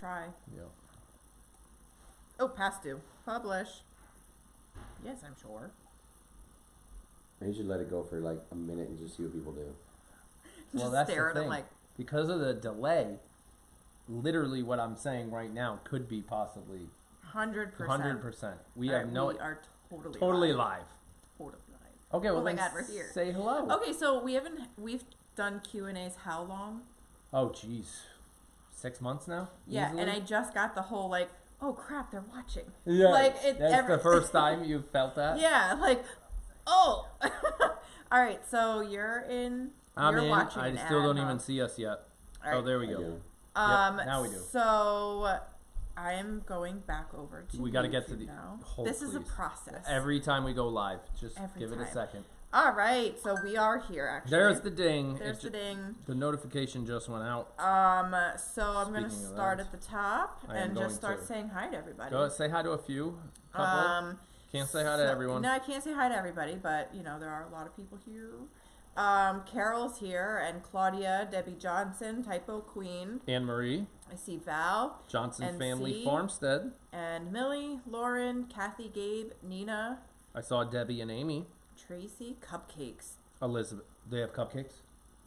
try. Yep. Oh, past due. Publish. Yes, I'm sure. You should let it go for like a minute and just see what people do. Well, that's the thing. Because of the delay, literally what I'm saying right now could be possibly 100%. 100%. We have no. We are totally live. Totally live. Okay, well, oh my then God, we're here. Say hello. Okay, so we've done Q&As how long? Oh, jeez. 6 months now? Yeah, easily? and I just got the whole like, oh crap, they're watching. Yeah, like that's the first time you've felt that? Yeah, like, oh. All right, so you're watching I still don't even see us yet. Right. Oh, there we go. Yep, now we do. So I am going back over to. We got to get to the. Now. This is a process. Every time we go live, just give it a second. All right, so we are here actually. There's the ding. There's the ding. The notification just went out. So I'm gonna start at the top and just start saying hi to everybody. Go say hi to a few. Couple. Can't say hi to everyone. No, I can't say hi to everybody, but you know there are a lot of people here. Carol's here, and Claudia, Debbie Johnson, Typo Queen, Anne Marie. I see Val, Johnson Family Farmstead, and Millie, Lauren, Kathy, Gabe, Nina. I saw Debbie and Amy. Tracy, Cupcakes. Elizabeth, they have cupcakes.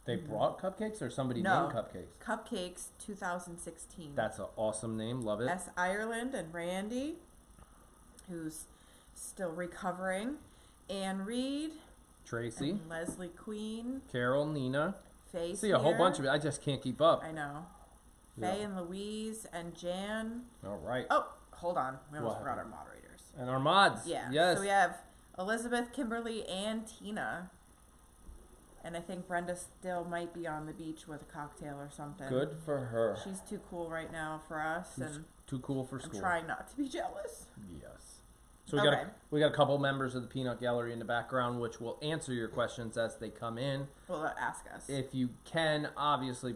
They brought cupcakes, or somebody named Cupcakes. Cupcakes 2016. That's an awesome name. Love it. S. Ireland and Randy, who's still recovering. Anne Reed. Tracy. And Leslie Queen. Carol, Nina. Faye. See a whole bunch of it. I just can't keep up. I know. Faye and Louise and Jan. All right. Oh, hold on. We almost forgot our moderators. And our mods. Yeah. Yes. So we have Elizabeth, Kimberly, and Tina. And I think Brenda still might be on the beach with a cocktail or something. Good for her. She's too cool right now for us. And too cool for school. I'm trying not to be jealous. Yes. So we got a couple members of the Peanut Gallery in the background, which will answer your questions as they come in. Well, ask us. If you can, obviously,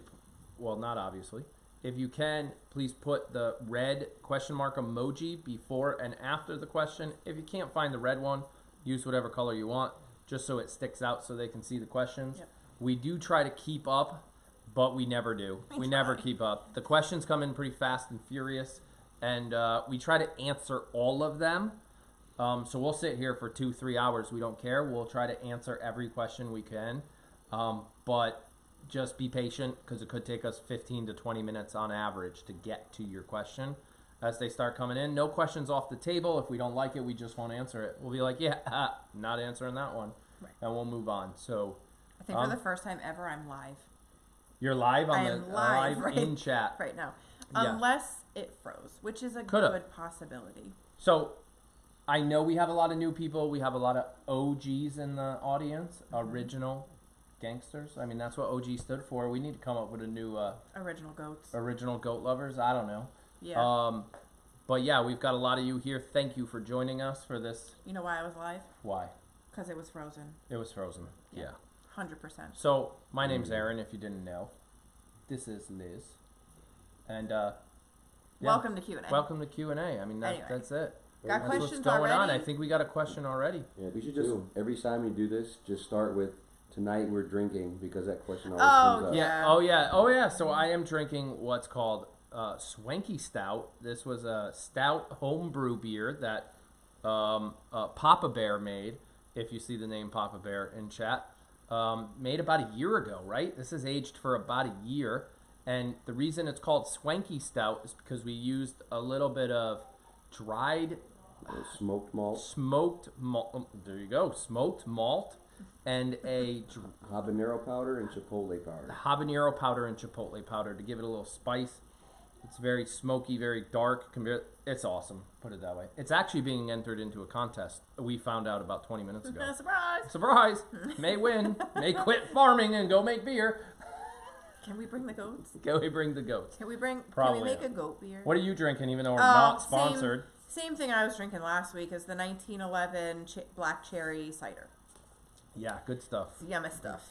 well, not obviously. If you can, please put the red question mark emoji before and after the question. If you can't find the red one, use whatever color you want, just so it sticks out so they can see the questions. Yep. We do try to keep up, but we never do. We never keep up. The questions come in pretty fast and furious, and we try to answer all of them. So we'll sit here for 2-3 hours. We don't care. We'll try to answer every question we can. But just be patient, because it could take us 15 to 20 minutes on average to get to your question as they start coming in. No questions off the table. If we don't like it, we just won't answer it. We'll be like, yeah, not answering that one. Right. And we'll move on. So I think for the first time ever, I'm live. You're live on live in chat right now. Unless it froze, which is a good possibility. So I know we have a lot of new people. We have a lot of OGs in the audience, original gangsters. I mean, that's what OG stood for. We need to come up with a new original goats. Original goat lovers. I don't know. Yeah. But yeah, we've got a lot of you here. Thank you for joining us for this. You know why I was live? Why? Because it was frozen. It was frozen. Yeah. 100%. So my name's Aaron. If you didn't know, this is Liz, and welcome to Q&A. Welcome to Q&A. I mean, that's it. Got questions what's going already? on. I think we got a question already. Yeah, we should just every time you do this, just start with tonight we're drinking, because that question always comes up. Yeah. Oh yeah. So I am drinking what's called Swanky Stout. This was a stout homebrew beer that Papa Bear made. If you see the name Papa Bear in chat, made about a year ago, right? This is aged for about a year, and the reason it's called Swanky Stout is because we used a little bit of dried smoked malt. There you go. Smoked malt and a habanero powder and chipotle powder. Habanero powder and chipotle powder to give it a little spice. It's very smoky, very dark. It's awesome. Put it that way. It's actually being entered into a contest. We found out about 20 minutes ago. Surprise! Surprise! May win. May quit farming and go make beer. Can we bring the goats? Can we bring the goats? Can we make a goat beer? What are you drinking, even though we're not sponsored? Same thing I was drinking last week as the 1911 black cherry cider. Yeah, good stuff. It's yummy stuff.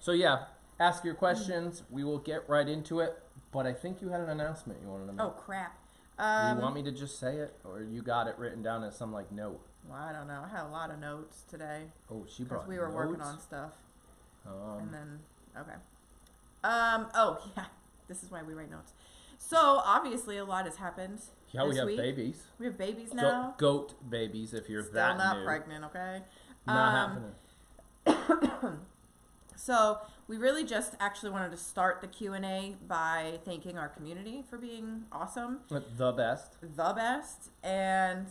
So yeah, ask your questions. We will get right into it. But I think you had an announcement you wanted to make. Oh, crap. Do you want me to just say it? Or you got it written down as some, note? Well, I don't know. I had a lot of notes today. Oh, she brought notes? Because we were working on stuff. And then, okay. Oh, yeah. This is why we write notes. So obviously a lot has happened. Yeah, we this have week. babies. We have babies now. Goat babies, if you're Still that not new. pregnant, okay? Not happening. So we really just actually wanted to start the Q&A by thanking our community for being awesome. The best. The best. And,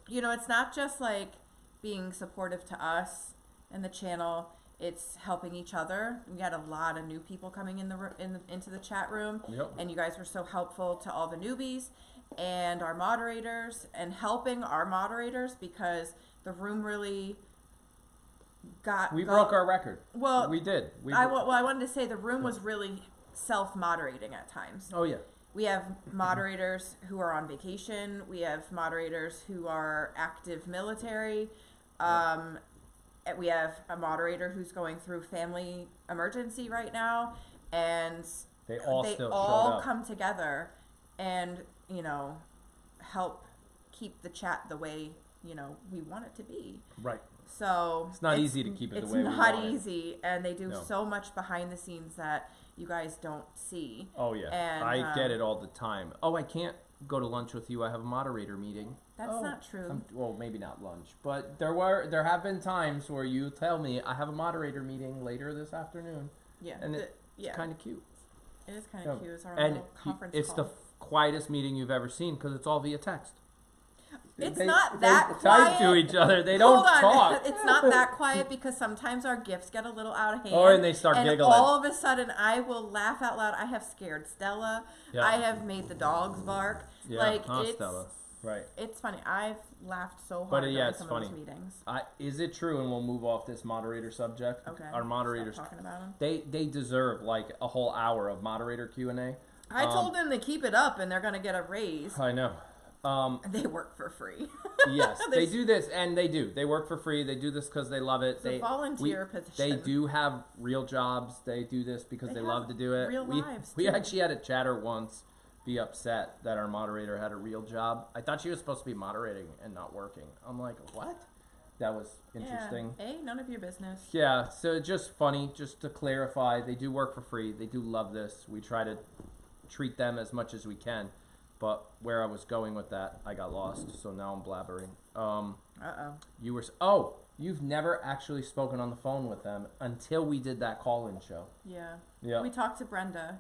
you know, it's not just like being supportive to us and the channel. It's helping each other. We had a lot of new people coming into the chat room. Yep. And you guys were so helpful to all the newbies and our moderators and helping our moderators because the room really we broke our record. Well, we did. I wanted to say the room was really self-moderating at times. Oh, yeah. We have moderators who are on vacation. We have moderators who are active military. We have a moderator who's going through family emergency right now. And they all come together and, you know, help keep the chat the way, you know, we want it to be. Right. So it's not easy to keep it the way we want it. It's not easy, and they do so much behind the scenes that you guys don't see. Oh, yeah. And I get it all the time. Oh, I can't go to lunch with you. I have a moderator meeting. That's not true. Well, maybe not lunch, but there have been times where you tell me I have a moderator meeting later this afternoon. Yeah. And it's kind of cute. It is kind of cute. It's our little conference it's call. the quietest meeting you've ever seen because it's all via text. It's not that quiet. They type to each other. They don't talk. It's not that quiet because sometimes our gifts get a little out of hand. Or and they start and giggling. all of a sudden, I will laugh out loud. I have scared Stella. Yeah. I have made the dogs bark. Yeah, like Stella. Right. It's funny. I've laughed so hard during it's some funny. of those meetings. Is it true? And we'll move off this moderator subject. Okay. Our moderators. Stop talking about them. They deserve like a whole hour of moderator Q&A. I told them to keep it up, and they're going to get a raise. I know. They work for free. Yes, they do this, and they do. They work for free. They do this because they love it. It's a volunteer position. They do have real jobs. They do this because they love to do it. Real lives, we actually had a chatter once be upset that our moderator had a real job. I thought she was supposed to be moderating and not working. I'm like, what? That was interesting. Yeah. None of your business. Yeah, so just funny, just to clarify, they do work for free. They do love this. We try to treat them as much as we can. But where I was going with that, I got lost. So now I'm blabbering. You've never actually spoken on the phone with them until we did that call-in show. Yeah. Yeah. We talked to Brenda.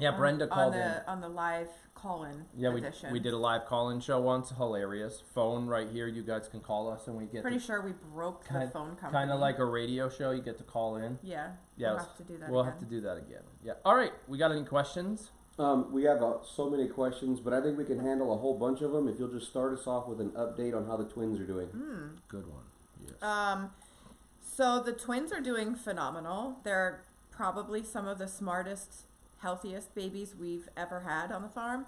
Yeah, Brenda called in. On the live call-in edition. we did a live call-in show once. Hilarious. Phone right here. You guys can call us and we get Pretty sure we broke the phone company. Kind of like a radio show. You get to call in. Yeah. We'll have to do that We'll have to do that again. Yeah. All right. We got any questions? We have so many questions, but I think we can handle a whole bunch of them if you'll just start us off with an update on how the twins are doing. Good one. Yes. So the twins are doing phenomenal. They're probably some of the smartest, healthiest babies we've ever had on the farm.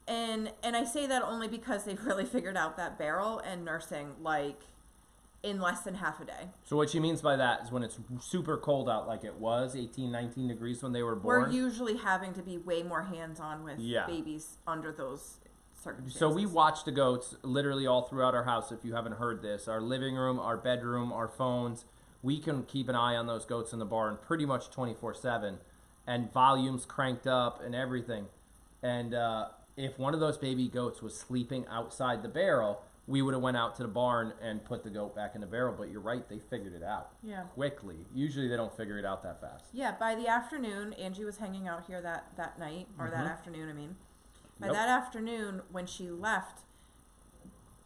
And I say that only because they've really figured out that barrel and nursing like in less than half a day. So what she means by that is when it's super cold out like it was, 18, 19 degrees when they were born. We're usually having to be way more hands-on with babies under those circumstances. So we watch the goats literally all throughout our house, if you haven't heard this. Our living room, our bedroom, our phones. We can keep an eye on those goats in the barn pretty much 24/7. And volumes cranked up and everything. And if one of those baby goats was sleeping outside the barrel, we would have went out to the barn and put the goat back in the barrel. But you're right, they figured it out quickly. Usually they don't figure it out that fast. Yeah, by the afternoon, Angie was hanging out here that night, or that afternoon, I mean. By that afternoon, when she left,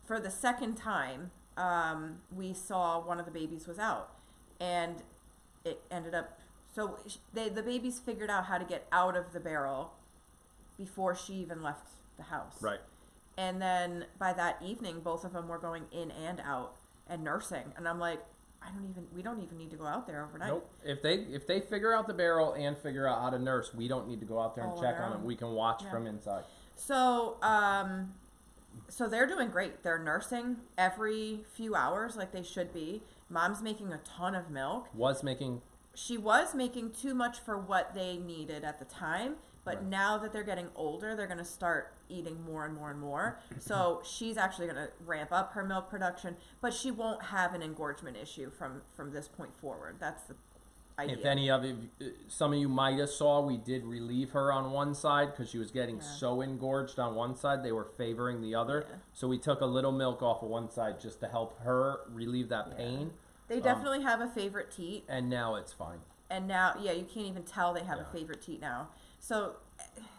for the second time, we saw one of the babies was out. And it ended up... So the babies figured out how to get out of the barrel before she even left the house. Right. And then by that evening, both of them were going in and out and nursing. And I'm like, we don't even need to go out there overnight. Nope. If they figure out the barrel and figure out how to nurse, we don't need to go out there and check on them. We can watch from inside. So, so they're doing great. They're nursing every few hours like they should be. Mom's making a ton of milk. She was making too much for what they needed at the time. But now that they're getting older, they're going to start eating more and more and more. So she's actually going to ramp up her milk production, but she won't have an engorgement issue from this point forward. idea. If any of you, some of you might have saw, we did relieve her on one side because she was getting so engorged on one side. They were favoring the other. Yeah. So we took a little milk off of one side just to help her relieve that pain. They definitely have a favorite teat. And now it's fine. And now, you can't even tell they have a favorite teat now. So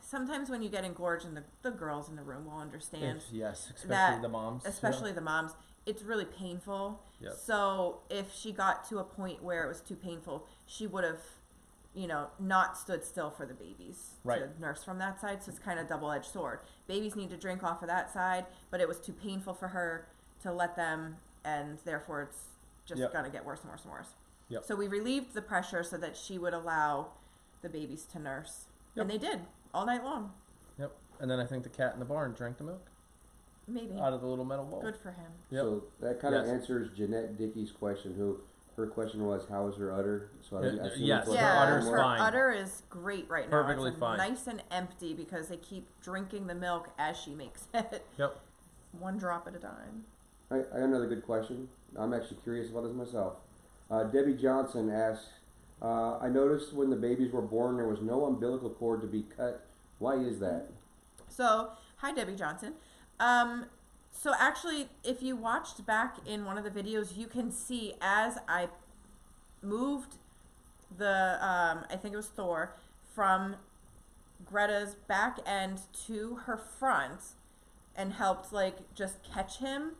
sometimes when you get engorged, and the girls in the room will understand. Yes, especially the moms. Especially the moms. It's really painful. Yep. So if she got to a point where it was too painful, she would have, not stood still for the babies to nurse from that side. So it's kind of double-edged sword. Babies need to drink off of that side, but it was too painful for her to let them, and therefore it's just going to get worse and worse and worse. Yep. So we relieved the pressure so that she would allow the babies to nurse. Yep. And they did, all night long. Yep. And then I think the cat in the barn drank the milk. Maybe. Out of the little metal bowl. Good for him. Yep. So that kind of answers Jeanette Dickey's question, her question was, how is her udder? So I yes, her udder's fine. Her udder is great right now. Perfectly fine. Nice and empty because they keep drinking the milk as she makes it. Yep. One drop at a time. I got another good question. I'm actually curious about this myself. Debbie Johnson asks, I noticed when the babies were born there was no umbilical cord to be cut. Why is that? So, hi Debbie Johnson. So actually, if you watched back in one of the videos, you can see as I moved the, I think it was Thor, from Greta's back end to her front and helped just catch him,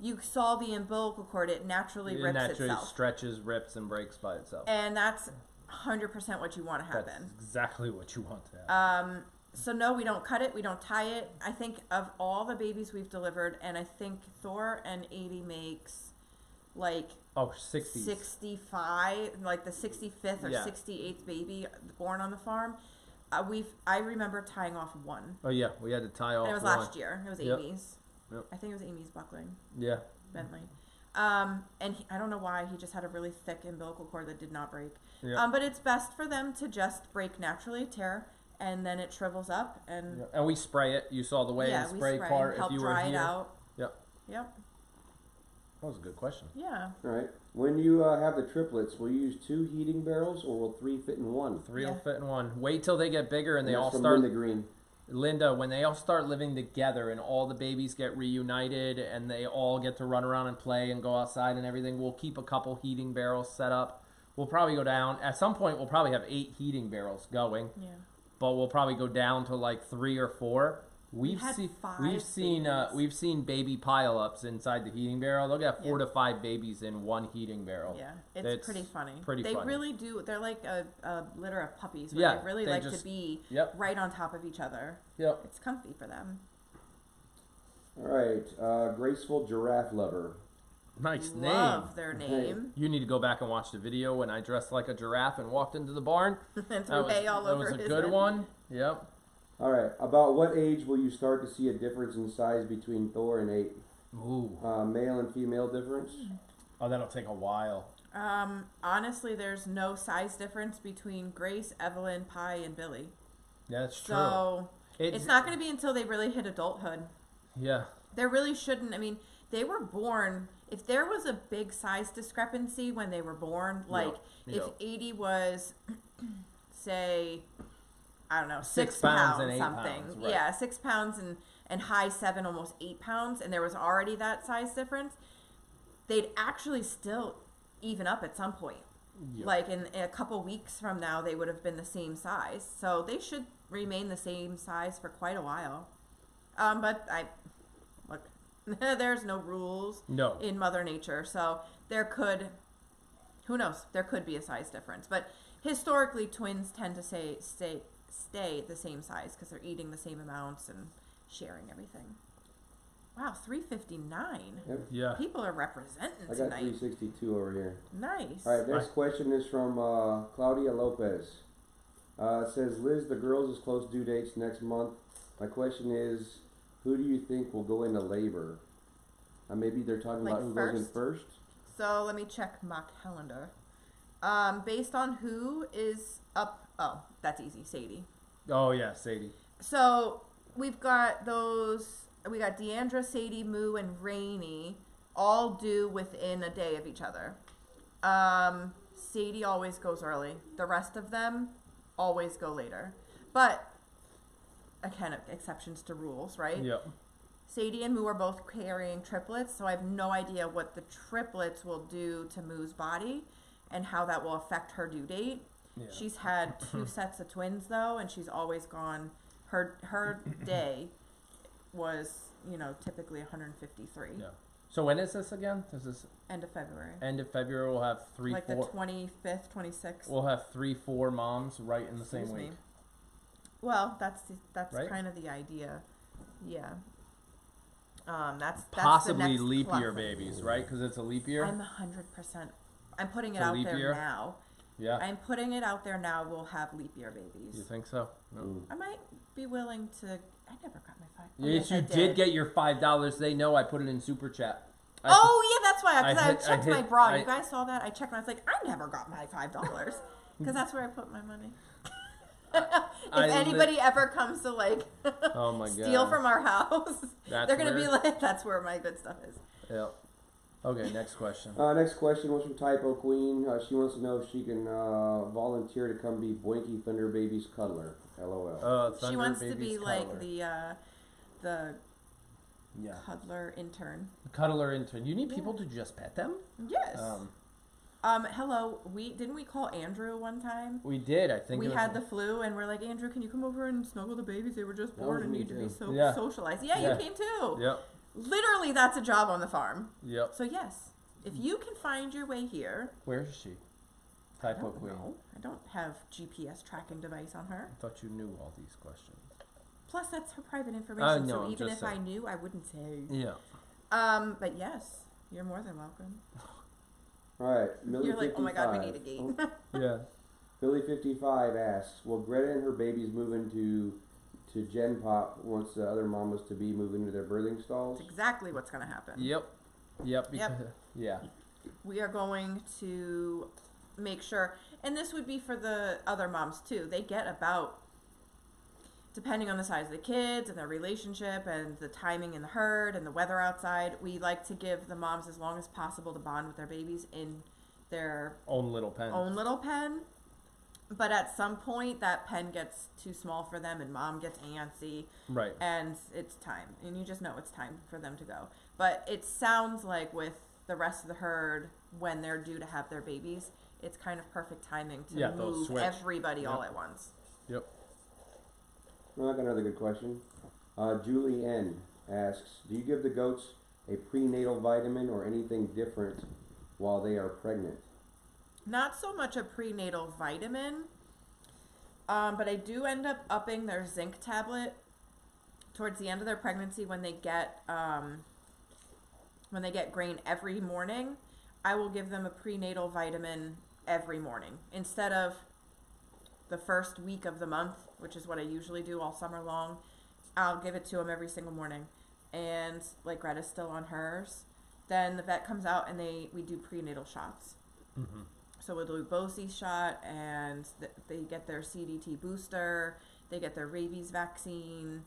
you saw the umbilical cord. It naturally rips itself. It naturally stretches, rips, and breaks by itself. And that's 100% what you want to happen. That's exactly what you want to happen. So no, we don't cut it. We don't tie it. I think of all the babies we've delivered, and I think Thor and 80 makes 65, like the 65th or 68th baby born on the farm. I remember tying off one. Oh yeah, we had to tie off. And it was last year. It was Amy's. Yep. I think it was Amy's buckling. Yeah. Bentley. And I don't know why, he just had a really thick umbilical cord that did not break. Yeah. But it's best for them to just break naturally, tear, and then it shrivels up. And we spray it. You saw the way the spray part. Help if you dry were here. it out. Yep. Yep. That was a good question. Yeah. All right. When you have the triplets, will you use 2 heating barrels or will 3 fit in one? 3 will fit in one. Wait till they get bigger and they all from start. Linda Green. Linda, when they all start living together and all the babies get reunited and they all get to run around and play and go outside and everything, we'll keep a couple heating barrels set up. We'll probably go down. At some point, we'll probably have 8 heating barrels going. Yeah. But we'll probably go down to 3 or 4. We've seen baby pile-ups inside the heating barrel. They'll get 4 to 5 babies in one heating barrel. Yeah, it's pretty funny. They funny. Really do. They're like a litter of puppies. Where they really like to be right on top of each other. Yep. It's comfy for them. All right, Graceful Giraffe Lover. Nice name. Love their name. You need to go back and watch the video when I dressed like a giraffe and walked into the barn. And threw hay all over his head. That was a good one. Yep. All right. About what age will you start to see a difference in size between Thor and 8? Ooh. Male and female difference? Oh, that'll take a while. Honestly, there's no size difference between Grace, Evelyn, Pie, and Billy. Yeah, that's true. So it's not going to be until they really hit adulthood. Yeah. There really shouldn't. I mean, they were born. If there was a big size discrepancy when they were born, if 80 was, say, I don't know, 6 pounds and 8 something. Pounds, right. Yeah, 6 pounds and high 7, almost 8 pounds, and there was already that size difference, they'd actually still even up at some point. Yep. In a couple weeks from now, they would have been the same size. So they should remain the same size for quite a while. But look, there's no rules in Mother Nature. So there could, who knows, there could be a size difference. But historically, twins tend to stay the same size because they're eating the same amounts and sharing everything. Wow, 359. Yep. Yeah. People are representing I got tonight. 362 over here. Nice. All right, next question is from Claudia Lopez. It says, Liz, the girls' is close due dates next month. My question is, who do you think will go into labor? Maybe they're talking about who goes in first? So let me check my calendar. Based on who is up, that's easy, Sadie. Oh, yeah, Sadie. So we've got we got Deanndra, Sadie, Moo, and Rainey all due within a day of each other. Sadie always goes early. The rest of them always go later. But, again, exceptions to rules, right? Yep. Sadie and Moo are both carrying triplets, so I have no idea what the triplets will do to Moo's body and how that will affect her due date. Yeah. She's had 2 sets of twins, though, and she's always gone. Her day was, typically 153. Yeah. So when is this again? Is this End of February. end of February? We'll have three, Like four. the 25th, 26th. We'll have 3-4 moms right in the same Excuse me. week. Well, that's Right? kind of the idea. Yeah. That's Possibly the next leap year cluster. babies, right? Because it's a leap year. I'm 100%. I'm putting it It's a out leap there year? now. Yeah. I'm putting it out there now. We'll have leap year babies. You think so? No. I might be willing to. I never got my $5. Yes, I you did get your $5. They know I put it in super chat. Oh yeah, that's why. Because I checked my bra. I- You guys saw that? I checked. And I was like, I never got my $5 because that's where I put my money. If anybody ever comes to Oh my god, steal from our house, That's they're gonna where- be like, "That's where my good stuff is." Yeah. Okay, next question. Next question was from Typo Queen. She wants to know if she can volunteer to come be Boinky Thunder Baby's cuddler. LOL. She wants to be like the yeah cuddler intern. cuddler intern. You need people to just pet them. Yes. Hello. Didn't we call Andrew one time? We did. I think We it was had the flu, and we're like, Andrew, can you come over and snuggle the babies? They were just That born was and me need to be too. Yeah. socialized. Yeah, Yeah. you came too. Yep. Literally, that's a job on the farm. Yep. So yes, if you can find your way here. Where is she? I Typo don't Queen. know. I don't have GPS tracking device on her. I thought you knew all these questions. Plus, that's her private information. No, so I'm even just if I saying. knew, I wouldn't say. Yeah. But yes, you're more than welcome. All right, Millie You're like, 55. oh my god, we need a gate. Yeah. Billy 55 asks, will Greta and her babies move into Gen Pop once the other mamas to be move into their birthing stalls? That's exactly what's going to happen. Yep. Because, yeah. We are going to make sure, and this would be for the other moms too. They get about, depending on the size of the kids and their relationship and the timing in the herd and the weather outside, we like to give the moms as long as possible to bond with their babies in their Own little pen. own little pen. But at some point, that pen gets too small for them, and mom gets antsy, Right. and it's time. And you just know it's time for them to go. But it sounds like with the rest of the herd, when they're due to have their babies, it's kind of perfect timing to Yeah, they'll move switch. everybody all Yep. at once. Yep. Well, I got another good question. Julie N asks, do you give the goats a prenatal vitamin or anything different while they are pregnant? Not so much a prenatal vitamin, but I do end up upping their zinc tablet towards the end of their pregnancy when they get grain every morning. I will give them a prenatal vitamin every morning instead of the first week of the month, which is what I usually do all summer long. I'll give it to them every single morning, and like Greta's still on hers. Then the vet comes out and we do prenatal shots. Mm-hmm. So we'll do a BOCI shot, and they get their CDT booster. They get their rabies vaccine,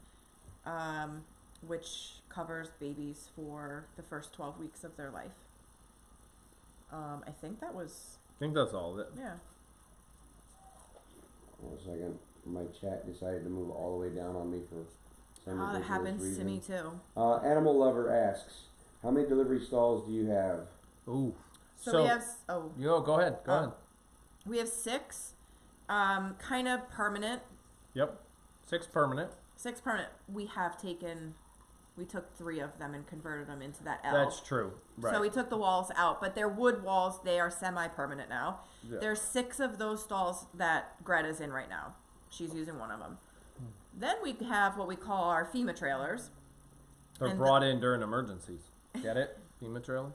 which covers babies for the first 12 weeks of their life. I think that was, I think that's all of it. yeah. One second. My chat decided to move all the way down on me for some Oh, that ridiculous happens reason. to me too. Animal Lover asks, how many delivery stalls do you have? Ooh. So we have, Go ahead. Go ahead. we have 6, kind of permanent. Yep. 6 permanent. 6 permanent. We took 3 of them and converted them into that L. That's true. Right. So we took the walls out, but they're wood walls. They are semi-permanent now. Yeah. There's 6 of those stalls that Greta's in right now. She's using one of them. Then we have what we call our FEMA trailers. They're and brought in during emergencies. Get it? FEMA trailer?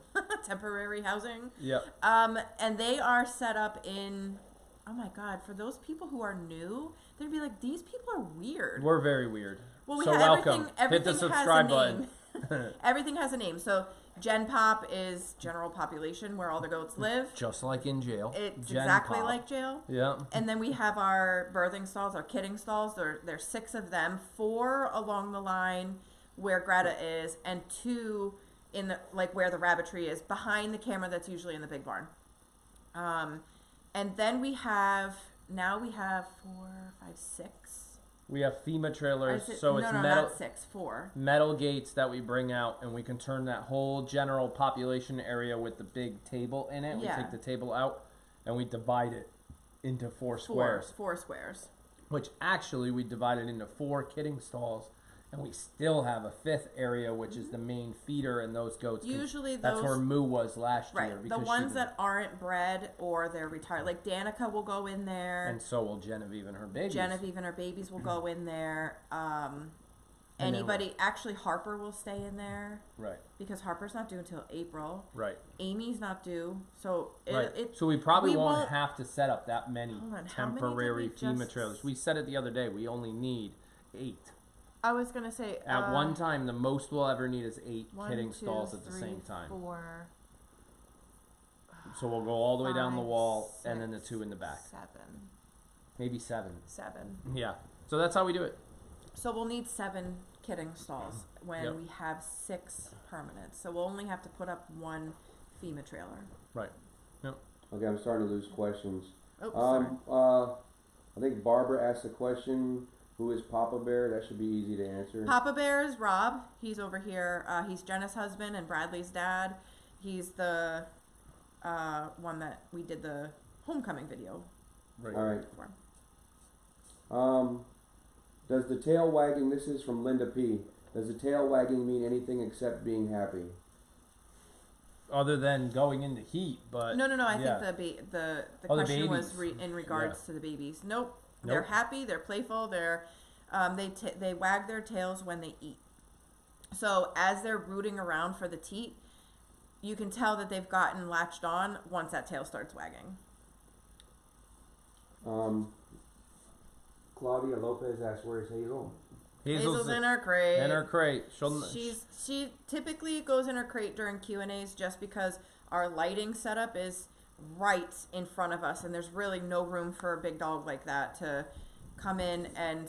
Temporary housing. Yep. And they are set up in, oh my God, for those people who are new, they'd be like, these people are weird. We're very weird. Well, we so have welcome. everything Hit the has subscribe a button. name. Everything has a name. So Gen Pop is general population where all the goats live. Just like in jail. It's Gen exactly Pop. like jail. Yeah. And then we have our birthing stalls, our kidding stalls. There's 6 of them, 4 along the line where Greta is, and 2 in the where the rabbitry is, behind the camera that's usually in the big barn. And then we have 4, 5, 6. We have FEMA trailers, Is it- so no, it's no, metal not 6, 4. metal gates that we bring out, and we can turn that whole general population area with the big table in it. Yeah. We take the table out, and we divide it into 4 squares. 4 squares. Which actually we divided into 4 kidding stalls, and we still have a 5th area, which is the main feeder, and those goats. Usually that's those, where Moo was last year. right? The because ones that aren't bred or they're retired, like Danica will go in there. and so will Genevieve and her babies. Genevieve and her babies will go in there. And Anybody, actually Harper will stay in there Right, because Harper's not due until April. right, Amy's not due, so right. it So we probably we won't won't- have to set up that many Hold on, how many did temporary we FEMA just- trailers. We said it the other day. We only need 8. I was gonna say At one time, the most we'll ever need is 8 1, kidding 2, stalls at the 3, same time. 4, So we'll go all the way down the 5, wall, and then the 6, 2 in the back. 7. Maybe 7. 7. Yeah. So that's how we do it. So we'll need 7 kidding stalls when Yep. we have 6 permanent. So we'll only have to put up 1 FEMA trailer. Right. Okay, I'm starting to lose questions. Oh, sorry. I think Barbara asked a question. Who is Papa Bear? That should be easy to answer. Papa Bear is Rob. He's over here. He's Jenna's husband and Bradley's dad. He's the one that we did the homecoming video Right. All right. for. Does the tail wagging, this is from Linda P. Does the tail wagging mean anything except being happy? Other than going into heat, but No. I yeah. think the Oh, the question was babies. in regards Yeah. to the babies. Nope. They're happy. They're playful. They're they wag their tails when they eat. So as they're rooting around for the teat, you can tell that they've gotten latched on once that tail starts wagging. Claudia Lopez asked, where is Hazel? Hazel's in her crate. In her crate. She typically goes in her crate during Q&As just because our lighting setup is right in front of us, and there's really no room for a big dog like that to come in. And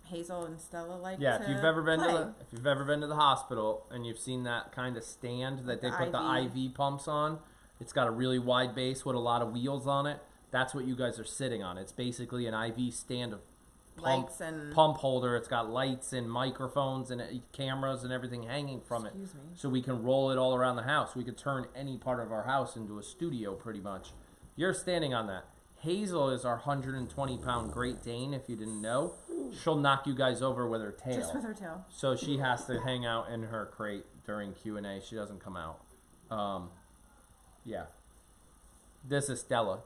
Hazel and Stella like Yeah, to if you've ever been play. if you've ever been to the hospital and you've seen that kind of stand that they put the IV pumps on, it's got a really wide base with a lot of wheels on it. That's what you guys are sitting on. It's basically an IV stand of lights and pump holder. It's got lights and microphones and cameras and everything hanging from Excuse me. it. So we can roll it all around the house. We could turn any part of our house into a studio pretty much. You're standing on that. Hazel is our 120-pound Great Dane, if you didn't know. She'll knock you guys over with her tail. Just with her tail. So she has to hang out in her crate during Q&A. She doesn't come out. Yeah. This is Stella.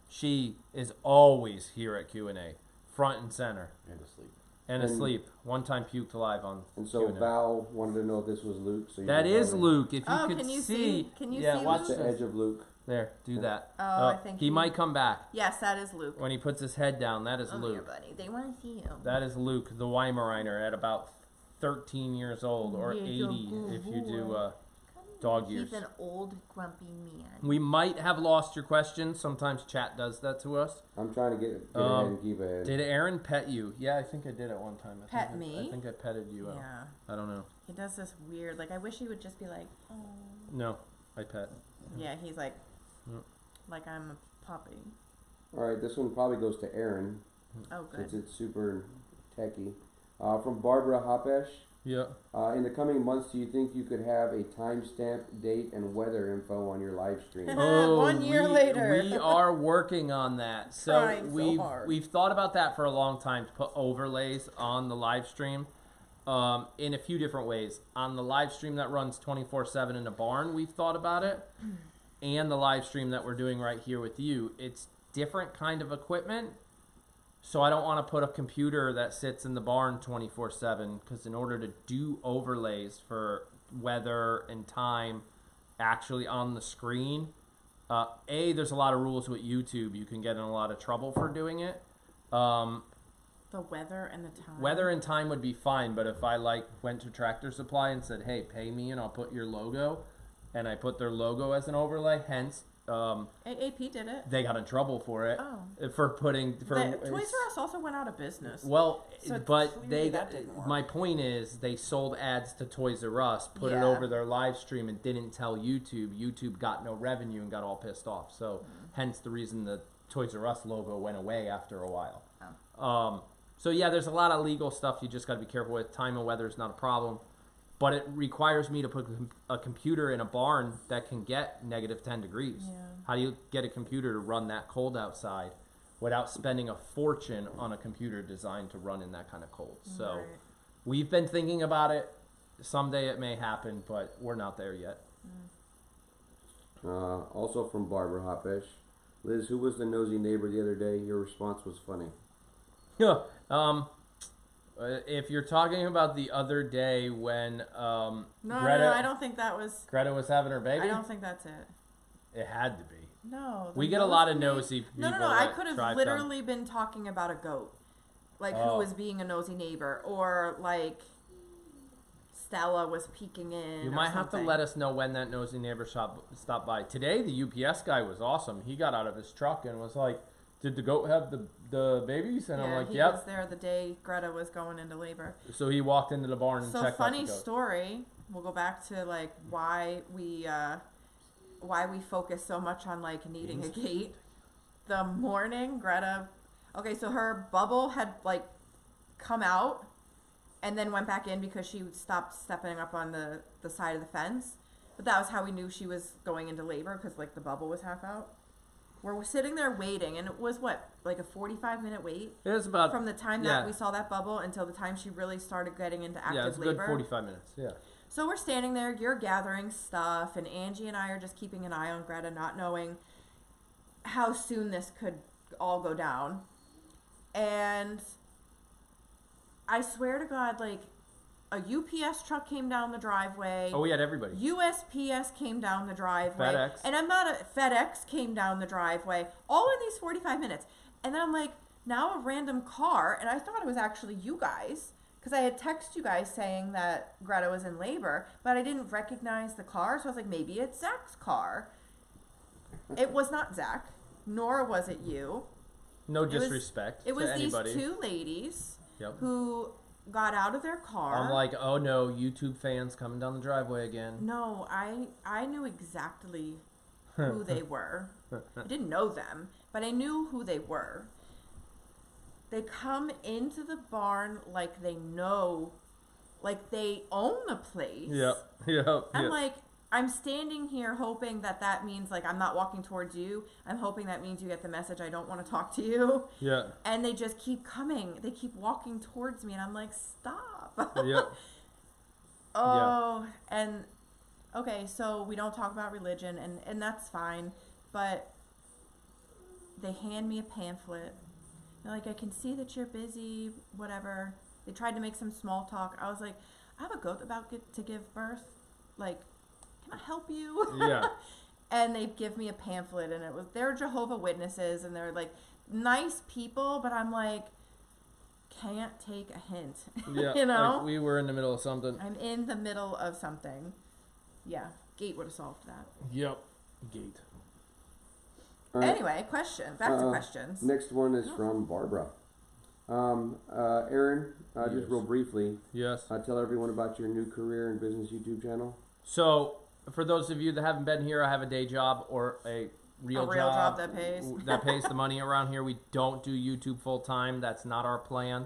She is always here at Q&A. Front and center. And asleep. And asleep. One time puked live on And so Q&A. Val wanted to know if this was Luke. So you That can is tell me. Luke. If you Oh, could can you see. see? Can you yeah, see watch That's Luke? the edge of Luke. There, do that. Oh, I think he might come back. Yes, that is Luke. When he puts his head down, that is Oh, here, Luke. buddy. They want to see you. That is Luke, the Weimaraner, at about 13 years old, or Yeah, 80 good if you do boy. dog years. He's an old, grumpy man. We might have lost your question. Sometimes chat does that to us. I'm trying to get ahead and keep ahead. Did Aaron pet you? Yeah, I think I did at one time. Pet me? I think I petted you. Yeah. I don't know. He does this weird, like, I wish he would just be like, oh. No, I pet. Yeah, he's like, Mm. like I'm a puppy. All right, this one probably goes to Aaron Oh, since good. it's super techy. From Barbara Hopesh. Yeah. In the coming months, do you think you could have a timestamp, date, and weather info on your live stream? Oh, 1 year later. We are working on that. So Trying so hard. we've thought about that for a long time to put overlays on the live stream in a few different ways. On the live stream that runs 24/7 in the barn, we've thought about it. And the live stream that we're doing right here with you. It's different kind of equipment. So I don't want to put a computer that sits in the barn 24/7 because in order to do overlays for weather and time actually on the screen, there's a lot of rules with YouTube. You can get in a lot of trouble for doing it. The weather and the time. Weather and time would be fine, but if I went to Tractor Supply and said, "Hey, pay me and I'll put your logo," and I put their logo as an overlay, hence AAP did it. they got in trouble for it Oh. for putting for Toys R Us also went out of business. Well, So but clearly they that got. didn't work. My point is, they sold ads to Toys R Us, put it Yeah. over their live stream, and didn't tell YouTube. YouTube got no revenue and got all pissed off. So, hence the reason the Toys R Us logo went away after a while. Oh. So yeah, there's a lot of legal stuff you just got to be careful with. Time and weather is not a problem, but it requires me to put a computer in a barn that can get negative 10 degrees. Yeah. How do you get a computer to run that cold outside without spending a fortune on a computer designed to run in that kind of cold? So we've been thinking about it. Someday it may happen, but we're not there yet. Also from Barbara Hopish. Liz, who was the nosy neighbor the other day? Your response was funny. Yeah. If you're talking about the other day when No, Greta, I don't think that was. Greta was having her baby, I don't think that's it. it had to be. No. We get a lot of nosy people. No. I that could have drive literally been talking about a goat, like who was being a nosy neighbor, or like Stella was peeking in. You might have to let us know when that nosy neighbor stopped by. Today, the UPS guy was awesome. He got out of his truck and was like, "Did the goat have the babies?" And I'm like, he "Yep." was there the day Greta was going into labor. So he walked into the barn and checked out the funny goat. story. We'll go back to like why we focus so much on like needing a gate. The morning Greta, okay, so her bubble had like come out and then went back in because she stopped stepping up on the side of the fence. But that was how we knew she was going into labor, because like the bubble was half out. We're sitting there waiting, and it was what, like a 45-minute wait? It was about from the time that we saw that bubble until the time she really started getting into active labor. Yeah, it's a good 45 minutes. Yeah. So we're standing there, you're gathering stuff, and Angie and I are just keeping an eye on Greta, not knowing how soon this could all go down. And I swear to God, like, a UPS truck came down the driveway. Oh, we had everybody. USPS came down the driveway. FedEx. And FedEx came down the driveway. All in these 45 minutes. And then I'm like, now a random car, and I thought it was actually you guys, because I had texted you guys saying that Greta was in labor, but I didn't recognize the car, so I was like, maybe it's Zach's car. It was not Zach, nor was it you. No disrespect it was to anybody. These two ladies who got out of their car. I'm like, oh no, YouTube fans coming down the driveway again. No, I knew exactly who they were. I didn't know them, but I knew who they were. They come into the barn like they know, like they own the place. Yep. I'm like, I'm standing here hoping that means, like, I'm not walking towards you. I'm hoping that means you get the message I don't want to talk to you. Yeah. And they just keep coming. They keep walking towards me, and I'm like, stop. Yep. And okay, so we don't talk about religion, and that's fine, but they hand me a pamphlet. They're like, I can see that you're busy, whatever. They tried to make some small talk. I was like, I have a goat about to give birth. Like, can I help you? Yeah. And they give me a pamphlet, and they're Jehovah Witnesses, and they're like nice people, but I'm like, can't take a hint. Yeah. You know? Like we were in the middle of something. I'm in the middle of something. Yeah. Gate would have solved that. Yep. Gate. Right. Anyway, back to questions. Next one is from Barbara. Aaron, just real briefly. Yes. Tell everyone about your new career and business YouTube channel. So, for those of you that haven't been here, I have a day job or a real job that pays. that pays the money around here. We don't do YouTube full time. That's not our plan.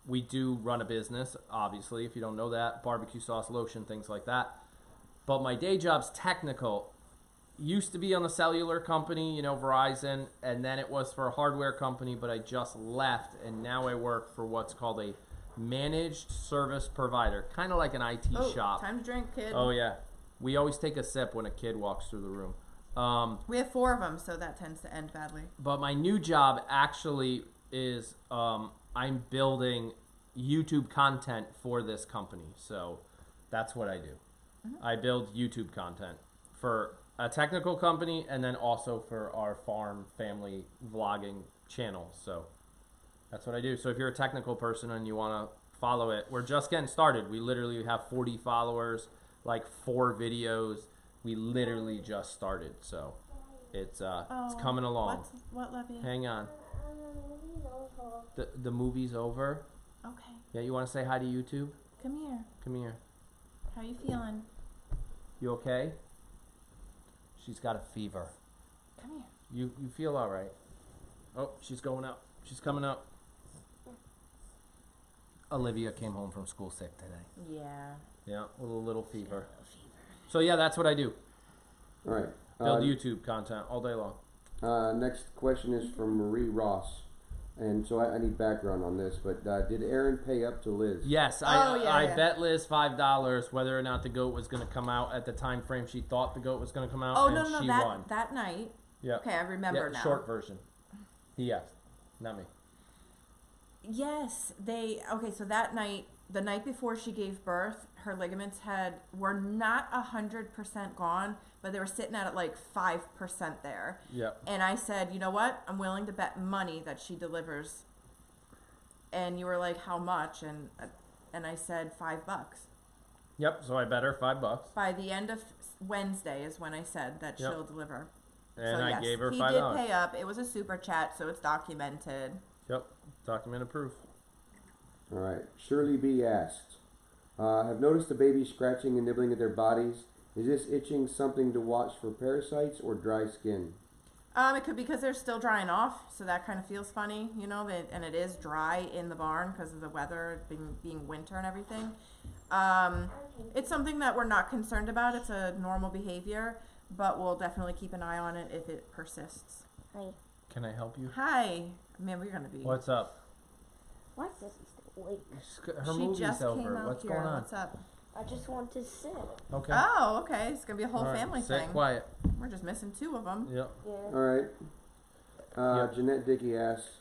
We do run a business, obviously, if you don't know that. Barbecue sauce, lotion, things like that. But my day job's technical. Used to be on the cellular company, Verizon, and then it was for a hardware company, but I just left, and now I work for what's called a managed service provider, kind of like an IT shop. Time to drink, kid. Oh, yeah. We always take a sip when a kid walks through the room. We have 4 of them, so that tends to end badly. But my new job actually is I'm building YouTube content for this company. So that's what I do. Mm-hmm. I build YouTube content for a technical company and then also for our farm family vlogging channel. So that's what I do. So if you're a technical person and you want to follow it, we're just getting started. We literally have 40 followers, like 4 videos. We literally just started. So it's coming along. What, Levy? Hang on. The movie's over. Okay. Yeah, you want to say hi to YouTube? Come here. Come here. How you feeling? You okay? She's got a fever. Come here. You feel all right. Oh, she's going up. She's coming up. Olivia came home from school sick today. Yeah. Yeah, with a little fever. So yeah, that's what I do. All right. Build YouTube content all day long. Next question is from Marie Ross. And so I need background on this, but did Aaron pay up to Liz? Yes, I bet Liz $5 whether or not the goat was going to come out at the time frame she thought the goat was going to come out. Oh, and no, she that, won. that night. Yeah. Okay, I remember now. Short version. He asked, not me. Yes, okay, so that night, the night before she gave birth, her ligaments were not 100% gone, but they were sitting at like 5% there. Yeah. And I said, you know what? I'm willing to bet money that she delivers. And you were like, how much? And I said $5. Yep, so I bet her $5. By the end of Wednesday is when I said that she'll deliver. And so, I yes, gave her $5. He did pay up. It was a super chat, so it's documented. Yep, documented proof. All right. Shirley B asked, have noticed the babies scratching and nibbling at their bodies. Is this itching something to watch for parasites or dry skin? It could be because they're still drying off, so that kind of feels funny, you know, and it is dry in the barn because of the weather being winter and everything. It's something that we're not concerned about. It's a normal behavior, but we'll definitely keep an eye on it if it persists. Hi. Can I help you? Hi. Man, we're going to be... What's up? What's this? Wait. Her she movie's just over. came out What's here. going on? What's up? I just want to sit. Okay. Oh, okay. It's going to be a whole All right, family sit thing. quiet. We're just missing 2 of them. Yep. Yeah. All right. Jeanette Dickey asked,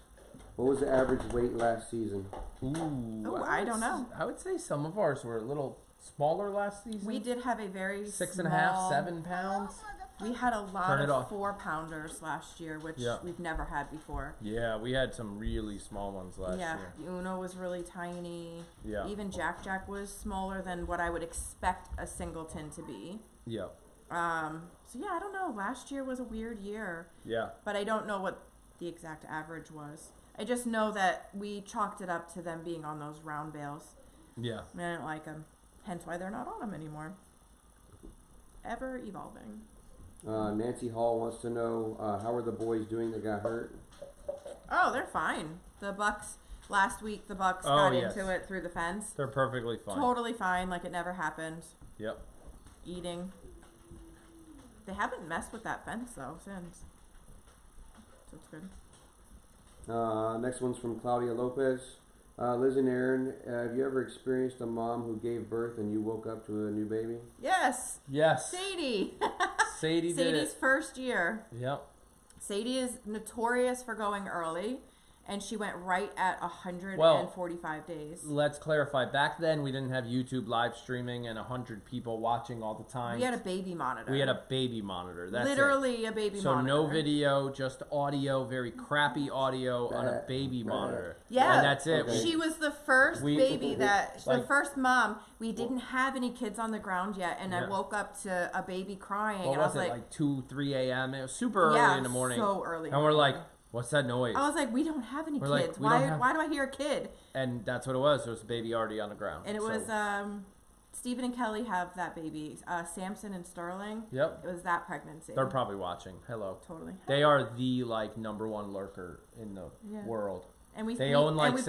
what was the average weight last season? Ooh. I don't know. I would say some of ours were a little smaller last season. We did have a very 6.5, 7 pounds. We had a lot Turn it of off. 4-pounders last year, which we've never had before. Yeah, we had some really small ones last year. Uno was really tiny. Yeah. Even Jack Jack was smaller than what I would expect a Singleton to be. Yeah. So yeah, I don't know. Last year was a weird year. Yeah. But I don't know what the exact average was. I just know that we chalked it up to them being on those round bales. Yeah. And I didn't like them. Hence why they're not on them anymore. Ever evolving. Nancy Hall wants to know, how are the boys doing that got hurt? Oh, they're fine. The Bucks, last week the Bucks got into it through the fence. They're perfectly fine. Totally fine, like it never happened. Yep. Eating. They haven't messed with that fence though since. So it's good. Next one's from Claudia Lopez. Liz and Aaron, have you ever experienced a mom who gave birth and you woke up to a new baby? Yes. Yes. Sadie. Sadie did Sadie's it. first year. Yep. Sadie is notorious for going early, and she went right at 145 days. Let's clarify. Back then, we didn't have YouTube live streaming and 100 people watching all the time. We had a baby monitor. We had a baby monitor. That's literally it. a baby so monitor. So no video, just audio, very crappy audio on a baby monitor. Yeah. And that's it. Okay. She was the first baby the first mom. We didn't have any kids on the ground yet, and I woke up to a baby crying. What and I was was it, like 2, 3 a.m.? It was super early in the morning. So early. And we're like, what's that noise? I was like, we don't have any We're kids. like, Why do I hear a kid? And that's what it was. There was a baby already on the ground. And it was Stephen and Kelly have that baby. Samson and Sterling. Yep. It was that pregnancy. They're probably watching. Hello. Totally. They are the #1 lurker in the world. And we own like and we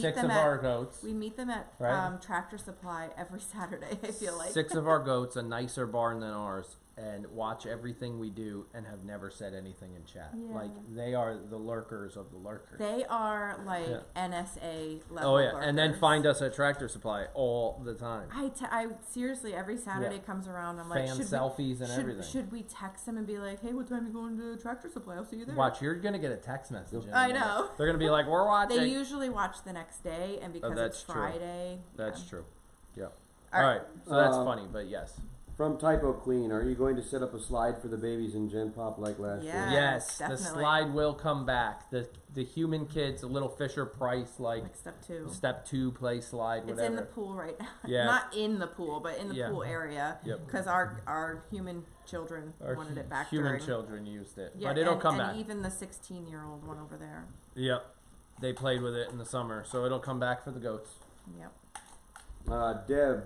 six of our goats. We meet them at Right? Tractor Supply every Saturday. I feel like 6 of our goats, a nicer barn than ours, and watch everything we do and have never said anything in chat. Yeah. Like they are the lurkers of the lurkers. They are like NSA level. Oh yeah, lurkers. and then find us at Tractor Supply all the time. I seriously every Saturday comes around. I'm like, fan selfies and everything. Should we text them and be like, hey, what time are you going to Tractor Supply? I'll see you there. Watch, you're gonna get a text message. I know. They're gonna be like, we're watching. They usually watch the next day, and because it's Friday. That's true. Yeah. All right. So that's funny, but yes. From Typo Queen, are you going to set up a slide for the babies in Gen Pop like last year? Yes, definitely. the slide will come back. The human kids, a little Fisher Price like step 2 play slide, whatever. It's in the pool right now. Yeah. Not in the pool, but in the pool area. Yep. Because our human children wanted it back. Human children used it, yeah, but it'll come back. And even the 16-year-old one over there. Yep. They played with it in the summer, so it'll come back for the goats. Yep. Deb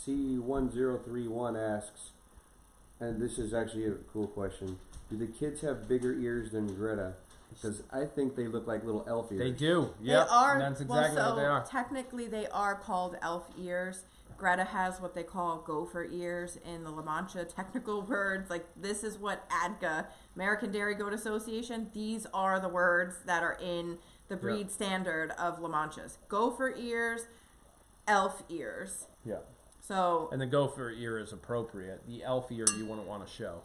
C1031 asks, and this is actually a cool question. Do the kids have bigger ears than Greta? Because I think they look like little elf ears. They do. They Yep. are. That's exactly what they are. Technically, they are called elf ears. Greta has what they call gopher ears in the La Mancha technical words. Like, this is what ADGA, American Dairy Goat Association, these are the words that are in the breed standard of La Manchas. Gopher ears, elf ears. Yeah. So, And the gopher ear is appropriate. The elf ear you wouldn't want to show.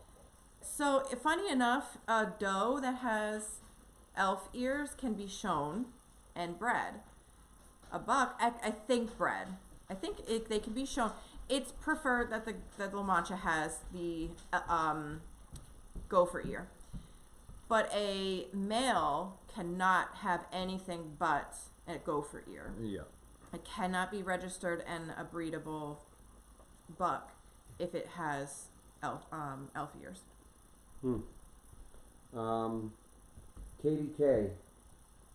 so funny enough, a doe that has elf ears can be shown and bred. A buck, I think bred. I think they can be shown. It's preferred that the La Mancha has the gopher ear. But a male cannot have anything but a gopher ear. Yeah. It cannot be registered and a breedable buck if it has elf ears. Katie K.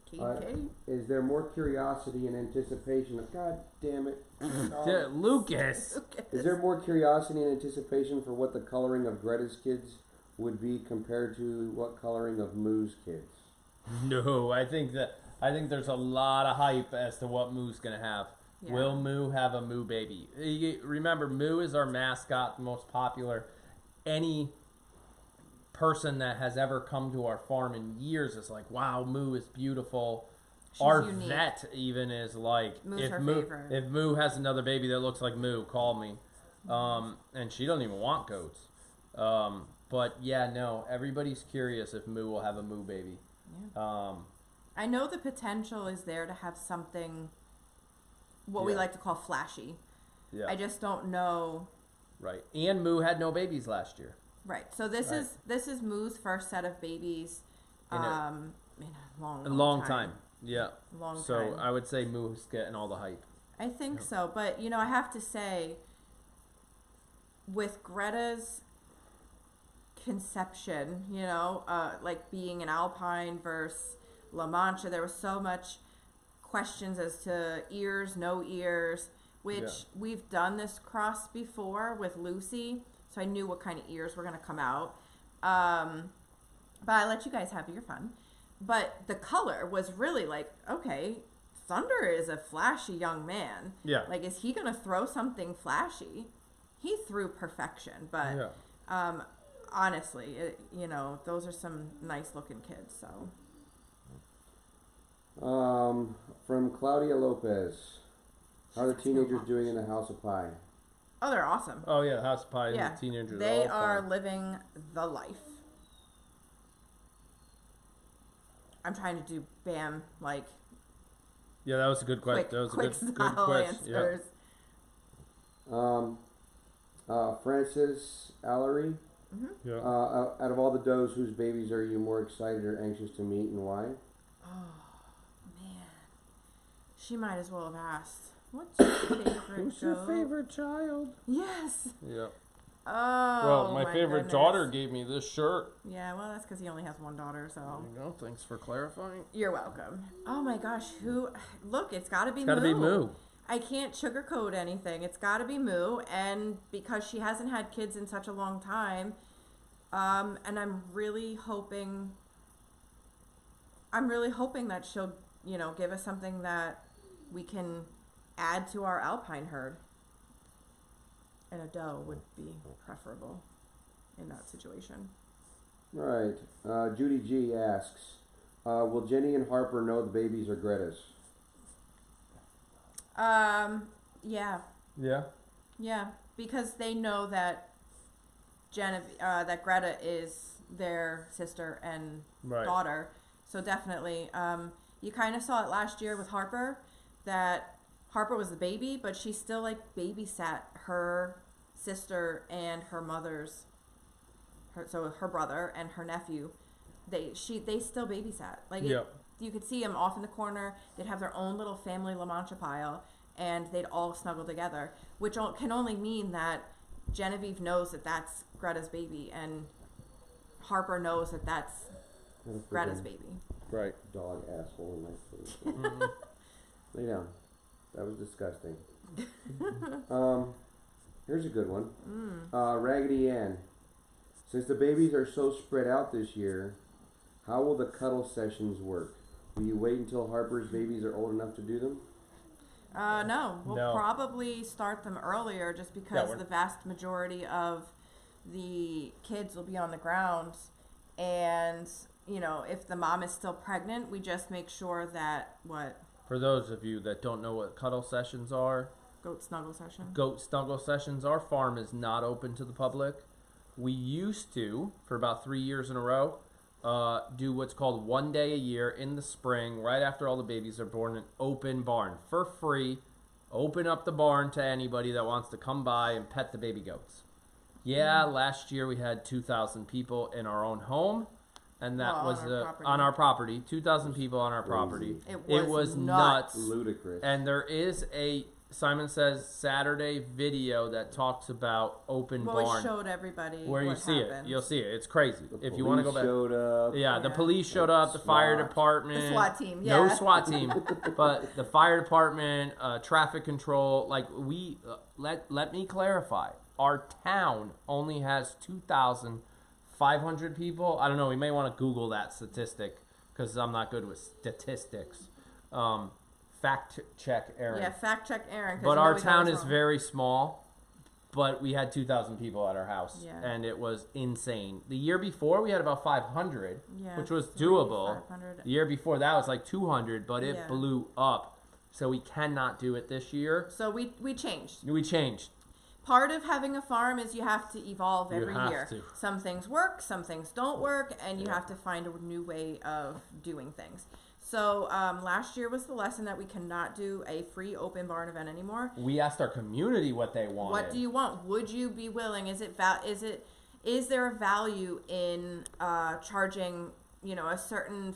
Katie. Is there more curiosity and anticipation? God damn it. Lucas. Is there more curiosity and anticipation for what the coloring of Greta's kids would be compared to what coloring of Moo's kids? No, I think there's a lot of hype as to what Moo's gonna have. Yeah. Will Moo have a Moo baby? Remember, Moo is our mascot, the most popular. Any person that has ever come to our farm in years is like, wow, Moo is beautiful. She's our unique. vet even is like, Moo's if her Moo, favorite. if Moo has another baby that looks like Moo, call me. And she doesn't even want goats. But yeah, no, everybody's curious if Moo will have a Moo baby. Yeah. I know the potential is there to have something, what we like to call flashy. Yeah. I just don't know. Right. And Moo had no babies last year. Right. So this is Moo's first set of babies In a in a long time. Yeah. Long time. So I would say Moo's getting all the hype. I think so, but I have to say, with Greta's conception, like being an Alpine versus La Mancha, there was so much questions as to ears, no ears, which we've done this cross before with Lucy, so I knew what kind of ears were going to come out. But I let you guys have your fun. But the color was really like, okay, Thunder is a flashy young man. Yeah. Like, is he going to throw something flashy? He threw perfection, but honestly, those are some nice looking kids. So, from Claudia Lopez, how are the teenagers doing in the House of Pie? oh, they're awesome. Oh yeah, House of Pie Yeah, and the teenagers. they all are fun. living the life. I'm trying to do Bam like Yeah, that was a good question. That was quick a good style question. answers. Francis Allery, Yeah. out of all the does, whose babies are you more excited or anxious to meet, and why? Oh man, she might as well have asked. What's your favorite? Who's your goat?" favorite child? Yes. Yeah. Oh. Well, my favorite goodness. daughter gave me this shirt. Yeah, well, that's because he only has one daughter, so. There you go. Thanks for clarifying. You're welcome. Oh my gosh, look, it's gotta be It's got to be Moo. I can't sugarcoat anything. It's gotta be Moo, and because she hasn't had kids in such a long time, and I'm really hoping that she'll, give us something that we can add to our Alpine herd. And a doe would be preferable in that situation. All right. Judy G asks, will Jenny and Harper know the babies are Greta's? Yeah. Yeah. Yeah, because they know that that Greta is their sister and Right. daughter. So definitely, you kind of saw it last year with Harper, that Harper was the baby, but she still babysat her sister and her so her brother and her nephew. They still babysat. You could see them off in the corner. They'd have their own little family La Mancha pile, and they'd all snuggle together, which can only mean that Genevieve knows that that's Greta's baby, and Harper knows that that's Greta's baby. Right. Dog asshole in my face. Lay down. That was disgusting. Here's a good one. Raggedy Ann. Since the babies are so spread out this year, how will the cuddle sessions work? Will you wait until Harper's babies are old enough to do them? No, we'll No. probably start them earlier just because we're- the vast majority of the kids will be on the ground. And, you know, if the mom is still pregnant, we just make sure that, For those of you that don't know what cuddle sessions are, goat snuggle session? goat snuggle sessions, our farm is not open to the public. We used to, for about 3 years in a row, do what's called 1 day a year in the spring, right after all the babies are born, an open barn for free. Open up the barn to anybody that wants to come by and pet the baby goats. Yeah, last year we had 2,000 people in our own home, and that was on our property. 2,000 people on our property. It was nuts. Ludicrous. And there is a Syman Says Saturday video that talks about open Well, barn. we showed everybody Where you what see happened. it. You'll see it. It's crazy. The If you want to go back. showed up. Yeah, the Yeah. police showed up, the fire SWAT. department. The SWAT team, No yeah. SWAT team, but the fire department, traffic control. Like let me clarify. Our town only has 2,500 people. I don't know. We may want to Google that statistic because I'm not good with statistics. Fact check, Aaron. Yeah, fact check Aaron. 'cause But you know our we got town this is wrong. very small, but we had 2,000 people at our house, Yeah. and it was insane. The year before, we had about 500, Yeah, which was 300, doable. 500. The year before that was like 200, but it Yeah. blew up. So we cannot do it this year. So we changed. We changed. Part of having a farm is you have to evolve You every have year. to. Some things work, some things don't work, and you Yeah. have to find a new way of doing things. So last year was the lesson that we cannot do a free open barn event anymore. We asked our community what they wanted. What do you want? Would you be willing? Is there a value in charging, you know, a certain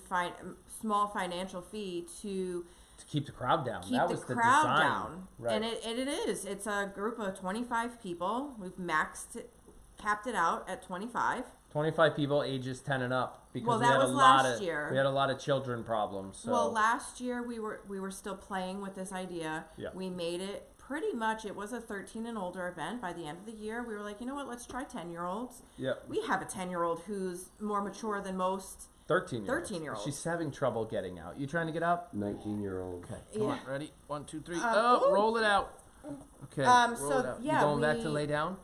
small financial fee to keep the crowd down? keep That the was the crowd design. down? Right. And it is. It's a group of 25 people. We've capped it out at 25. 25 people, ages 10 and up, because Well, we that had was a lot last of year. we had a lot of children problems. So. Well, last year we were still playing with this idea. Yeah. We made it pretty much. It was a 13 and older event. By the end of the year, we were like, you know what? Let's try 10-year-olds. Yep. We have a 10-year-old who's more mature than most. 13-year-olds. She's having trouble getting out. You trying to get out? 19-year-old. Okay. Come Yeah. on. Ready? 1, 2, 3. ooh. Roll it out. Okay. So, roll it out. yeah, you going back to we- lay down?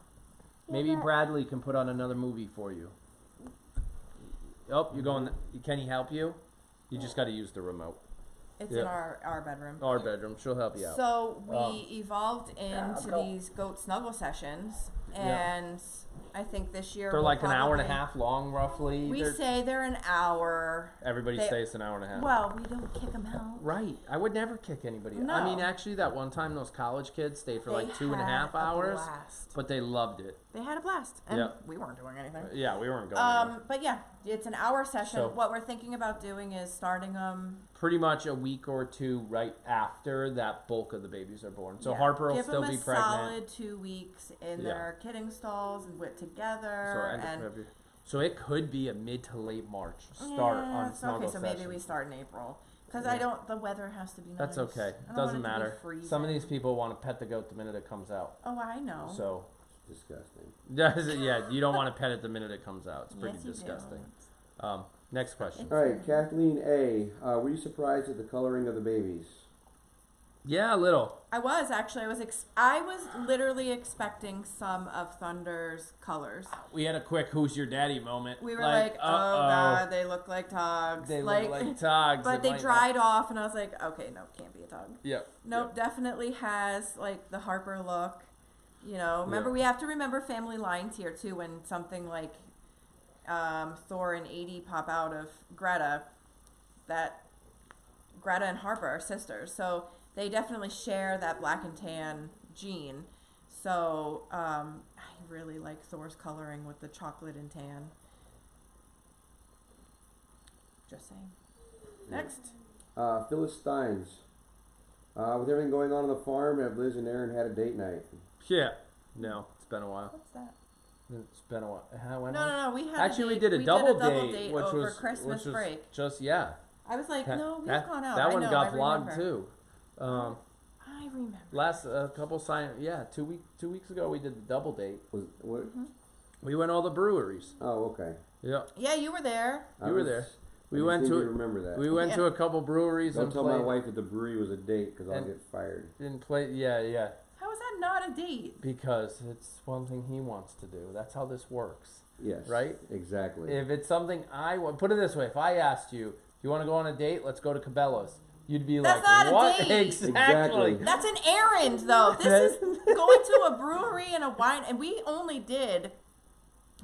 Maybe Bradley can put on another movie for you. Oh, you're going. Can he help you? You just got to use the remote. It's Yeah. in our bedroom. Our bedroom. She'll help you out. So we evolved into go. these goat snuggle sessions, Yeah. and I think this year They're we'll like an hour and a probably- half long, roughly. We say they're an hour. Everybody they- stays an hour and a half. Well, we don't kick them out. Right. I would never kick anybody out. No. I mean, actually, that one time those college kids stayed for They like 2.5 had a hours, blast. but they loved it. They had a blast, and Yeah. we weren't doing anything. Yeah, we weren't going anywhere. But yeah, it's an hour session. So- What we're thinking about doing is starting Pretty much a week or two right after that bulk of the babies are born. So yeah, Harper will give still them be a pregnant. solid 2 weeks in Yeah. their kidding stalls and with So, together. end of and February. So it could be a mid to late March start on okay, snuggle so maybe session. we start in April because Yeah. The weather has to be nice. That's okay. I It don't doesn't want it to be matter. Some of freezing. these people want to pet the goat the minute it comes out. Oh, I know. So Disgusting. yeah, you don't want to pet it the minute it comes out. It's pretty Yes, you do. disgusting. Next question. All right, Kathleen A. Were you surprised at the coloring of the babies? Yeah, a little. I was actually. I was literally expecting some of Thunder's colors. We had a quick "Who's your daddy?" moment. We were like, oh god, they look like togs. They look like togs. But It they might dried off, and I was like, okay, no, can't be a tog. Yep. Nope, definitely has like the Harper look. You know, remember Yeah. we have to remember family lines here too. When something like Thor and 80 pop out of Greta, that Greta and Harper are sisters, so they definitely share that black and tan gene. So I really like Thor's coloring with the chocolate and tan. Just saying. Next. Phyllis Steins. With everything going on the farm, have Liz and Aaron had a date night? Yeah. No, it's been a while. What's that? It's been a while. No. We had Actually, we did a double date, which over was Christmas which was break. just yeah. I was like, no, we've that, gone out. That I one know, got I vlogged remember. too. I remember. Last couple 2 weeks ago we did the double date. Was what? We went all the breweries. Oh, okay. Yeah. Yeah, you were there. You were there. We I went just to need to remember that. We went to a couple breweries Don't and tell played. my wife that the brewery was a date because I'll and- get fired. And play. Yeah. How is that not a date? Because it's one thing he wants to do. That's how this works. Yes. Right? Exactly. If it's something I want, put it this way: if I asked you, "Do you want to go on a date? Let's go to Cabela's." You'd be That's like, not a "What?" date. Exactly. That's an errand, though. This is going to a brewery and a wine, and we only did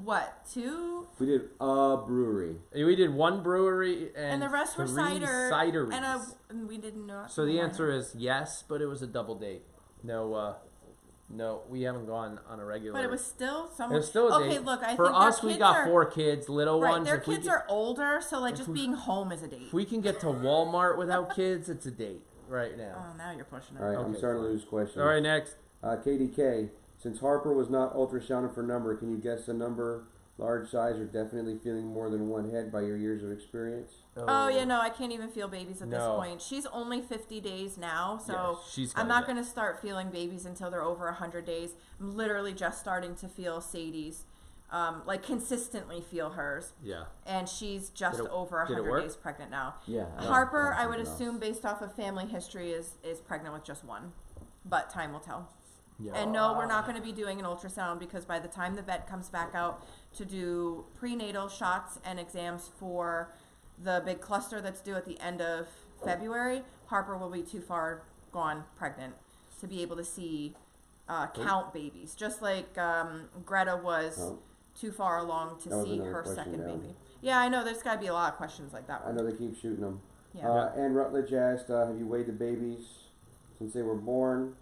what, 2? We did a brewery. We did one brewery and the rest were 3 cider cideries. and we did not. So the wine. answer is yes, but it was a double date. No, we haven't gone on a regular. But it was still It someone. was still a okay, date. look, I For think us, their we kids got are, 4 kids, little right, ones. their If we kids can- are older, so like just being home is a date. If we can get to Walmart without kids, it's a date right now. Oh, now you're pushing it. All right, I'm Okay, starting to fine. lose questions. All right, next. KDK, since Harper was not ultrasounded for number, can you guess the number, large size, or definitely feeling more than one head by your years of experience? Oh yeah, no, I can't even feel babies at this No. point. She's only 50 days now, so Yeah, she's I'm gonna not get- going to start feeling babies until they're over 100 days. I'm literally just starting to feel Sadie's, like consistently feel hers, Yeah. and she's just Did it- over did it 100 work? days pregnant now. Yeah. Harper, I would assume, based off of family history, is pregnant with just one, but time will tell. Yeah. And no, we're not going to be doing an ultrasound because by the time the vet comes back out to do prenatal shots and exams for the big cluster that's due at the end of February, Harper will be too far gone pregnant to be able to see count babies. Just like Greta was Oh. too far along to That was see another her question second down. baby. Yeah, I know. There's got to be a lot of questions like that I one. know they keep shooting them. Yeah. And Rutledge asked, have you weighed the babies since they were born?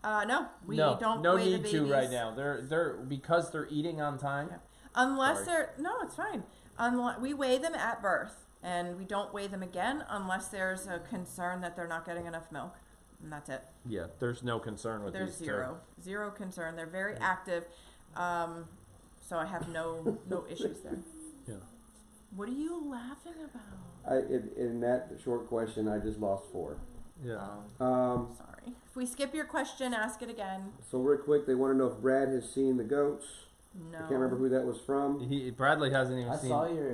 No, we no, don't no weigh the need to babies. right now. They're because they're eating on time. Yeah. Unless Sorry. they're no, it's fine. We weigh them at birth, and we don't weigh them again unless there's a concern that they're not getting enough milk, and that's it. Yeah, there's no concern with There's these zero concern. They're very active, so I have no issues there. Yeah. What are you laughing about? In that short question, I just lost 4. Yeah. Sorry. If we skip your question, ask it again. So real quick, they want to know if Brad has seen the goats. No. I can't remember who that was from. Bradley hasn't even I seen. saw your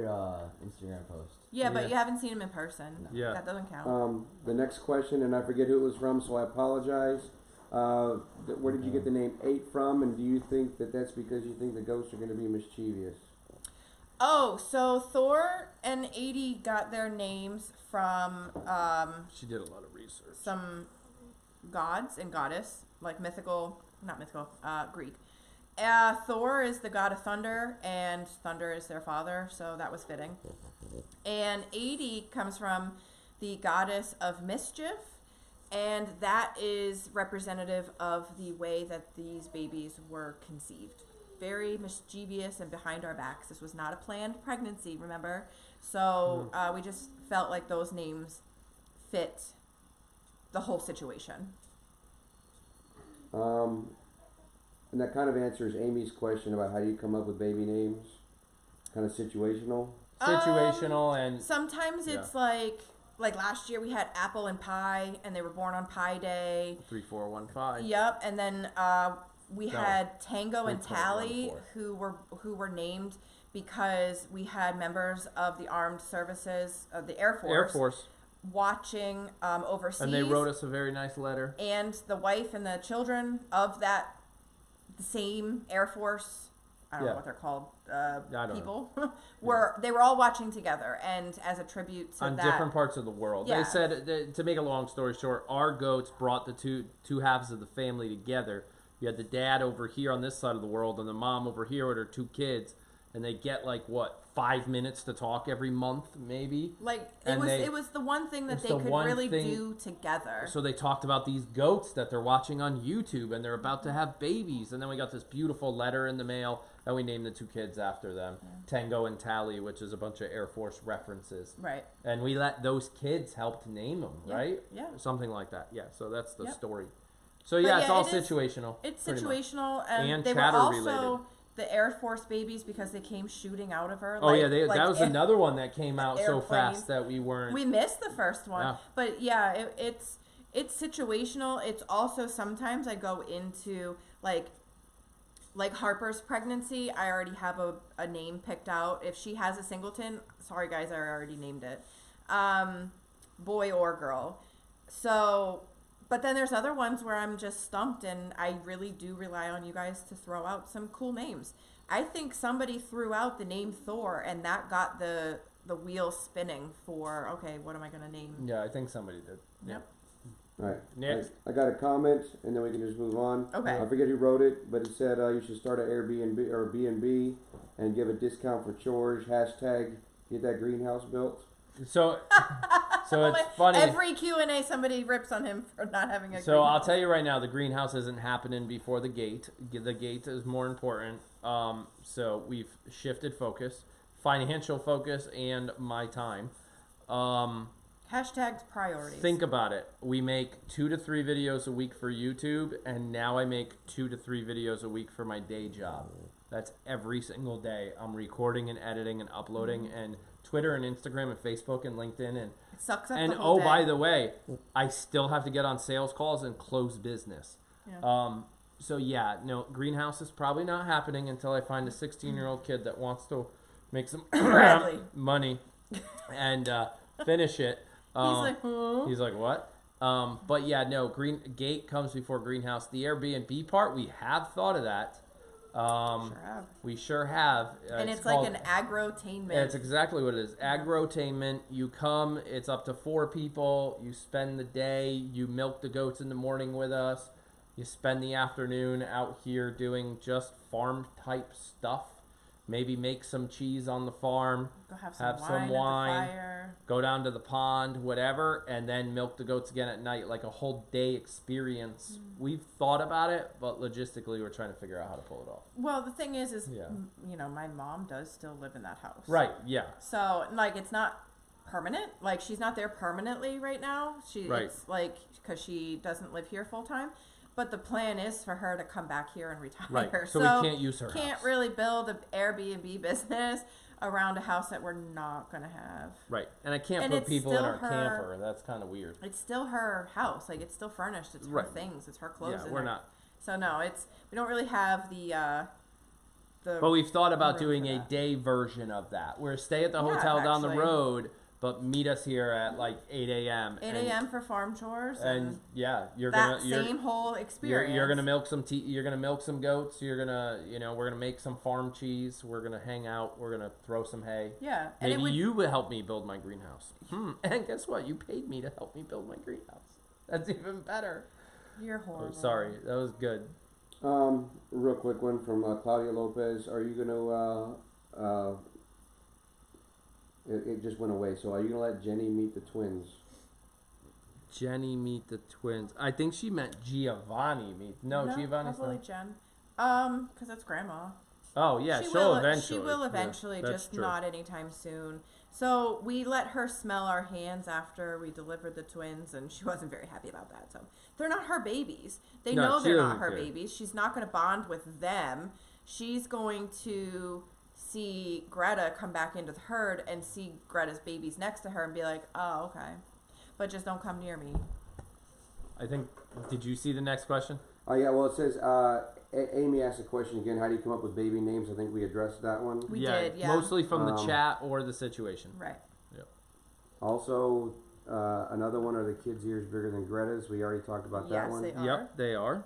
Instagram post. Yeah, but Yeah. you haven't seen him in person. Yeah. That doesn't count. The next question, and I forget who it was from, so I apologize. Where did you get the name 8 from, and do you think that that's because you think the goats are going to be mischievous? Oh, so Thor and 80 got their names from She did a lot of research. some gods and goddess, like not mythical, Greek. Thor is the god of thunder, and thunder is their father, so that was fitting. And 80 comes from the goddess of mischief, and that is representative of the way that these babies were conceived. Very mischievous and behind our backs. This was not a planned pregnancy, remember? So we just felt like those names fit the whole situation. And that kind of answers Amy's question about how do you come up with baby names. Kind of situational. Situational and Sometimes it's like last year we had Apple and Pie, and they were born on Pie Day. 3415. Yep, and then we had Tango and 3.14. Tally, who were named because we had members of the armed services of the Air Force watching overseas, And they wrote us a very nice letter. and the wife and the children of the same Air Force. I don't know Yeah. what they're called. I don't People they were all watching together, and as a tribute to On that. different parts of the world. Yeah. They said, to make a long story short, our goats brought the two halves of the family together. You had the dad over here on this side of the world and the mom over here with her 2 kids. And they get 5 minutes to talk every month, maybe. It was the one thing that it's they the could one really thing- do together. So they talked about these goats that they're watching on YouTube, and they're about to have babies. And then we got this beautiful letter in the mail, and we named the 2 kids after them. Tango and Tally, which is a bunch of Air Force references. Right. And we let those kids help to name them, right? Yeah. Something like that. Yeah, so that's the Yep. story. So yeah, it's all it is- situational. It's pretty much. situational, and And they were chatter also related. the Air Force babies because they came shooting out of her. Oh yeah, that was another one that came out so airplanes. fast that we weren't. We missed the first one, Yeah. but yeah, it's situational. It's also sometimes I go into like Harper's pregnancy, I already have a name picked out. If she has a Singleton, sorry guys, I already named it. Boy or girl. So, but then there's other ones where I'm just stumped, and I really do rely on you guys to throw out some cool names. I think somebody threw out the name Thor, and that got the wheel spinning for, okay, what am I going to name? Yeah, I think somebody did. Yep. All right. Next. I got a comment, and then we can just move on. Okay. I forget who wrote it, but it said you should start an Airbnb or B&B and give a discount for chores. Hashtag get that greenhouse built. So it's funny. Every Q&A, somebody rips on him for not having a So greenhouse. I'll tell you right now, the greenhouse isn't happening before the gate. The gate is more important. So we've shifted focus, financial focus, and my time. Hashtags priorities. Think about it. We make 2 to 3 videos a week for YouTube, and now I make 2 to 3 videos a week for my day job. That's every single day. I'm recording and editing and uploading, and Twitter and Instagram and Facebook and LinkedIn and It sucks up and the whole day. by the way, I still have to get on sales calls and close business. Yeah. So yeah, no, greenhouse is probably not happening until I find a 16-year-old kid that wants to make some Bradley. money and finish it. He's like, what? But yeah, no, gate comes before greenhouse. The Airbnb part, we have thought of that. Sure have. We sure have. And it's like an agrotainment. It's exactly what it is. Agrotainment. You come, it's up to 4 people. You spend the day. You milk the goats in the morning with us. You spend the afternoon out here doing just farm type stuff. Maybe make some cheese on the farm. Go have some wine. At the fire. Go down to the pond, whatever, and then milk the goats again at night, like a whole day experience. We've thought about it, but logistically we're trying to figure out how to pull it off. Well, the thing is, Yeah. you know, my mom does still live in that house. Right, yeah. So, like, it's not permanent. Like, she's not there permanently right now. Right. It's like, because she doesn't live here full time. But the plan is for her to come back here and retire. Right, so we can't use her Can't house. really build an Airbnb business around a house that we're not going to have. Right, and I can't And put it's people in still our camper. That's kind of weird. It's still her house. Like, it's still furnished. It's her Right. things. It's her clothes. Yeah, in we're there. not. So, no, we don't really have the But we've thought about room doing for a that. day version of that, where stay at the Yeah, hotel down the actually. road, but meet us here at like 8 a.m. 8 a.m. for farm chores. And yeah, you're that gonna same whole experience. You're gonna milk some you're gonna milk some goats. You're gonna we're gonna make some farm cheese. We're gonna hang out. We're gonna throw some hay. Yeah. And Maybe you would help me build my greenhouse. And guess what? You paid me to help me build my greenhouse. That's even better. You're horrible. Oh, sorry, that was good. Real quick one from Claudia Lopez. Are you gonna it just went away. So are you gonna let Jenny meet the twins? Jenny meet the twins. I think she meant Giovanni meet. No, Giovanni's probably not. Jen. Because that's grandma. Oh yeah, She she'll will eventually. She will Yeah, eventually, that's just true. not anytime soon. So we let her smell our hands after we delivered the twins, and she wasn't very happy about that. So they're not her babies. They No, know she they're not doesn't her care. babies. She's not going to bond with them. She's going to see Greta come back into the herd and see Greta's babies next to her and be like, oh, okay. But just don't come near me. I think. Did you see the next question? Oh yeah. Well, it says Amy asked a question again. How do you come up with baby names? I think we addressed that one. We did, yeah. Mostly from the chat or the situation. Right. Also, another one, are the kids' ears bigger than Greta's? We already talked about that Yes, one. they are. Yep, they are.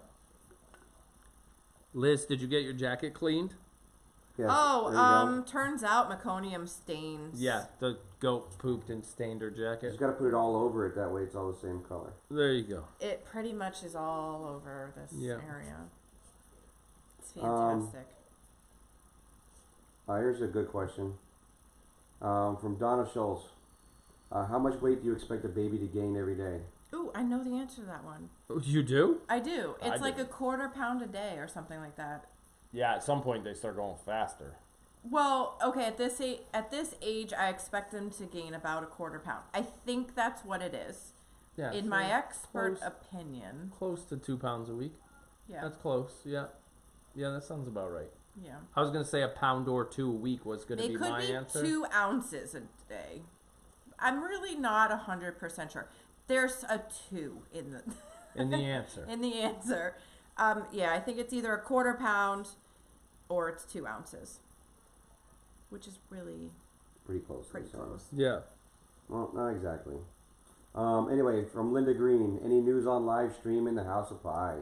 Liz, did you get your jacket cleaned? Yes, Oh, there you go. turns out meconium stains. Yeah, the goat pooped and stained her jacket. Just got to put it all over it. That way, it's all the same color. There you go. It pretty much is all over this Yeah. area. It's fantastic. Here's a good question from Donna Schultz. How much weight do you expect a baby to gain every day? Ooh, I know the answer to that one. You do? I do. It's I like do. a 1/4 pound a day or something like that. Yeah, at some point they start going faster. Well, okay, at this age, I expect them to gain about a 1/4 pound. I think that's what it is. Yeah. In so my expert close, opinion. close to 2 pounds a week. Yeah. That's close. Yeah. Yeah, that sounds about right. Yeah. I was gonna say a pound or 2 a week was gonna They be could my be answer. 2 ounces a day. I'm really not 100% sure. There's a 2 in the In the answer. in the answer. Yeah, I think it's either a 1/4 pound or it's 2 ounces, which is really Pretty close. pretty close. Yeah. Well, not exactly. Anyway, from Linda Green, any news on live stream in the House of Pie?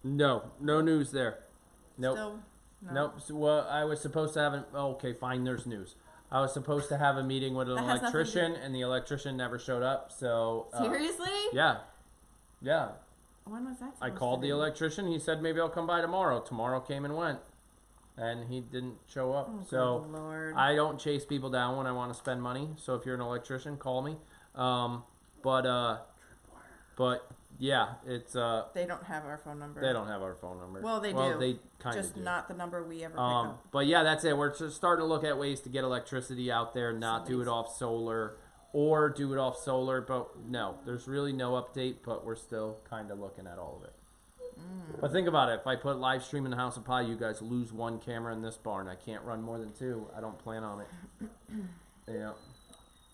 No news there. Nope. Still, no. Nope. So, well, I was supposed to have an. Oh, okay, fine. There's news. I was supposed to have a meeting with an That has nothing to electrician, and the electrician never showed up. So. Seriously? Yeah. When was that? I supposed called to the be? electrician. He said maybe I'll come by tomorrow. Tomorrow came and went, and he didn't show up. Oh, So good Lord. I don't chase people down when I want to spend money. So if you're an electrician, call me. But yeah, it's They don't have our phone number. they don't have our phone number. Well, they Well, do. they kind of Just do. not the number we ever pick up. But yeah, that's it. We're just starting to look at ways to get electricity out there, not do it off solar, or do it off solar. But no, there's really no update. But we're still kind of looking at all of it. But think about it. If I put live stream in the House of Pie, you guys lose 1 camera in this barn. I can't run more than 2. I don't plan on it. Yeah.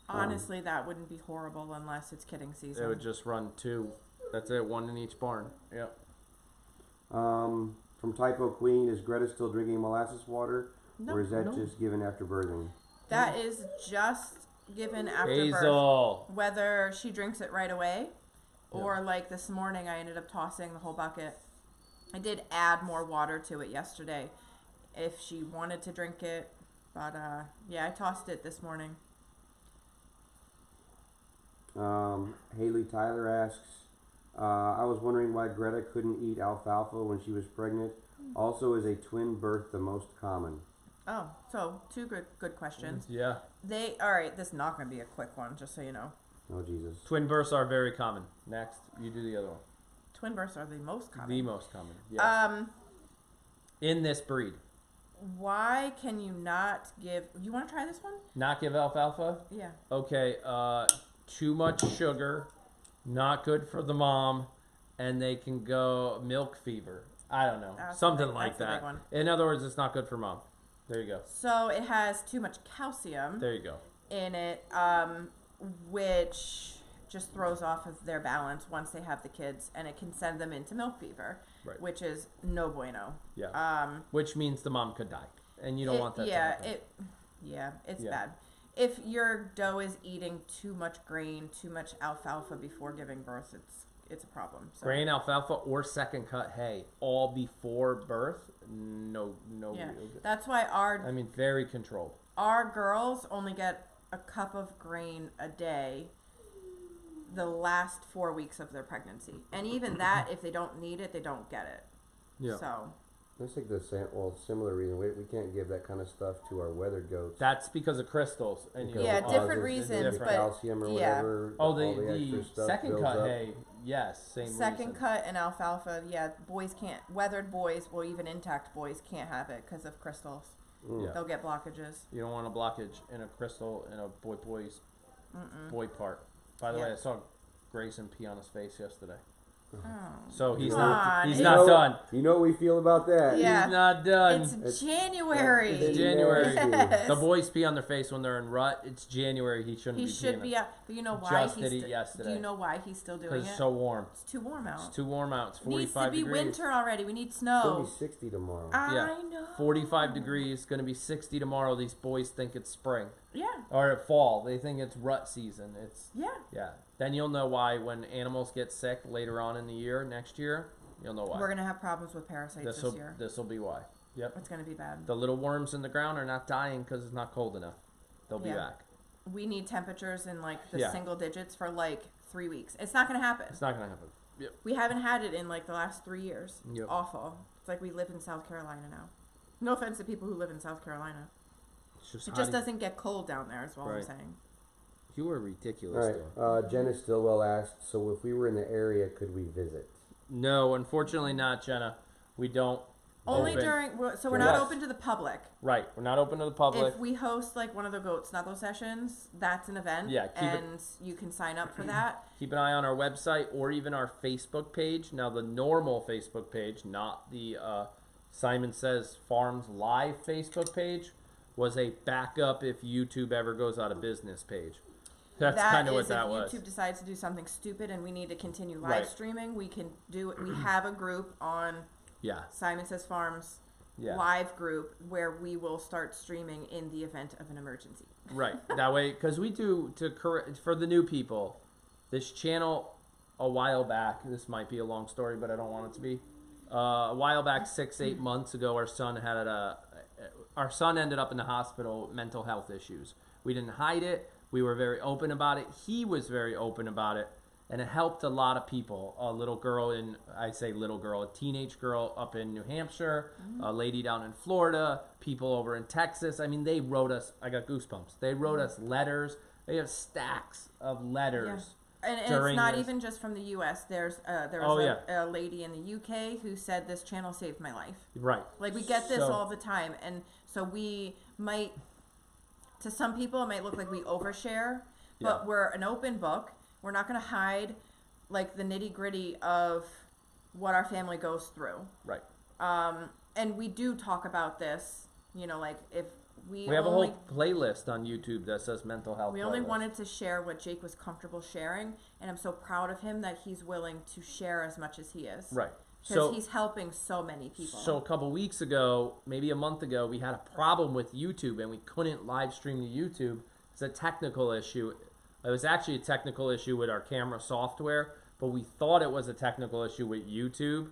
Honestly, that wouldn't be horrible unless it's kidding season. It would just run 2. That's it. 1 in each barn. Yeah. From Typo Queen, is Greta still drinking molasses water, No, or is that no. just given after birthing? That is just given after birth. Hazel. Whether she drinks it right away, or like this morning, I ended up tossing the whole bucket. I did add more water to it yesterday, if she wanted to drink it. But yeah, I tossed it this morning. Haley Tyler asks, I was wondering why Greta couldn't eat alfalfa when she was pregnant. Also, is a twin birth the most common? Oh, so 2 good questions. Yeah. All right, this is not going to be a quick one, just so you know. Oh, Jesus. Twin births are very common. Next, you do the other one. Twin births are the most common. The most common. Yes. In this breed. Why can you not give... You want to try this one? Not give alfalfa? Yeah. Okay, too much sugar, not good for the mom, and they can go milk fever. I don't know. That's Something the big- like that's the big that. one. In other words, it's not good for mom. There you go. So it has too much calcium There you go. in it, which just throws off of their balance once they have the kids, and it can send them into milk fever, Right. which is no bueno. Yeah. Which means the mom could die, and you don't want that to happen. It's Yeah. bad. If your doe is eating too much grain, too much alfalfa before giving birth, it's a problem. So. Grain, alfalfa, or second cut hay, all before birth. No. Yeah, real good. that's why I mean, very controlled. our girls only get a cup of grain a day the last 4 weeks of their pregnancy. And even that, if they don't need it, they don't get it. Yeah. So, That's like the same, similar reason. We can't give that kind of stuff to our weathered goats. That's because of crystals. And you Yeah, know, different the reasons, different. but calcium or yeah. whatever. Oh, all the extra stuff second builds cut up. hay, yes, same second reason. cut and alfalfa, yeah, boys can't, weathered boys, or even intact boys can't have it because of crystals. Yeah. They'll get blockages. You don't want a blockage in a crystal in a boy part. By the Yeah. way, I saw Grayson pee on his face yesterday. Oh. So he's Come not on. he's You not know- done. You know what we feel about that. Yeah. He's not done. It's January. It's January. Yes. The boys pee on their face when they're in rut. It's January. He shouldn't He be should peeing. be out. But you know why Just he's did it sti- yesterday. Do you know why he's still doing Because it? it's so warm. It's too warm out. It's too warm out. It's It needs 45 to be degrees. winter already. We need It's going snow. to be 60 tomorrow. I know. 45 degrees. Going to be 60 tomorrow. These boys think it's spring Yeah. or fall. They think it's rut season. Yeah. Yeah. Then you'll know why when animals get sick later on in the year, next year, you'll know why. We're gonna have problems with parasites this year. This'll be why. Yep. It's gonna be bad. The little worms in the ground are not dying because it's not cold enough. They'll be Yeah. back. We need temperatures in like the Yeah. single digits for like 3 weeks. It's not gonna happen. It's not gonna happen. Yep. We haven't had it in like the last 3 years. Yep. Awful. It's like we live in South Carolina now. No offense to people who live in South Carolina. It's just It hot just as- doesn't get cold down there, is all I'm Right. saying. You were All ridiculous. right. though. Jenna Stillwell asked, so if we were in the area, could we visit? No, unfortunately not, Jenna. We don't. Only open. so we're not Yes. open to the public. Right. We're not open to the public. If we host like one of the goat snuggle sessions, that's an event. Yeah, keep it- and you can sign up for that. Keep an eye on our website or even our Facebook page. Now, the normal Facebook page, not the Simon Says Farms live Facebook page, was a backup if YouTube ever goes out of business page. That's kind of what that was. If YouTube decides to do something stupid and we need to continue live Right. streaming, we can do it. We have a group on Yeah. Simon Says Farms live group where we will start streaming in the event of an emergency. Right. That way, because we do, for the new people, this channel a while back, this might be a long story, but I don't want it to be. A while back, 6-8 months ago, our son ended up in the hospital with mental health issues. We didn't hide it. We were very open about it. He was very open about it. And it helped a lot of people. A little girl a teenage girl up in New Hampshire, a lady down in Florida, people over in Texas. I mean, they wrote us, I got goosebumps. They wrote us letters. They have stacks of letters. Yeah. And it's not even just from the U.S. There was a lady in the UK who said this channel saved my life. Right. Like, we get this all the time. And so we might, to some people, it might look like we overshare, but we're an open book. We're not going to hide, like, the nitty-gritty of what our family goes through. Right. And we do talk about this, you know, like, if we have a whole playlist on YouTube that says mental health. We only wanted to share what Jake was comfortable sharing, and I'm so proud of him that he's willing to share as much as he is. Right. Because he's helping so many people. So a couple weeks ago, maybe a month ago, we had a problem with YouTube, and we couldn't live stream to YouTube. It's a technical issue. It was actually a technical issue with our camera software, but we thought it was a technical issue with YouTube.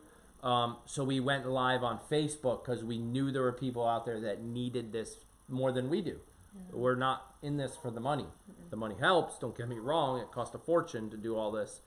So we went live on Facebook because we knew there were people out there that needed this more than we do. We're not in this for the money. The money helps, don't get me wrong. It costs a fortune to do all this,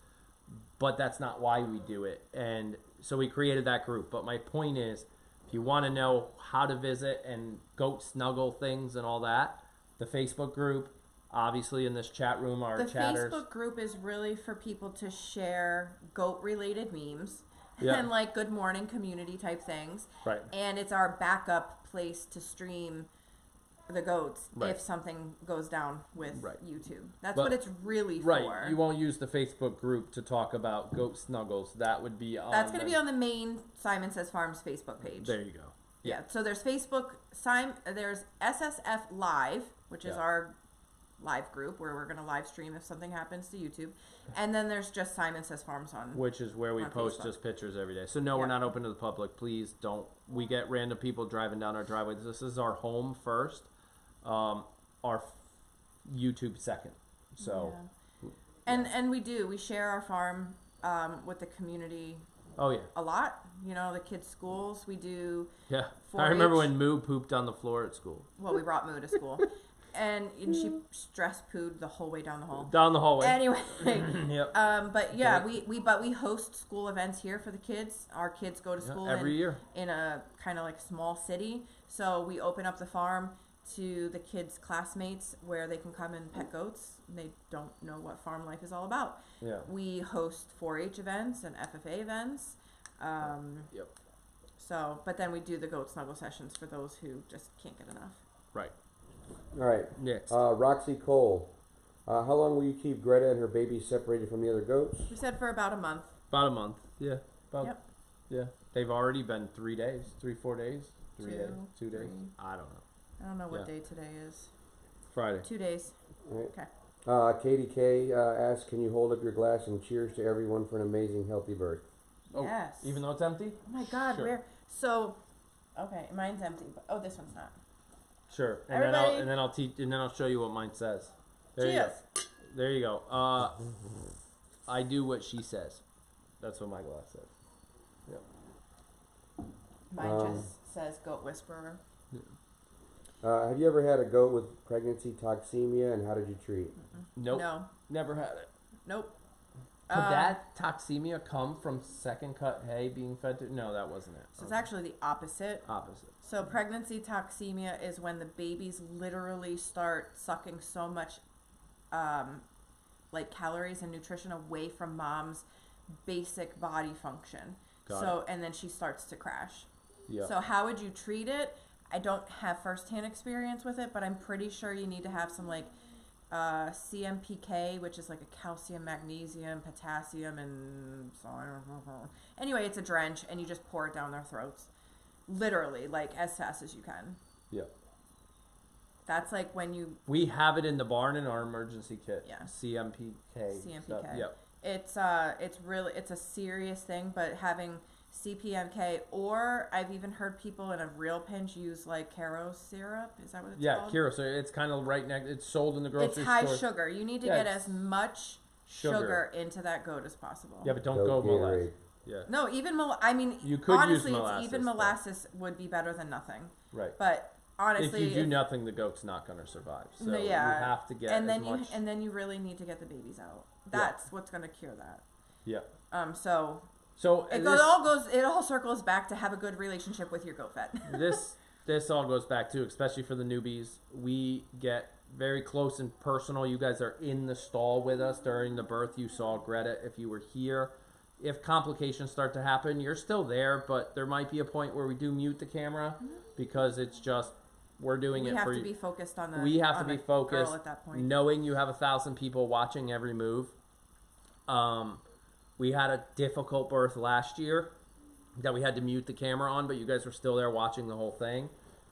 but that's not why we do it. And so we created that group. But my point is, if you want to know how to visit and goat snuggle things and all that, the Facebook group, obviously in this chat room, our chatters. The Facebook group is really for people to share goat-related memes and, like, good morning community type things. Right. And it's our backup place to stream the goats if something goes down with YouTube. That's what it's really for. Right. You won't use the Facebook group to talk about goat snuggles. That would be on. That's going to be on the main Simon Says Farms Facebook page. There you go. Yeah. So there's Facebook. There's SSF Live, which is our live group where we're going to live stream if something happens to YouTube, and then there's just Simon Says Farms on, which is where we post Facebook. Just pictures every day. So no, we're not open to the public. Please don't. We get random people driving down our driveway. This is our home first, our YouTube second. So, and we share our farm with the community. Oh yeah, a lot. You know, the kids' schools. We do. Yeah, 4-H. I remember when Moo pooped on the floor at school. Well, we brought Moo to school. And she stress pooed the whole way down the hall. Down the hallway. Anyway. Yep. But yeah, we host school events here for the kids. Our kids go to school every year in a kind of like small city. So we open up the farm to the kids' classmates where they can come and pet goats. They don't know what farm life is all about. Yeah. We host 4-H events and FFA events. Yep. So, but then we do the goat snuggle sessions for those who just can't get enough. Right. All right. Next. Roxy Cole. How long will you keep Greta and her baby separated from the other goats? We said for about a month. About a month. Yeah. Yeah. They've already been 3 days, 4 days, 3 days, 2 days. I don't know. I don't know what day today is. Friday. 2 days. Right. Okay. Katie K asks, can you hold up your glass and cheers to everyone for an amazing healthy birth? Oh, yes. Even though it's empty? Oh my God, Sure. where? So, okay, mine's empty. But, this one's not. Sure. And Everybody. then I'll show you what mine says. There Cheers. you go. There you go. I do what she says. That's what my glass says. Yep. Mine just says goat whisperer. Have you ever had a goat with pregnancy toxemia, and how did you treat? Nope. No. Never had it. Nope. Could that toxemia come from second cut hay being fed to? No, that wasn't it. So it's actually the opposite. Opposite. So pregnancy toxemia is when the babies literally start sucking so much like calories and nutrition away from mom's basic body function. And then she starts to crash. Yeah. So how would you treat it? I don't have firsthand experience with it, but I'm pretty sure you need to have some like CMPK, which is like a calcium, magnesium, potassium, and so anyway, it's a drench, and you just pour it down their throats, literally, like as fast as you can. Yeah. That's like when you. We have it in the barn in our emergency kit. Yeah. CMPK. CMPK. Stuff. Yep. It's a serious thing, but having CPMK, or I've even heard people in a real pinch use like Caro syrup. Is that what it's called? Caro. So it's kind of right next. It's sold in the grocery It's high store. sugar. You need to Yeah, get it's as much sugar into that goat as possible. Yeah, but don't Goat go molasses. Gatorade. Yeah. No, even I mean, You could honestly, use molasses, even but- molasses would be better than nothing. Right. But honestly, if you do nothing, the goat's not going to survive. So no, yeah, you have to get and then as much. and then you really need to get the babies out. That's what's going to cure that. Yeah. So And it all circles back to have a good relationship with your goat vet. this all goes back to, especially for the newbies, we get very close and personal. You guys are in the stall with us during the birth. You saw Greta if you were here. If complications start to happen, you're still there, but there might be a point where we do mute the camera because it's just we're doing We it have for to you. be focused on the. We have to on be the focused, girl at that point. knowing you have 1,000 people watching every move. We had a difficult birth last year that we had to mute the camera on, but you guys were still there watching the whole thing.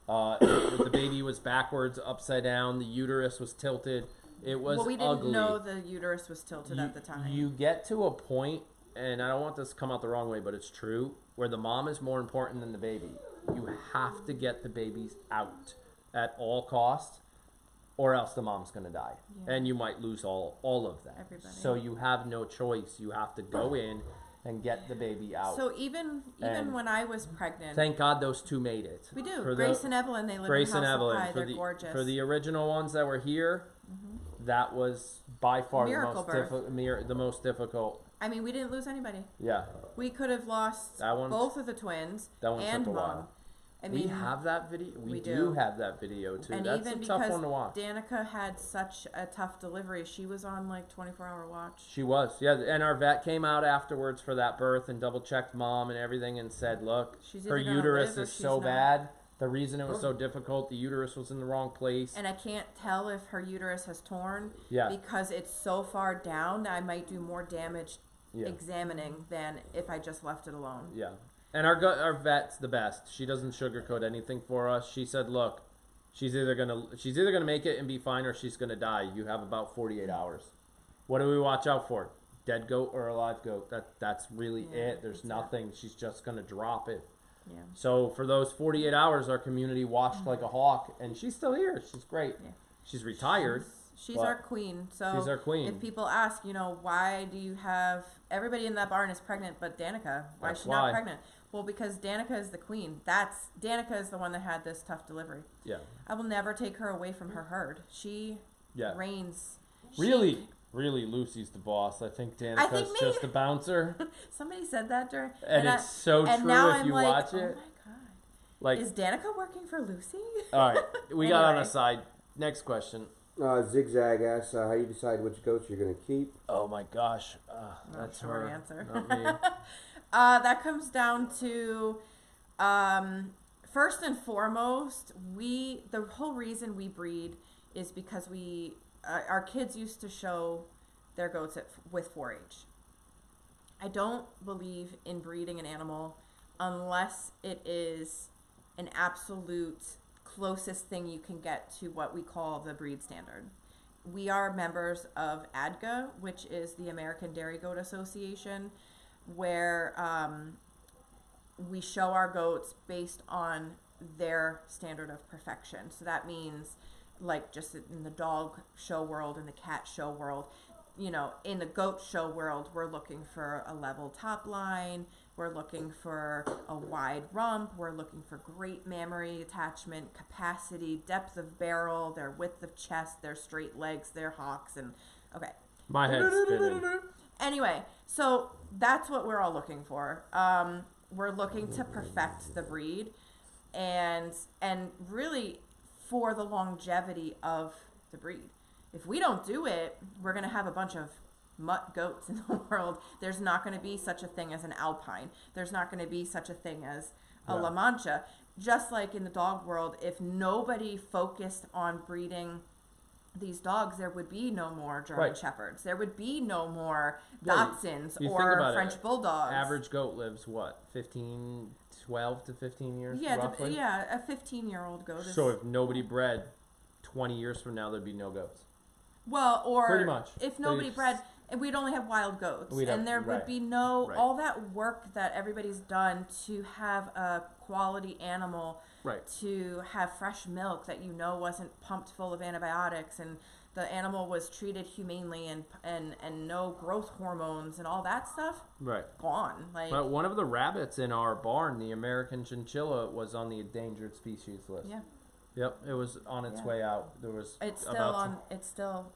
The baby was backwards, upside down. The uterus was tilted. It was Well, we didn't ugly. know the uterus was tilted at the time. You get to a point, and I don't want this to come out the wrong way, but it's true, where the mom is more important than the baby. You have to get the babies out at all costs, or else the mom's going to die. Yeah. And you might lose all of them. Everybody. So you have no choice. You have to go in and get the baby out. So even And when I was pregnant, thank God those two made it. we do. For Grace and Evelyn, they live Grace in and House Evelyn, Supply. for They're the gorgeous. for the original ones that were here, that was by far Miracle birth. the most difficult. I mean, we didn't lose anybody. Yeah, We could have lost That one- both of the twins that one and took a mom. while. I mean, we have that video. We we do do. have that video too. and That's even a tough because one to watch. Danica had such a tough delivery, she was on like 24-hour watch. She was, yeah, and our vet came out afterwards for that birth and double checked mom and everything and said, look, She's her either gonna uterus live or is she's so not. bad. The reason it was so difficult, the uterus was in the wrong place. And I can't tell if her uterus has torn Yeah. because it's so far down that I might do more damage Yeah. examining than if I just left it alone. Yeah. And our vet's the best. She doesn't sugarcoat anything for us. She said, "Look, she's either gonna make it and be fine, or she's gonna die. You have about 48 hours. What do we watch out for? Dead goat or a live goat? That's really it. There's that's it. nothing. She's just gonna drop it. Yeah. So for those 48 hours, our community watched like a hawk, and she's still here. She's great. Yeah. She's retired. She's but our queen. So she's our queen. if people ask, why do you have everybody in that barn is pregnant, but Danica, why is That's she why. not pregnant? Well, because Danica is the queen. Danica is the one that had this tough delivery. Yeah. I will never take her away from her herd. She Yeah. reigns. Really, Lucy's the boss. I think Danica's think just a bouncer. Somebody said that during, And it's so and true now if I'm you like, watch oh it. my god, Like, is Danica working for Lucy? all right, we got on Anyway. a side. Next question. Zigzag asks how you decide which goats you're going to keep. Oh my gosh, Not that's short her, answer. not me. That comes down to, first and foremost, the whole reason we breed is because our kids used to show their goats with 4-H. I don't believe in breeding an animal unless it is an absolute closest thing you can get to what we call the breed standard. We are members of ADGA, which is the American Dairy Goat Association, where we show our goats based on their standard of perfection. So that means, like, just in the dog show world, in the cat show world, in the goat show world, we're looking for a level top line, we're looking for a wide rump, we're looking for great mammary attachment, capacity, depth of barrel, their width of chest, their straight legs, their hocks, and okay. My head's spinning. Anyway, so that's what we're all looking for. We're looking to perfect the breed and really for the longevity of the breed. If we don't do it, we're going to have a bunch of mutt goats in the world. There's not going to be such a thing as an Alpine. There's not going to be such a thing as a La Mancha. Just like in the dog world, if nobody focused on breeding these dogs, there would be no more German Shepherds. There would be no more Dachshunds you or think about French it, Bulldogs. Average goat lives what, 12 to 15 years, Yeah, roughly? a 15-year-old goat is... So if nobody bred 20 years from now, there'd be no goats. Well, or Pretty much. if nobody They- bred, and we'd only have wild goats, We'd have- and there right. would be no Right. all that work that everybody's done to have a quality animal, Right. to have fresh milk that wasn't pumped full of antibiotics, and the animal was treated humanely, and no growth hormones and all that stuff Right. gone. Like, But one of the rabbits in our barn, the American chinchilla, was on the endangered species list. yeah, Yep, it was on its Yeah. way out. There was it's still about on. It's still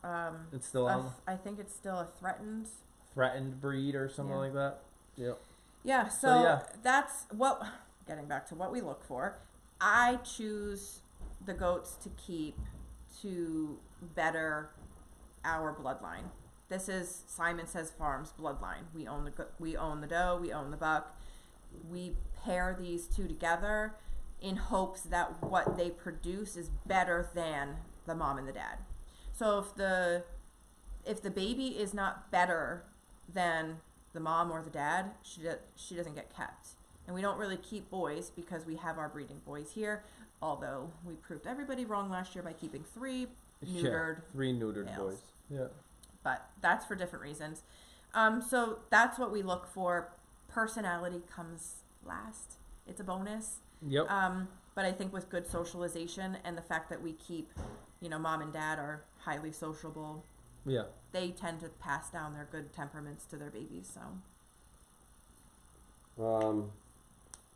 It's still on I think it's still a threatened. threatened breed or something Yeah. like that. Yep. Yeah, So, so yeah. that's what. Getting back to what we look for, I choose the goats to keep to better our bloodline. This is Simon Says Farms bloodline. We own the doe, we own the buck. We pair these two together in hopes that what they produce is better than the mom and the dad. So if the baby is not better than the mom or the dad, she doesn't get kept. And we don't really keep boys because we have our breeding boys here, although we proved everybody wrong last year by keeping 3 neutered. Yeah, 3 neutered males. boys. Yeah. But that's for different reasons. So that's what we look for. Personality comes last. It's a bonus. Yep. But I think with good socialization and the fact that we keep, mom and dad are highly sociable, Yeah. they tend to pass down their good temperaments to their babies.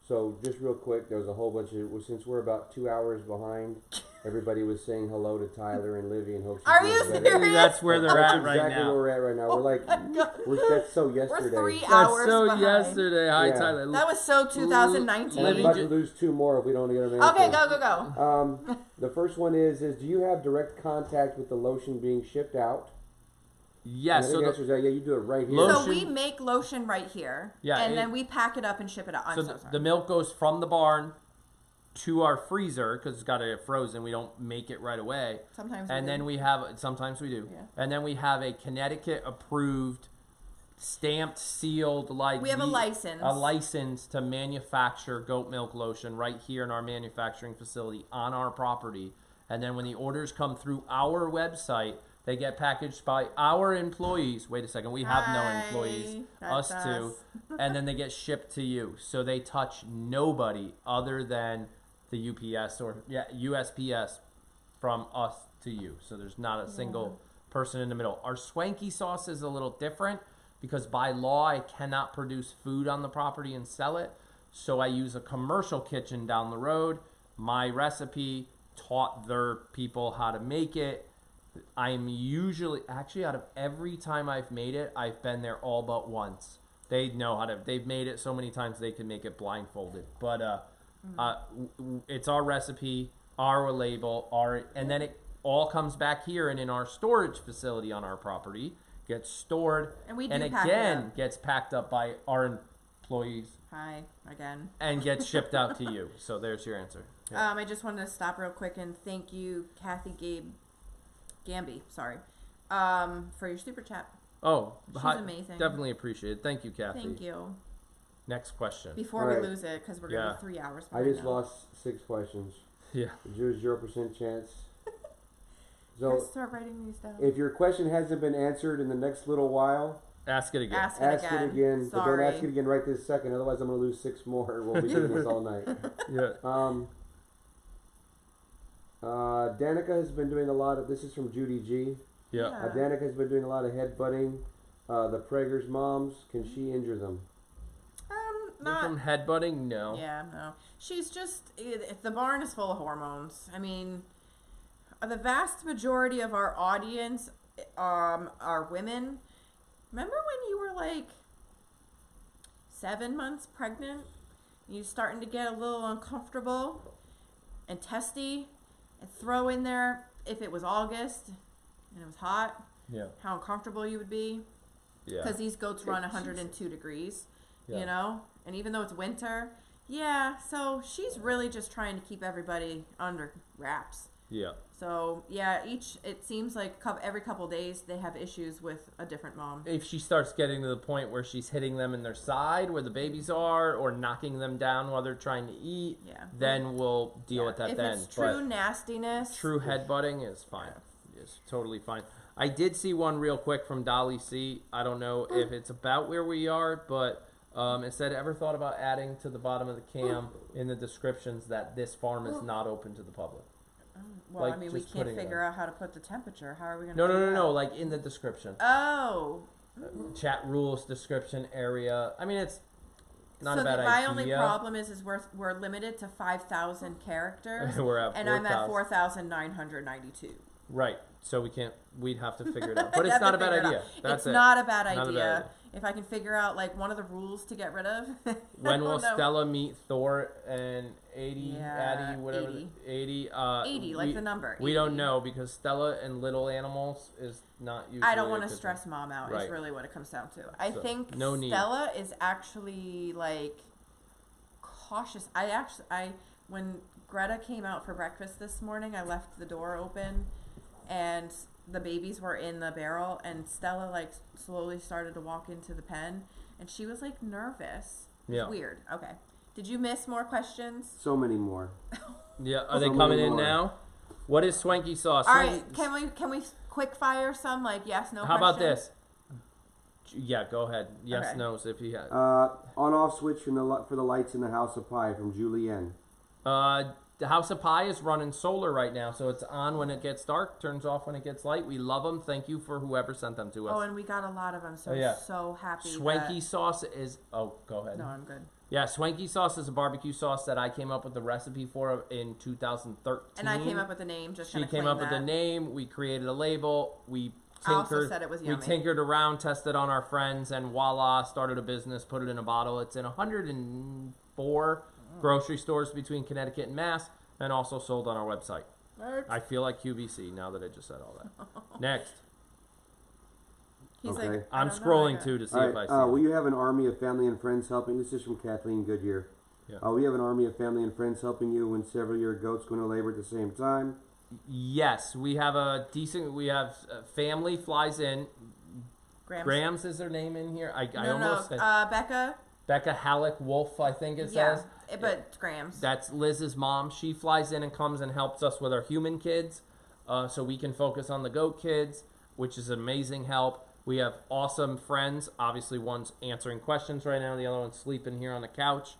So just real quick, there was a whole bunch of, since we're about 2 hours behind, everybody was saying hello to Tyler and Livy and hope she Are feels you better. serious? That's where they're That's at right exactly now. where we're at right now. We're like, that's so yesterday. We're 3 That's hours so behind. yesterday. Hi, Yeah. Tyler. That was so 2019. And I'm Livy about to ju- lose 2 more if we don't get them answered. Okay, go. The first one is do you have direct contact with the lotion being shipped out? Yes. And I So think the the, answer is that, yeah, you do it right here. Lotion- So we make lotion right here, Yeah, and it- then we pack it up and ship it out. I'm so sorry. the milk goes from the barn to our freezer because it's got to get frozen. We don't make it right away. Sometimes And we then do. we have, sometimes we do. Yeah. And then we have a Connecticut approved, stamped, sealed, like We have a license. A license to manufacture goat milk lotion right here in our manufacturing facility on our property. And then when the orders come through our website, they get packaged by our employees. Wait a second, we have no Hi, employees, that's us two. us. And then they get shipped to you. So they touch nobody other than the UPS or USPS from us to you. So there's not a single person in the middle. Our Swanky sauce is a little different because by law I cannot produce food on the property and sell it. So I use a commercial kitchen down the road. My recipe taught their people how to make it. I'm usually, actually out of every time I've made it, I've been there all but once. They know how to, they've made it so many times they can make it blindfolded. But it's our recipe, our label, and then it all comes back here and in our storage facility on our property, gets stored, And we do and pack it again up. gets packed up by our employees Hi again. and gets shipped out to you. So there's your answer. Yeah. I just wanted to stop real quick and thank you, Kathy Gamby, for your super chat. Oh, She's hi, amazing. definitely appreciate it. Thank you, Kathy. Thank you. Next question. Before All we right. lose it, because we're going to Yeah. be 3 hours I behind just now. lost 6 questions. Yeah. 0% chance. Let's So start writing these down. if your question hasn't been answered in the next little while, Ask it again. Ask ask it it again. again. But Sorry. don't ask it again right this second. Otherwise, I'm going to lose 6 more. We'll be doing this all night. Yeah. Danica has been doing a lot of. This is from Judy G. Yeah. Yeah. Danica has been doing a lot of headbutting. The Prager's moms. Can she injure them? Not. From headbutting? No. Yeah, no. She's just. The barn is full of hormones. I mean, the vast majority of our audience are women. Remember when you were like 7 months pregnant? You're starting to get a little uncomfortable and testy, and throw in there if it was August and it was hot, Yeah. how uncomfortable you would be. Yeah. Because these goats run 102 degrees, Yeah. you know? And even though it's winter, yeah, so she's really just trying to keep everybody under wraps. Yeah. So, yeah, it seems like every couple days they have issues with a different mom. If she starts getting to the point where she's hitting them in their side where the babies are or knocking them down while they're trying to eat, Yeah. then we'll deal with that If then. it's true But nastiness. true headbutting is fine. Is totally fine. I did see one real quick from Dolly C. I don't know if it's about where we are, but it said, ever thought about adding to the bottom of the cam in the descriptions that this farm is not open to the public? Well, Like, I mean, we just can't putting it figure out how to put the temperature. How are we going to No, do no, no, that? no, like in the description. Oh. Chat rules, description area. I mean, it's not so a bad idea. my only problem is we're limited to 5,000 characters. We're at and I'm at 4,000. 4,992. Right. So we'd have to figure it out. But it's not a bad idea. That's it's not a bad Not a bad idea. idea. If I can figure out like one of the rules to get rid of. When will know. Stella meet Thor and 80, Yeah, Addie, whatever? 80. 80. 80, like the number. We 80. don't know because Stella and little animals is not usually. I don't want a to good stress thing. mom out. Right. Is really what it comes down to. I So, think no need. Stella is actually like cautious. When Greta came out for breakfast this morning, I left the door open, and the babies were in the barrel, and Stella like slowly started to walk into the pen, and she was like nervous. Yeah. Weird. Okay. Did you miss more questions? So many more. Yeah. Are they So coming many in more. now? What is Swanky sauce? All right. Swanky- Can we quick fire some like yes no? How about questions? this? Yeah, go ahead. Yes, Okay. no's if you had. On-off switch for the lights in the House of Pie from Julienne. The House of Pie is running solar right now, so it's on when it gets dark, turns off when it gets light. We love them. Thank you for whoever sent them to us. Oh, and we got a lot of them, so Oh, yeah. so happy. Swanky sauce is. Oh, go ahead. No, I'm good. Yeah, Swanky sauce is a barbecue sauce that I came up with the recipe for in 2013. And I came up with the name. Just She gonna came claim up with the that. name. We created a label. We I also tinkered. said it was We yummy. tinkered around, tested on our friends, and voila! Started a business. Put it in a bottle. It's in 104 grocery stores between Connecticut and Mass, and also sold on our website. I feel like QVC now that I just said all that. Next, He's Okay. like, I I'm don't know, scrolling like too to see All if I right. see. Will it. you have an army of family and friends helping? This is from Kathleen Goodyear. Yeah. We have an army of family and friends helping you when several of your goats go into labor at the same time. Yes, we have a decent. We have family flies in. Grams. Grams is their name in here. I No, almost said Becca. Becca Halleck Wolf, I think it Yeah, says. but it's Grams. That's Liz's mom. She flies in and comes and helps us with our human kids, so we can focus on the goat kids, which is amazing help. We have awesome friends. Obviously, one's answering questions right now. The other one's sleeping here on the couch.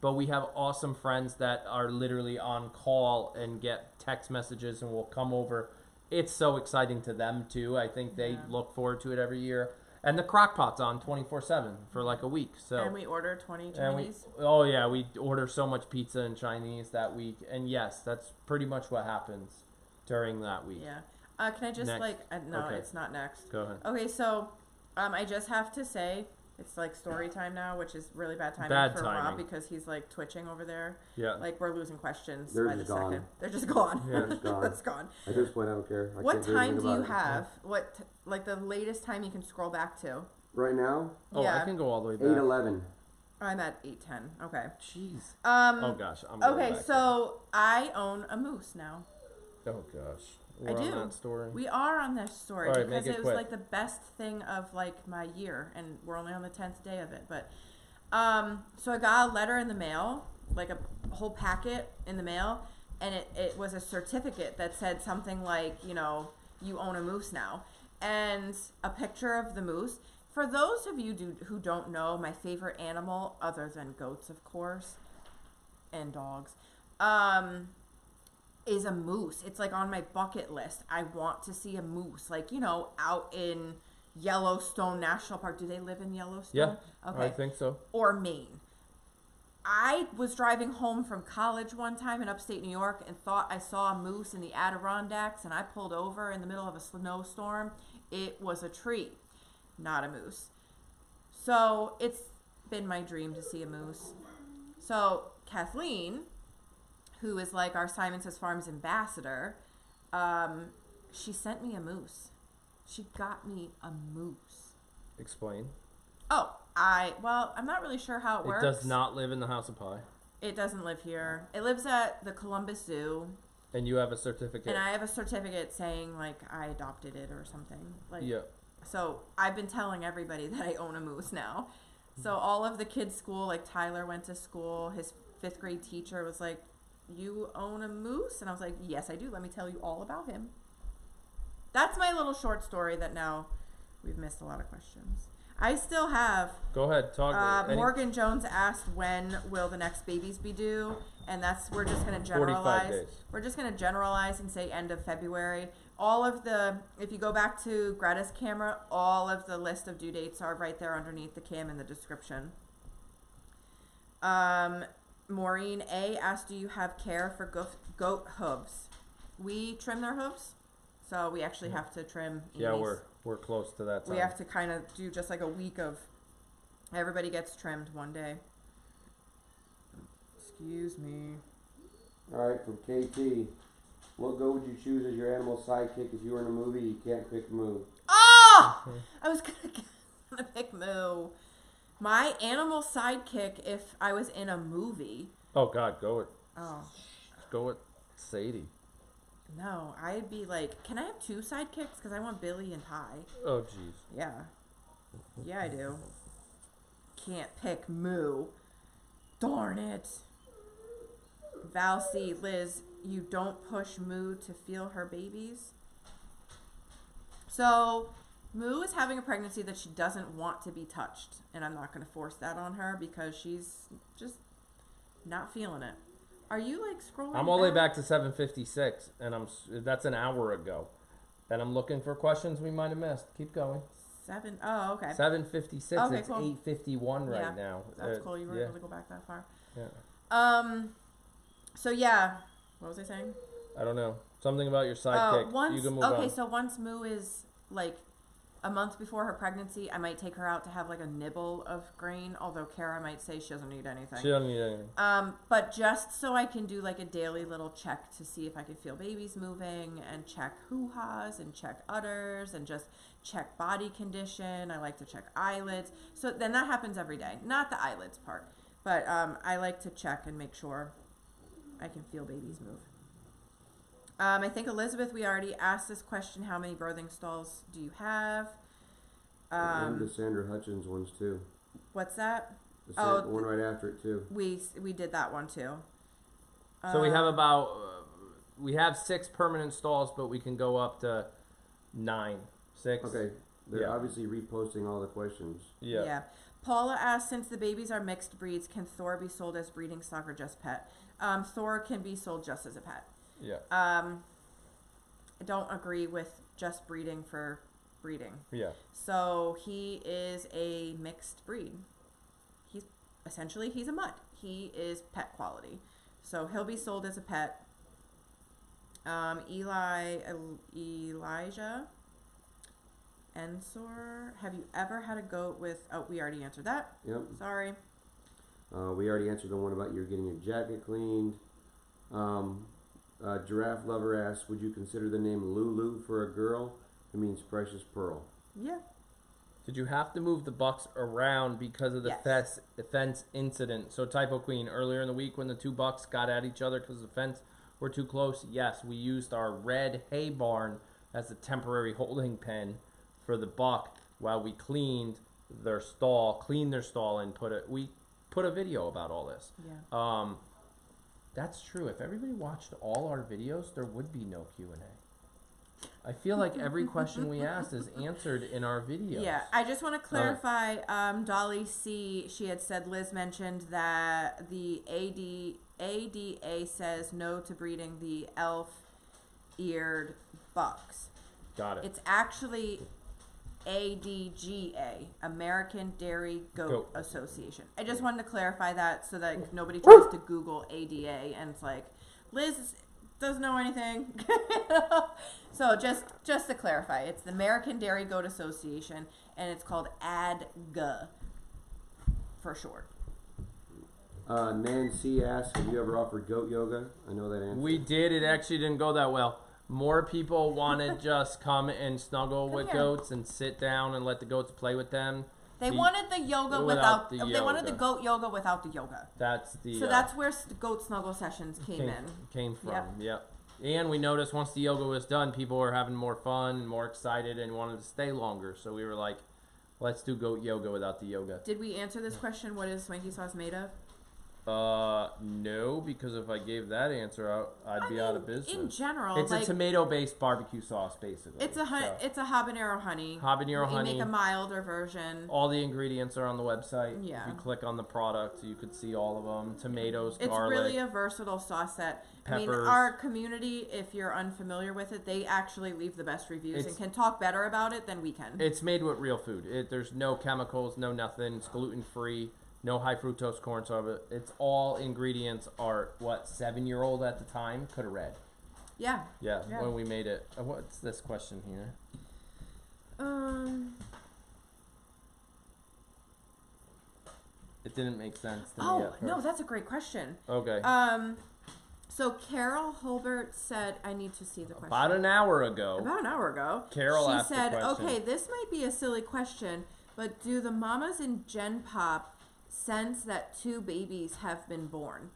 But we have awesome friends that are literally on call and get text messages and will come over. It's so exciting to them, too. I think they look forward to it every year. And the crock pot's on 24/7 for like a week. So And we order 20 and Chinese. we order so much pizza and Chinese that week. And yes, that's pretty much what happens during that week. Yeah. Can I just Next. no, Okay. it's not next. Go ahead. Okay, so I just have to say it's like story time now, which is really bad timing Bad for Rob timing. because he's like twitching over there. Yeah. Like we're losing questions They're by the just gone. second. They're just gone. Yeah. Just gone. It's gone. At this point, I don't care. I What can't do time anything do you about it. have? Like the latest time you can scroll back to? Right now? Oh, Yeah. I can go all the way back. 8:11. I'm at 8:10. Okay. Jeez. Um. Oh gosh. I'm going Okay, back so I own a moose now. there. Oh gosh. I We're on do. that story. We are on this story All right, because make it it was quick. like the best thing of like my year, and we're only on the 10th day of it. But so I got a letter in the mail, like a whole packet in the mail, and it was a certificate that said something like, you know, you own a moose now, and a picture of the moose. For those of you who don't know, my favorite animal, other than goats, of course, and dogs, is a moose. It's like on my bucket list. I want to see a moose, like, you know, out in Yellowstone National Park. Do they live in Yellowstone? Yeah. Okay. I think so. Or Maine. I was driving home from college one time in upstate New York and thought I saw a moose in the Adirondacks, and I pulled over in the middle of a snowstorm. It was a tree, not a moose. So it's been my dream to see a moose. So Kathleen, who is like our Simon Says Farms ambassador, she sent me a moose. She got me a moose. Explain. Oh, I'm not really sure how it works. It does not live in the House of Pie. It doesn't live here. It lives at the Columbus Zoo, And you have a certificate. and I have a certificate saying like I adopted it or something. Like, Yeah. So I've been telling everybody that I own a moose now. So all of the kids' school, like Tyler went to school. His 5th grade teacher was like, "You own a moose?" And I was like, "Yes, I do. Let me tell you all about him." that's my little short story that now we've missed a lot of questions. I still have... Go ahead, talk. Morgan Jones asked when will the next babies be due, and we're just going to 45 generalize. days. We're just going to generalize and say end of February. All of if you go back to Greta's camera, all of the list of due dates are right there underneath the cam in the description. Maureen A asked, do you have care for goat hooves? We trim their hooves, so we actually have to trim Amy's. Yeah, we're close to that time. We have to kind of do just like a week of everybody gets trimmed one day. Excuse me. All right, from KT. What goat would you choose as your animal sidekick if you were in a movie you can't pick Moo? Oh! I was gonna pick Moo. My animal sidekick if I was in a movie. Oh God, go with Sadie. No, I'd be like, can I have 2 sidekicks? Because I want Billy and Ty. Oh jeez. Yeah. Yeah, I do. Can't pick Moo. Darn it. Val C. Liz, you don't push Moo to feel her babies? So, Moo is having a pregnancy that she doesn't want to be touched. And I'm not going to force that on her because she's just not feeling it. Are you like scrolling? I'm all the way back to 7:56, and that's an hour ago, and I'm looking for questions we might have missed. Keep going. 7. Oh, okay. 7:56. Okay, it's cool. 8:51 right now. That's cool. You were yeah. able to go back that far. Yeah. So yeah, what was I saying? I don't know. Something about your sidekick. You can move on. So once Moo is like a month before her pregnancy, I might take her out to have like a nibble of grain. Although Kara might say she doesn't need anything. She doesn't need anything. But just so I can do like a daily little check to see if I can feel babies moving and check hoo-has and check udders and just check body condition. I like to check eyelids. So then that happens every day. Not the eyelids part, but I like to check and make sure I can feel babies move. I think Elizabeth, we already asked this question. How many birthing stalls do you have? And the Sandra Hutchins ones too. What's that? The one right after it too. We did that one too. So we have we have 6 permanent stalls, but we can go up to 9. 6. Okay. They're obviously reposting all the questions. Yeah. Yeah. Paula asked, since the babies are mixed breeds, can Thor be sold as breeding stock or just pet? Thor can be sold just as a pet. Yeah. I don't agree with just breeding for breeding. Yeah. So he is a mixed breed. He's a mutt. He is pet quality. So he'll be sold as a pet. Elijah Ensor, have you ever had a goat with... Oh, we already answered that. Yep. Sorry. We already answered the one about you getting your jacket cleaned. Giraffe Lover asks, would you consider the name Lulu for a girl? It means precious pearl. Yeah. Did you have to move the bucks around because of the fence incident? So Typo Queen, earlier in the week when the 2 bucks got at each other because the fence were too close, yes, we used our red hay barn as a temporary holding pen for the buck while we cleaned their stall, and we put a video about all this. Yeah. That's true. If everybody watched all our videos, there would be no Q&A. I feel like every question we asked is answered in our videos. Yeah, I just want to clarify, Dolly C, she had said, Liz mentioned that the ADA says no to breeding the elf-eared bucks. Got it. It's actually ADGA, American Dairy Goat Association. I just wanted to clarify that so that nobody tries to Google ADA and it's like, Liz doesn't know anything. So just to clarify, it's the American Dairy Goat Association and it's called ADGA for short. Nancy asks, have you ever offered goat yoga? I know that answer. We did. It actually didn't go that well. More people want to just come and snuggle with goats and sit down and let the goats play with them. They wanted the yoga without they wanted the goat yoga without the yoga. That's where goat snuggle sessions came from. Yep. And we noticed once the yoga was done, people were having more fun and more excited and wanted to stay longer. So we were like, let's do goat yoga without the yoga. Did we answer this question? What is Swanky sauce made of? No, because if I gave that answer out, I'd be out of business. In general, it's a tomato-based barbecue sauce, basically. It's a habanero honey. Habanero honey. You make a milder version. All the ingredients are on the website. Yeah. If you click on the product, you could see all of them. Tomatoes, It's garlic. really a versatile sauce that, peppers. I mean, our community, if you're unfamiliar with it, they actually leave the best reviews and can talk better about it than we can. It's made with real food. There's no chemicals, no nothing. It's gluten-free. No high fructose corn syrup. It's all ingredients are 7-year-old at the time could have read. Yeah. Yeah. When we made it. What's this question here? It didn't make sense to me at first. No, that's a great question. Okay. So Carol Holbert said, I need to see the question. About an hour ago. Carol asked she said, the question. okay, this might be a silly question, but do the mamas in Gen Pop sense that 2 babies have been born?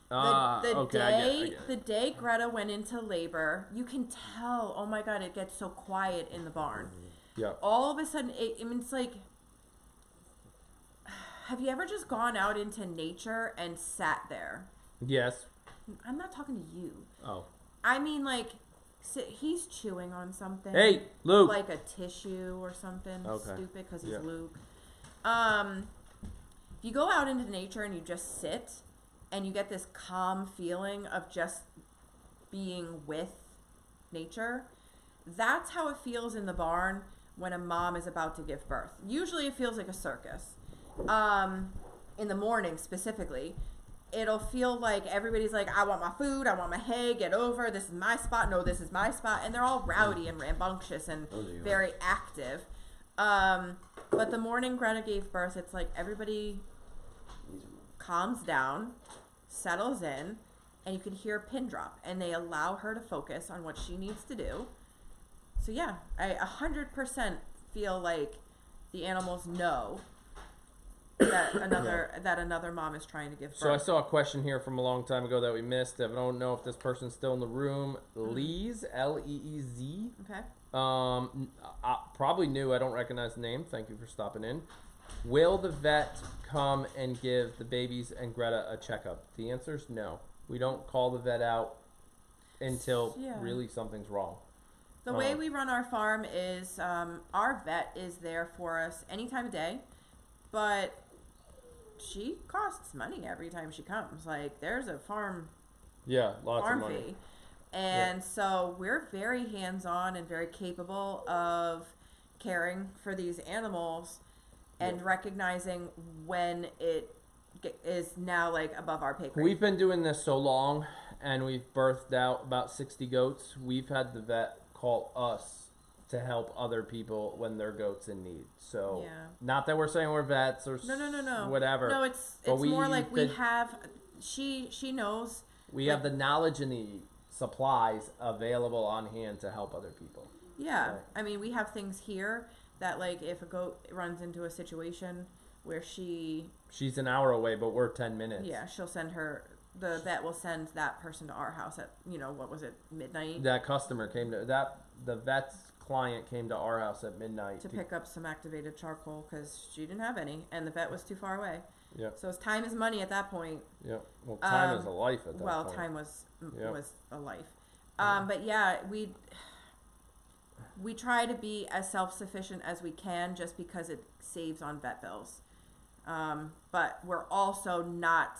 The day Greta went into labor, you can tell, oh my God, it gets so quiet in the barn. Yeah. All of a sudden, it's like, have you ever just gone out into nature and sat there? Yes. I'm not talking to you. Oh. I mean, like, he's chewing on something. Hey, Luke. Like a tissue or something. Okay. Stupid because he's Luke. If you go out into nature and you just sit and you get this calm feeling of just being with nature, that's how it feels in the barn when a mom is about to give birth. Usually it feels like a circus. In the morning specifically, it'll feel like everybody's like, I want my food, I want my hay, get over, this is my spot, no, this is my spot, and they're all rowdy and rambunctious and very active. But the morning Greta gave birth, it's like everybody calms down, settles in, and you can hear a pin drop, and they allow her to focus on what she needs to do. So yeah, I 100% feel like the animals know that another mom is trying to give birth. So I saw a question here from a long time ago that we missed. I don't know if this person's still in the room. Leez, Leez. Okay. Probably new. I don't recognize the name. Thank you for stopping in. Will the vet come and give the babies and Greta a checkup? The answer is no. We don't call the vet out until really something's wrong. The way we run our farm is our vet is there for us any time of day, but she costs money every time she comes. Like, there's a farm lots of money. Fee. And so we're very hands-on and very capable of caring for these animals and recognizing when it is now like above our pay grade. We've been doing this so long, and we've birthed out about 60 goats. We've had the vet call us to help other people when their goat's in need. So not that we're saying we're vets or no. whatever. No, it's more like we have. She knows. We have the knowledge and the supplies available on hand to help other people. Yeah, right. I mean, we have things here that, like, if a goat runs into a situation where she's an hour away, but we're 10 minutes. Yeah, she'll send her. The vet will send that person to our house at, what was it, midnight? That customer came to the vet's client came to our house at midnight to pick up some activated charcoal because she didn't have any, and the vet was too far away. Yeah. So it's time is money at that point. Yeah. Well, time is a life at that point. Well, time was a life. But yeah, we try to be as self-sufficient as we can just because it saves on vet bills. But we're also not.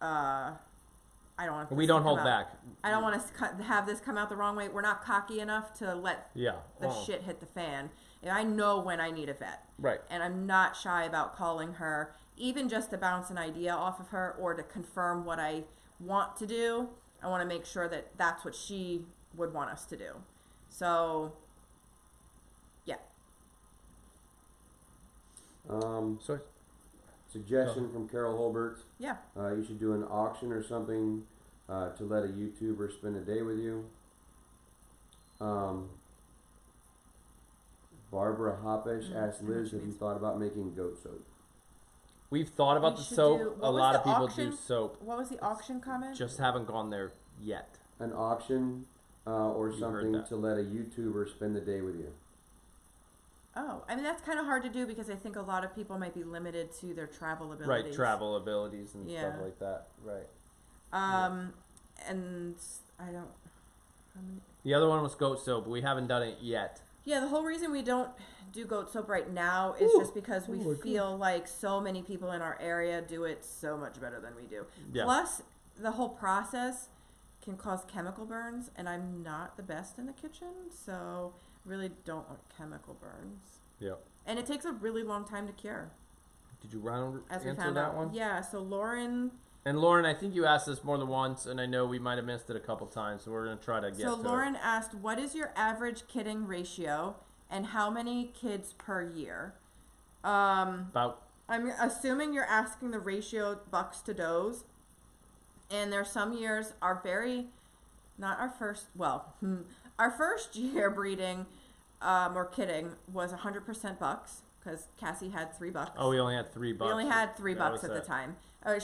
I don't want. We don't hold back. I don't want to have this come out the wrong way. We're not cocky enough to let the shit hit the fan. And I know when I need a vet. Right. And I'm not shy about calling her, even just to bounce an idea off of her or to confirm what I want to do. I want to make sure that that's what she would want us to do. So, yeah. Suggestion from Carol Holbert. Yeah. You should do an auction or something to let a YouTuber spend a day with you. Barbara Hoppish asked Liz, have you thought about making goat soap? We've thought about the soap. A lot of people do soap. What was the auction comment? Just haven't gone there yet. An auction or something to let a YouTuber spend the day with you. Oh, I mean, that's kind of hard to do because I think a lot of people might be limited to their travel abilities. Right, travel abilities and Yeah. stuff like that. Right. And I don't. How many? The other one was goat soap. We haven't done it yet. Yeah, the whole reason we don't do goat soap right now is just because we feel like so many people in our area do it so much better than we do. Yeah. Plus, the whole process can cause chemical burns, and I'm not the best in the kitchen, so really don't want chemical burns. Yep. And it takes a really long time to cure. Did you round As we answer found that out. one? Yeah, so Lauren. And Lauren, I think you asked this more than once, and I know we might have missed it a couple times, so we're going to try to get So to Lauren it. asked, what is your average kidding ratio, and how many kids per year? About. I'm assuming you're asking the ratio bucks to does. And there's some years are very, not our first, well, our first year breeding or kidding was 100% bucks because Cassie had 3 bucks. Oh, we only had 3 bucks. We only had 3 That bucks was at the it. time.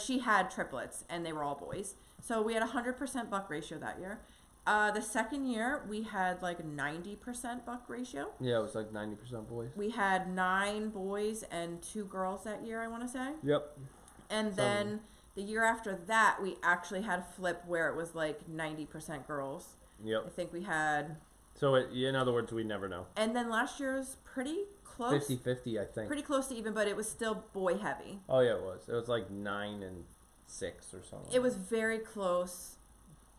She had triplets and they were all boys. So we had 100% buck ratio that year. The second year we had like 90% buck ratio. Yeah, it was like 90% boys. We had 9 boys and 2 girls that year, I want to say. Yep. And then the year after that, we actually had a flip where it was like 90% girls. I Yep. think we had. So, in other words, we never know. And then last year was pretty close. 50-50, I think. Pretty close to even, but it was still boy heavy. Oh, yeah, it was. It was like 9 and 6 or something. It was very close.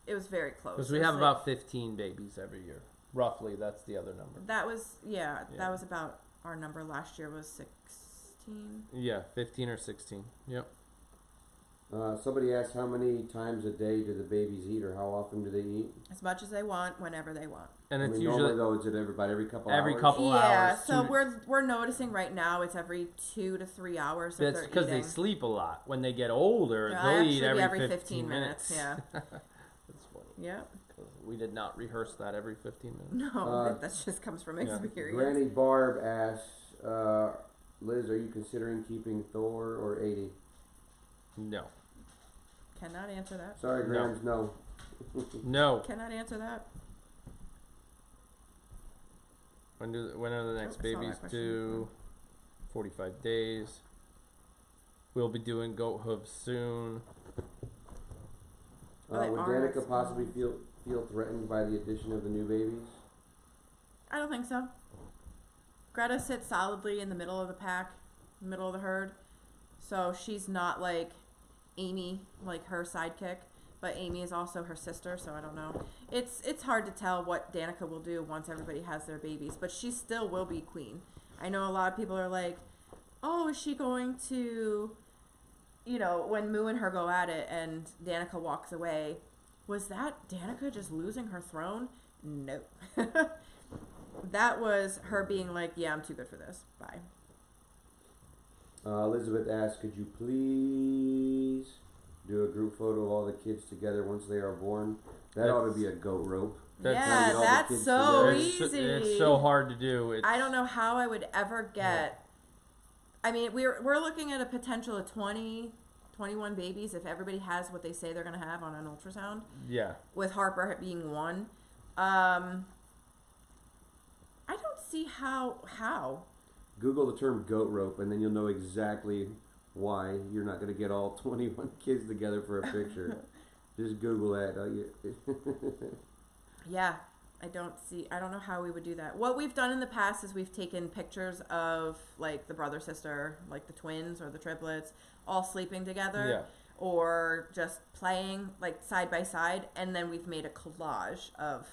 It was very close. Because we have about 15 babies every year. Roughly, that's the other number. That was, yeah, Yeah. that was about our number last year was 16. Yeah, 15 or 16. Yep. Somebody asked how many times a day do the babies eat, or how often do they eat? As much as they want, whenever they want. And it's normally usually though, is it every couple every hours? couple Yeah, hours. so we're noticing right now it's every 2 to 3 hours that That's they're because eating. they sleep a lot. When they get older, Yeah, they'll actually eat be every 15 minutes. Yeah. That's funny. Yeah. 'Cause we did not rehearse that every 15 minutes. No, that just comes from yeah. experience. Granny Barb asks, Liz, are you considering keeping Thor or 80? No. Cannot answer that. Sorry, Grams, no. No. Cannot answer that. When are the next I saw that babies question due? 45 days. We'll be doing goat hooves soon. Oh, they Would are Danica small. possibly feel threatened by the addition of the new babies? I don't think so. Greta sits solidly in the middle of the pack, middle of the herd. So she's not like Amy, like her sidekick, but Amy is also her sister, so I don't know. It's hard to tell what Danica will do once everybody has their babies, but she still will be queen. I know a lot of people are like, oh, is she going to, when Moo and her go at it and Danica walks away, was that Danica just losing her throne? No. That was her being like, yeah, I'm too good for this. Bye. Elizabeth asked, could you please do a group photo of all the kids together once they are born? That ought to be a goat rope. That's- Yeah, Get all the that's kids so together. easy. It's so hard to do. I don't know how I would ever get. I mean, we're looking at a potential of 20, 21 babies if everybody has what they say they're going to have on an ultrasound. Yeah. With Harper being one. I don't see how. Google the term goat rope, and then you'll know exactly why you're not going to get all 21 kids together for a picture. Just Google that. Yeah, I don't know how we would do that. What we've done in the past is we've taken pictures of like the brother sister, like the twins or the triplets, all sleeping together. Yeah. Or just playing like side by side, and then we've made a collage of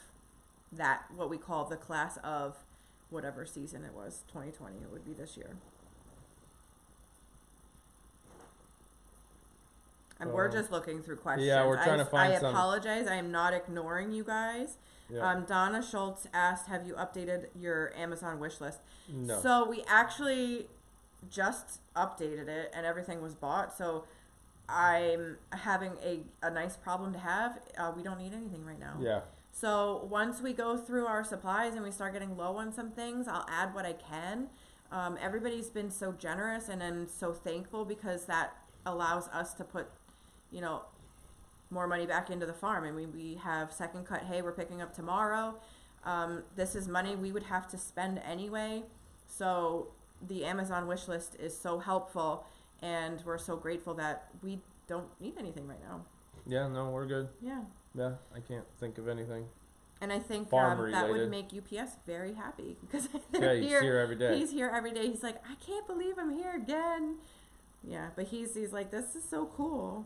that, what we call the class of whatever season it was, 2020 it would be this year. And we're just looking through questions. Yeah, we're trying to find I some. apologize. I am not ignoring you guys. Yeah. Donna Schultz asked, have you updated your Amazon wish list? No. So we actually just updated it and everything was bought. So I'm having a nice problem to have. We don't need anything right now. Yeah. So once we go through our supplies and we start getting low on some things, I'll add what I can. Everybody's been so generous and I'm so thankful because that allows us to put, more money back into the farm. I mean, we have second cut hay we're picking up tomorrow. This is money we would have to spend anyway So the Amazon wish list is so helpful, and we're so grateful that we don't need anything right now. Yeah, no, we're good. Yeah. Yeah, I can't think of anything. And I think Farm that would related. make UPS very happy because Yeah, they're he's here every day. He's here every day. He's like, I can't believe I'm here again. Yeah, but he's like, this is so cool.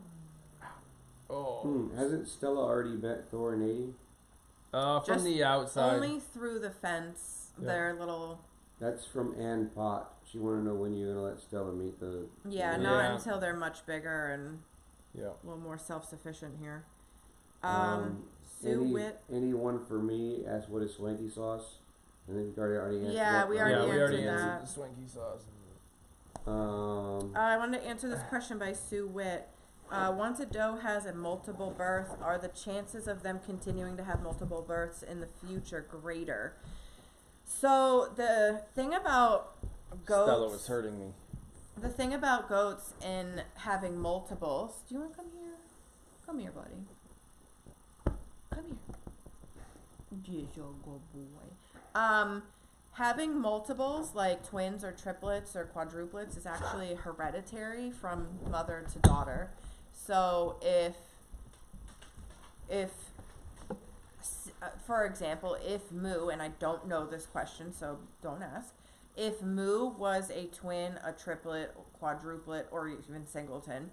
Oh. Hasn't Stella already met Thor and 80? From Just the outside. Only through the fence. Yeah. Their little. That's from Ann Pot. She wanted to know when you're gonna let Stella meet the. Yeah, the- not until they're much bigger and Yeah. a little more self-sufficient here. Sue Witt. Anyone for me asked what is Swanky sauce? And then you already answered. Yeah, that. we already we already answered that. answered the Swanky sauce. I wanted to answer this question by Sue Witt. Once a doe has a multiple birth, are the chances of them continuing to have multiple births in the future greater? So the thing about goats, Stella was hurting me. the thing about goats and having multiples. Do you want to come here? Come here, buddy. Come here. Yes, you're a good boy. Having multiples like twins or triplets or quadruplets is actually hereditary from mother to daughter. So if for example, if Moo, and I don't know this question, so don't ask, if Moo was a twin, a triplet, quadruplet, or even singleton,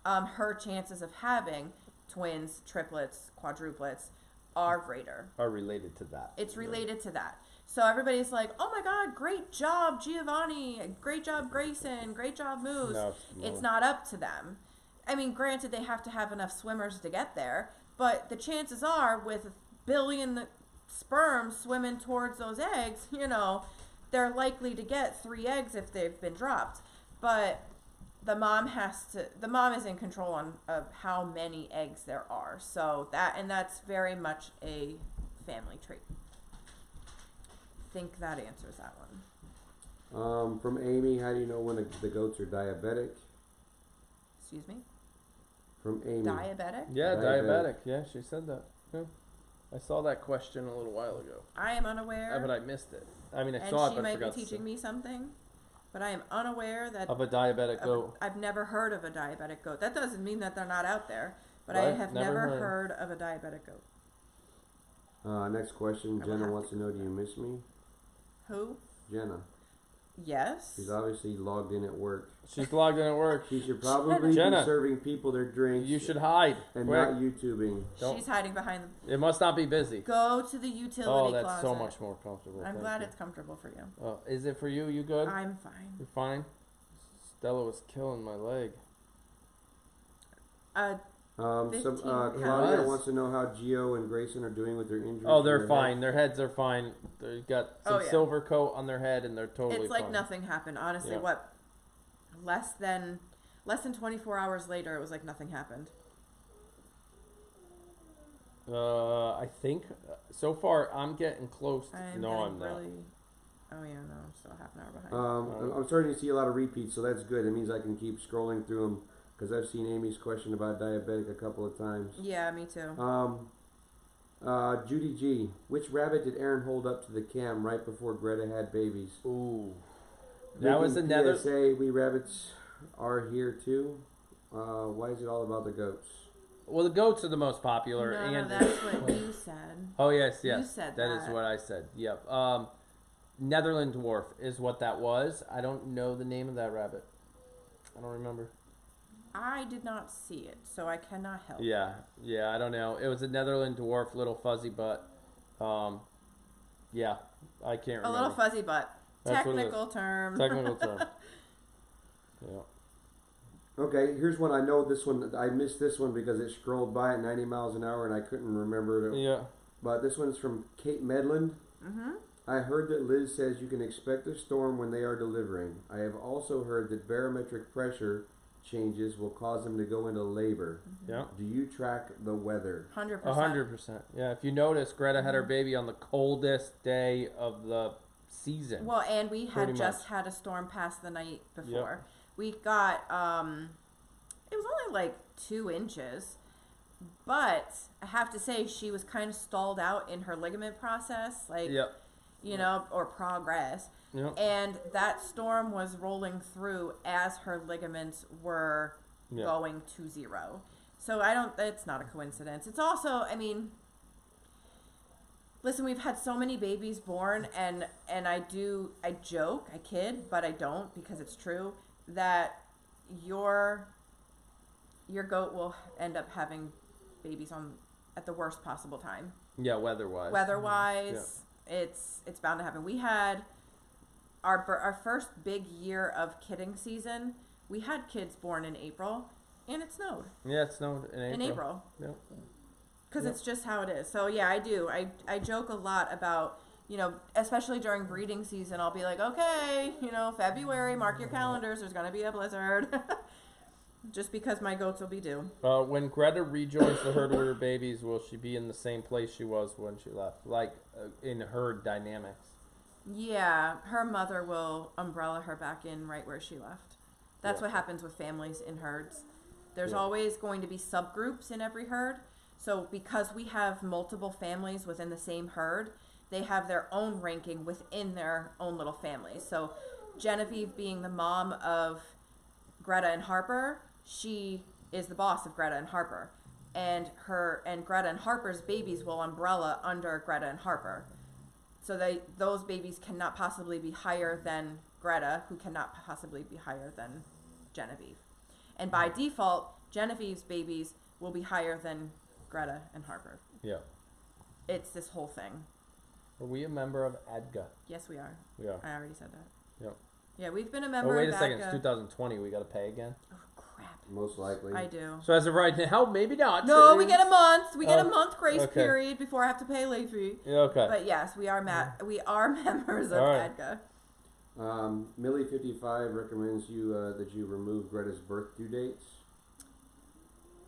her chances of having twins, triplets, quadruplets are greater. Are related to that. It's related to that. So everybody's like, oh my God, great job, Giovanni. Great job, Grayson. Great job, Moose. No. It's not up to them. I mean, granted, they have to have enough swimmers to get there, but the chances are with a billion sperm swimming towards those eggs, they're likely to get 3 eggs if they've been dropped. But the mom is in control of how many eggs there are. So that's very much a family trait. I think that answers that one. From Amy, how do you know when the goats are diabetic? Excuse me? From Amy. Diabetic? Yeah, Diabetic. diabetic. Yeah, she said that. Yeah. I saw that question a little while ago. I am unaware. But I missed it. I mean, I and saw it, she but I might forgot be to teaching say. me something, but I am unaware that Of a diabetic goat. I've never heard of a diabetic goat. That doesn't mean that they're not out there, but I Right, have never never heard. heard of a diabetic goat. Next question. I will Jenna have wants to to know, do you miss me? Who? Jenna. Yes. She's obviously logged in at work. She's logged in at work. She should probably Jenna. be serving people their drinks. You should hide. And Quick. not YouTubing. Don't- She's hiding behind them. It must not be busy. Go to the utility Oh, that's closet. so much more comfortable. I'm Thank glad you. it's comfortable for you. Is it for you? You good? I'm fine. You're fine? Stella was killing my leg. 15 Claudia pounds. wants to know how Gio and Grayson are doing with their injuries. Oh, to they're their fine. head. Their heads are fine. They've got some Oh, yeah. silver coat on their head, and they're totally It's like fine. nothing happened. Honestly, Yeah. what? Less than 24 hours later, it was like nothing happened. I think so far I'm getting close. I'm No, I'm getting not. really. Oh yeah, no, I'm still half an hour behind. I'm starting to see a lot of repeats, so that's good. It means I can keep scrolling through them because I've seen Amy's question about diabetic a couple of times. Yeah, me too. Judy G. Which rabbit did Aaron hold up to the cam right before Greta had babies? Ooh, that was Making another. PSA, we rabbits are here too. Why is it all about the goats? Well, the goats are the most popular, No, and that's what you said. oh yes, You yes, said that is that. what I said. Yep. Netherland dwarf is what that was. I don't know the name of that rabbit. I don't remember. I did not see it, so I cannot help. Yeah, I don't know. It was a Netherland dwarf, little fuzzy butt. Yeah, I can't remember. A little fuzzy butt. That's what it Technical term. Technical term. Yeah. Okay, here's one. I know this one. I missed this one because it scrolled by at 90 miles an hour and I couldn't remember it. Yeah. But this one's from Kate Medland. Mm-hmm. I heard that Liz says you can expect a storm when they are delivering. I have also heard that barometric pressure changes will cause them to go into labor. Yeah. Do you track the weather? 100%. 100%. Yeah. If you notice, Greta had her baby on the coldest day of the season. Well, and we had Pretty just much. had a storm pass the night before. We got, it was only like 2 inches, but I have to say she was kind of stalled out in her ligament process, like, Yep. you know, or progress. Yep. And that storm was rolling through as her ligaments were going to 0. So it's not a coincidence. It's also, I mean, listen, we've had so many babies born, and I joke, I kid, but I don't, because it's true, that your goat will end up having babies at the worst possible time. Yeah, weather-wise. Weather-wise, it's bound to happen. We had our first big year of kidding season. We had kids born in April, and it snowed. Yeah, it snowed in April. Yep. Because it's just how it is. So yeah, I do. I joke a lot about, especially during breeding season, I'll be like, okay, February, mark your calendars. There's gonna be a blizzard. Just because my goats will be due. When Greta rejoins the herd with her babies, will she be in the same place she was when she left? Like, in herd dynamics? Yeah, her mother will umbrella her back in right where she left. That's what happens with families in herds. There's always going to be subgroups in every herd. So because we have multiple families within the same herd, they have their own ranking within their own little families. So Genevieve, being the mom of Greta and Harper, she is the boss of Greta and Harper, and Greta and Harper's babies will umbrella under Greta and Harper. So those babies cannot possibly be higher than Greta, who cannot possibly be higher than Genevieve. And by default, Genevieve's babies will be higher than Greta and Harper. Yeah. It's this whole thing. Are we a member of ADGA? Yes, we are. We are. I already said that. Yep. Yeah, we've been a member Oh, wait of a second. ADGA. It's 2020. We got to pay again? Oh, crap. Most likely. I do. So as of right now, maybe not. No, we get a month. We get a Oh, month grace okay. period before I have to pay a late fee. Yeah, okay. But yes, we are members of All right. ADGA. Millie55 recommends that you remove Greta's birth due dates.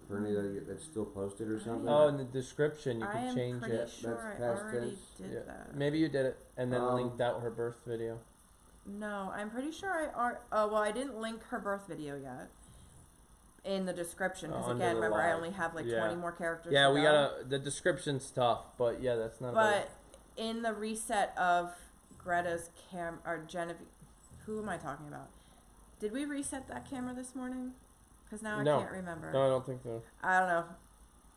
For any that's still posted or something. Oh, in the description you I can am change pretty it. sure That's I past already tense. did that. Maybe you did it and then linked out her birth video. No, I'm pretty sure I didn't link her birth video yet in the description because Under again, the remember I live. only have like Yeah. 20 more characters. Yeah, to we go. the description's tough, but yeah, that's not But in the reset of Greta's or Genevieve, who am I talking about? Did we reset that camera this morning? Because now I No. can't remember. No, I don't think so. I don't know.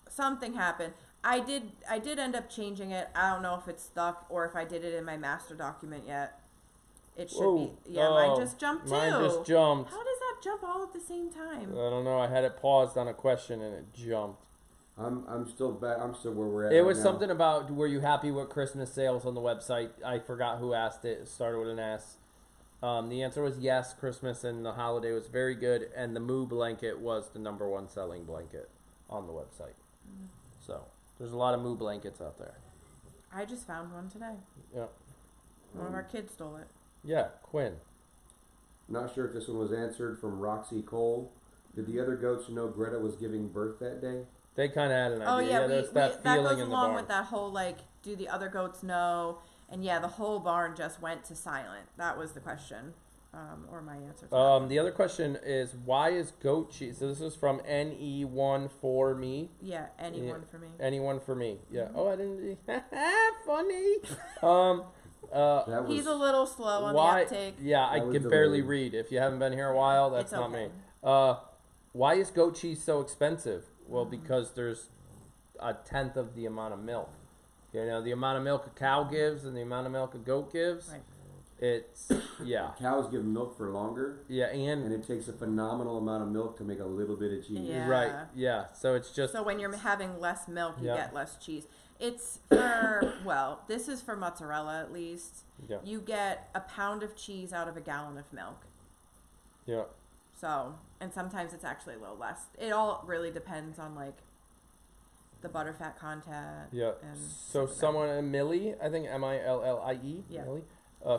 Something happened. I did end up changing it. I don't know if it's stuck or if I did it in my master document yet. It should Whoa. be. Yeah, mine just jumped too. Mine just jumped. How does that jump all at the same time? I don't know. I had it paused on a question and it jumped. I'm still back. I'm still where we're at. It right was now. something about, were you happy with Christmas sales on the website? I forgot who asked it. It started with an S. The answer was yes. Christmas and the holiday was very good, and the Moo blanket was the #1 selling blanket on the website. So there's a lot of Moo blankets out there. I just found one today. Yeah. One of our kids stole it. Yeah, Quinn. Not sure if this one was answered from Roxy Cole. Did the other goats know Greta was giving birth that day? They kind of had an idea. Oh yeah, there's that that feeling goes in the along barn. with that whole like, do the other goats know? And yeah, the whole barn just went to silent. That was the question, or my answer. To The other question is, why is goat cheese? So this is from NE1 for me. yeah, anyone for me. Anyone for me? Yeah. Mm-hmm. Oh, I didn't. Funny. That was He's a little slow on Why? the uptake. Yeah, I That was can barely delayed. read. If you haven't been here a while, that's It's not okay. me. Why is goat cheese so expensive? Well, Mm-hmm. because there's a tenth of the amount of milk. You know, the amount of milk a cow gives and the amount of milk a goat gives. Right. It's yeah, cows give milk for longer, yeah, and and it takes a phenomenal amount of milk to make a little bit of cheese. Yeah. right, yeah. So it's just So when you're having less milk, you Yeah. get less cheese. It's for, well, this is for mozzarella at least. yeah, You get a pound of cheese out of a gallon of milk. yeah. So, and sometimes it's actually a little less. It all really depends on like the butterfat content. Yeah. And So stuff like that. someone, Millie, I think Millie, Yeah. Millie,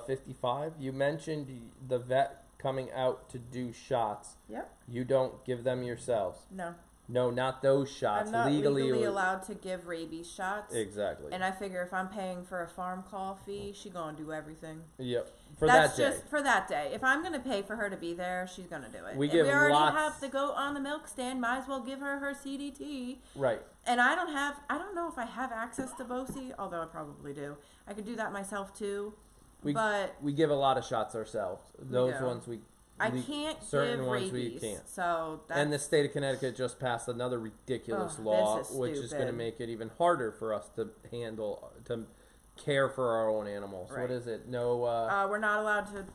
55. You mentioned the vet coming out to do shots. Yep. You don't give them yourselves. No. No, not those shots. I'm not legally you- allowed to give rabies shots. Exactly. And I figure if I'm paying for a farm call fee, she gonna do everything. Yep. For That's that day. just for that day. If I'm gonna pay for her to be there, she's gonna do it. We If give we already lots- have the goat on the milk stand. Might as well give her her CDT. Right. And I don't know if I have access to BOSI, although I probably do. I could do that myself too. we give a lot of shots ourselves. Those do. ones I can't certain give ones rabies, we can't. so that's... And the state of Connecticut just passed another ridiculous law, this is which is going to stupid. make it even harder for us to care for our own animals. Right. What is it? No. we're not allowed to.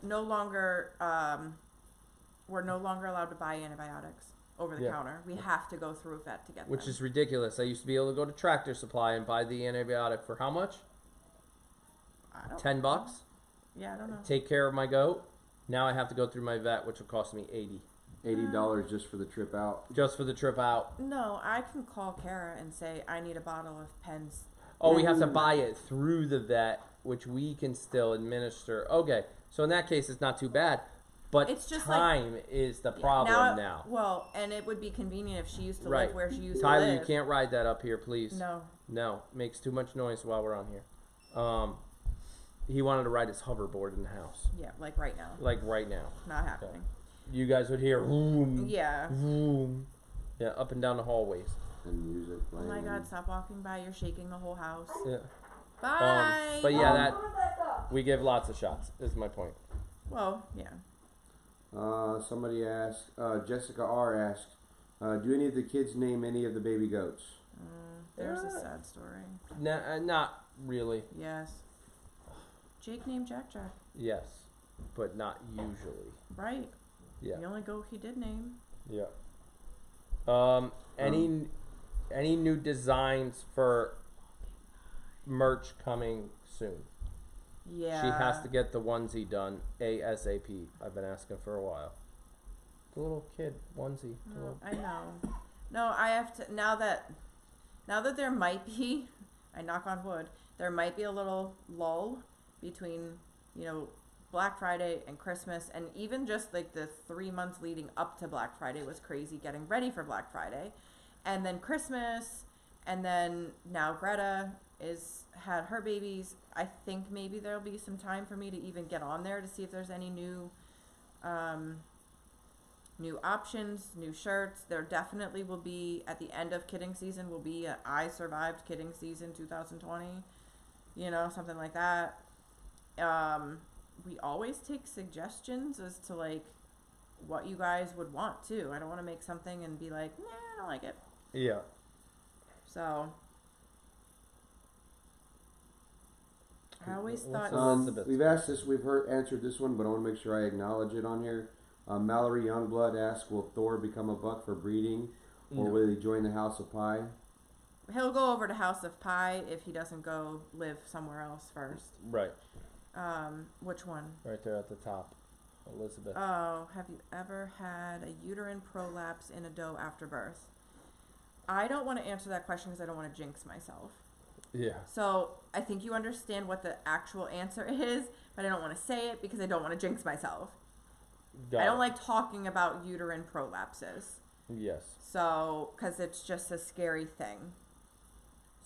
We're no longer allowed to buy antibiotics over the counter. We have to go through a vet to get them. Which is ridiculous. I used to be able to go to Tractor Supply and buy the antibiotic for how much? I don't $10. know. Yeah, I don't know. Take care of my goat. Now I have to go through my vet, which will cost me $80 just for the trip out. just for the trip out. No, I can call Kara and say I need a bottle of Penn's. Oh, we have to buy it through the vet, which we can still administer. Okay, so in that case, it's not too bad. But It's just time is the problem now. Well, and it would be convenient if she used to Right. live where she used Tyler, to live. you can't ride that up here, please. No. No, makes too much noise while we're on here. He wanted to ride his hoverboard in the house, Yeah, like right now. like right now. Not happening. You guys would hear vroom, Yeah. vroom, yeah, up and down the hallways. And music Oh playing. my God! Stop walking by. You're shaking the whole house. Yeah. Bye. But yeah, that we give lots of shots. Is my point. Well, yeah. Somebody asked, Jessica R. asked, do any of the kids name any of the baby goats? There's a sad story. Not really. Yes. Jake named Jack. Yes, but not usually. Right. Yeah. The only goat he did name. Yeah. Any new designs for merch coming soon? Yeah. She has to get the onesie done ASAP. I've been asking for a while. The little kid onesie. I know. No, I have to now that there might be, I knock on wood, there might be a little lull between, Black Friday and Christmas, and even just like the 3 months leading up to Black Friday was crazy getting ready for Black Friday. And then Christmas, and then now Greta had her babies. I think maybe there'll be some time for me to even get on there to see if there's any new options, new shirts. There definitely will be, at the end of kidding season, will be a I Survived Kidding Season 2020, something like that. We always take suggestions as to like what you guys would want too. I don't want to make something and be like, nah, I don't like it. Yeah. So I always thought we've answered this one, but I want to make sure I acknowledge it on here. Mallory Youngblood asked, will Thor become a buck for breeding, or will he join the House of Pie? he'll go over to House of Pie if he doesn't go live somewhere else first. Right. Which one? Right there at the top. Elizabeth. Oh, have you ever had a uterine prolapse in a doe after birth? I don't want to answer that question because I don't want to jinx myself. Yeah. So I think you understand what the actual answer is, but I don't want to say it because I don't want to jinx myself. I don't like talking about uterine prolapses. Yes. So, because it's just a scary thing.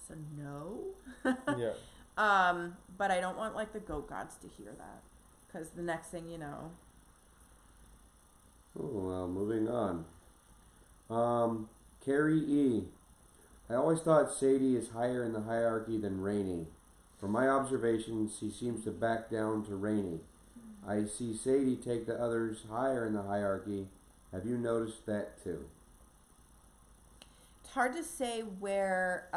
So no. Yeah. But I don't want like the goat gods to hear that, because the next thing you know. Oh, well, moving on. Carrie E. I always thought Sadie is higher in the hierarchy than Rainey. From my observations, she seems to back down to Rainey. I see Sadie take the others higher in the hierarchy. Have you noticed that too? It's hard to say where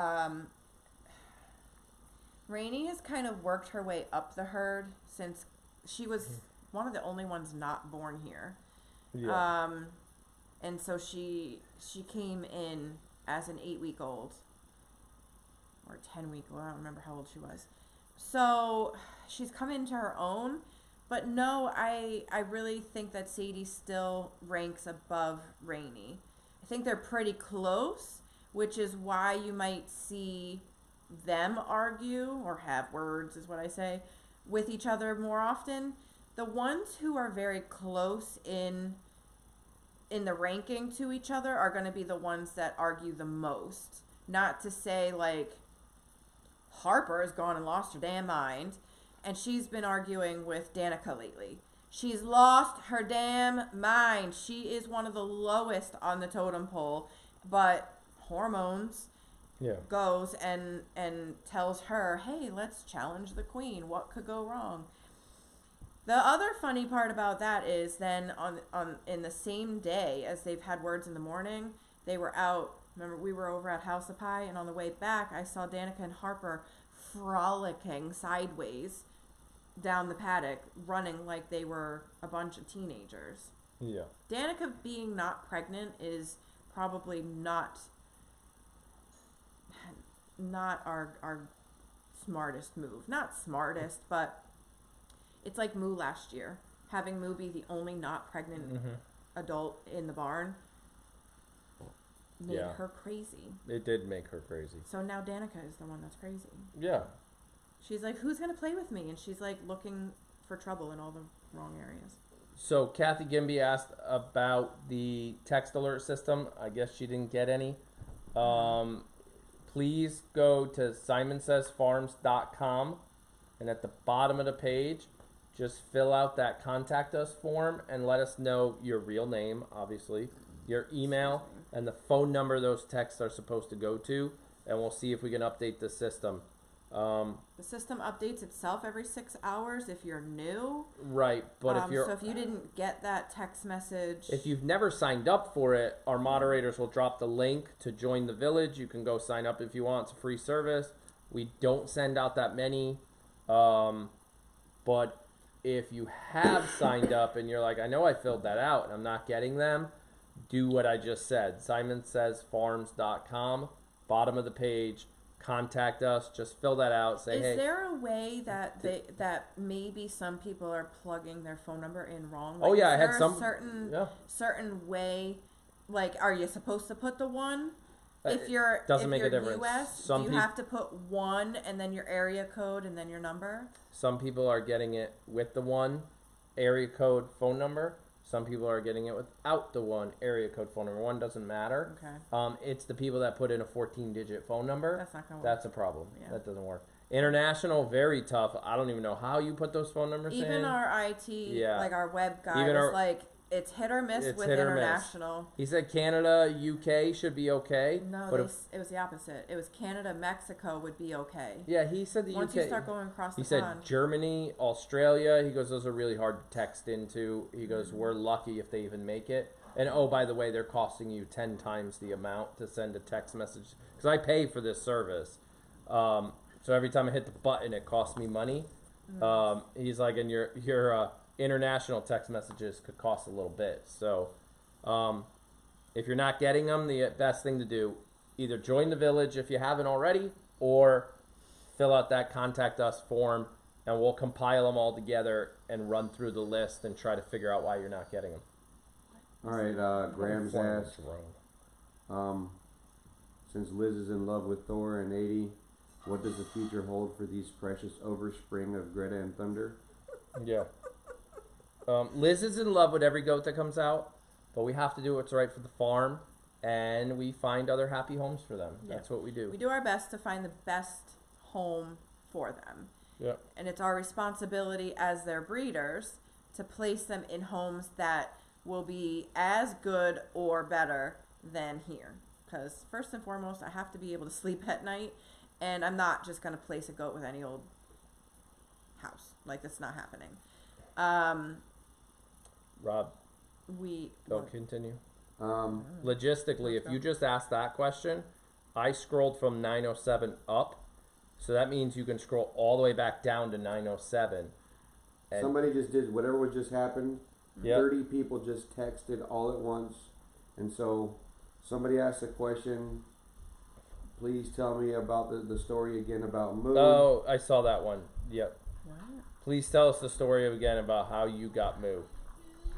Rainey has kind of worked her way up the herd since she was one of the only ones not born here. Yeah. And so she came in as an 8-week-old or 10-week-old. I don't remember how old she was. So she's come into her own. But no, I really think that Sadie still ranks above Rainey. I think they're pretty close, which is why you might see them argue or have words, is what I say, with each other more often. The ones who are very close in the ranking to each other are going to be the ones that argue the most. Not to say like Harper has gone and lost her damn mind, and she's been arguing with Danica lately. She's lost her damn mind. She is one of the lowest on the totem pole, but hormones goes and tells her, hey, let's challenge the queen. What could go wrong? The other funny part about that is then on in the same day as they've had words in the morning, they were out. Remember, we were over at House of Pie, and on the way back, I saw Danica and Harper frolicking sideways down the paddock, running like they were a bunch of teenagers. Yeah. Danica being not pregnant is probably not our smartest move. Not smartest, but it's like Moo last year. Having Moo be the only not pregnant adult in the barn made her crazy. It did make her crazy. So now Danica is the one that's crazy. Yeah. She's like, who's going to play with me? And she's like looking for trouble in all the wrong areas. So Kathy Gimby asked about the text alert system. I guess she didn't get any. Please go to SymonSaysFarms.com, and at the bottom of the page, just fill out that contact us form and let us know your real name, obviously, your email, and the phone number those texts are supposed to go to, and we'll see if we can update the system. The system updates itself every 6 hours if you're new. Right, but if you're... So if you didn't get that text message... If you've never signed up for it, our moderators will drop the link to join the village. You can go sign up if you want. It's a free service. We don't send out that many. But if you have signed up and you're like, I know I filled that out and I'm not getting them, do what I just said. SymonSaysFarms.com, bottom of the page. Contact us. Just fill that out. Say, hey. Is there a way that that maybe some people are plugging their phone number in wrong? Oh yeah, I had some certain way. Like, are you supposed to put the one? If you're doesn't make a difference. US, do you have to put 1 and then your area code and then your number? Some people are getting it with the 1 area code phone number. Some people are getting it without the 1 area code phone number. 1 doesn't matter. Okay. It's the people that put in a 14-digit phone number. That's not gonna work. That's a problem. Yeah. That doesn't work. International, very tough. I don't even know how you put those phone numbers in. Even our IT, like our web guy, was like, it's hit or miss with international. He said Canada, UK should be okay. No, but it was the opposite. It was Canada, Mexico would be okay. Yeah, he said the Once UK. you start going across the pond. He said Germany, Australia. He goes, those are really hard to text into. He goes, we're lucky if they even make it. And oh, by the way, they're costing you 10 times the amount to send a text message. Because I pay for this service. So every time I hit the button, it costs me money. He's like, and your international text messages could cost a little bit. So if you're not getting them, the best thing to do, either join the village if you haven't already, or fill out that contact us form, and we'll compile them all together and run through the list and try to figure out why you're not getting them. All right, Graham's asked, since Liz is in love with Thor and 80, what does the future hold for these precious overspring of Greta and Thunder? Yeah. Liz is in love with every goat that comes out, but we have to do what's right for the farm, and we find other happy homes for them. Yeah. That's what we do. We do our best to find the best home for them. Yeah. And it's our responsibility as their breeders to place them in homes that will be as good or better than here. Because first and foremost, I have to be able to sleep at night, and I'm not just going to place a goat with any old house. Like, that's not happening. Rob, continue. Logistically, if you just asked that question, I scrolled from 907 up, so that means you can scroll all the way back down to 907. Somebody just did whatever just happened. 30 people just texted all at once, and so somebody asked a question. Please tell me about the story again about Moo. Oh, I saw that one. Yep. What? Please tell us the story again about how you got Moo.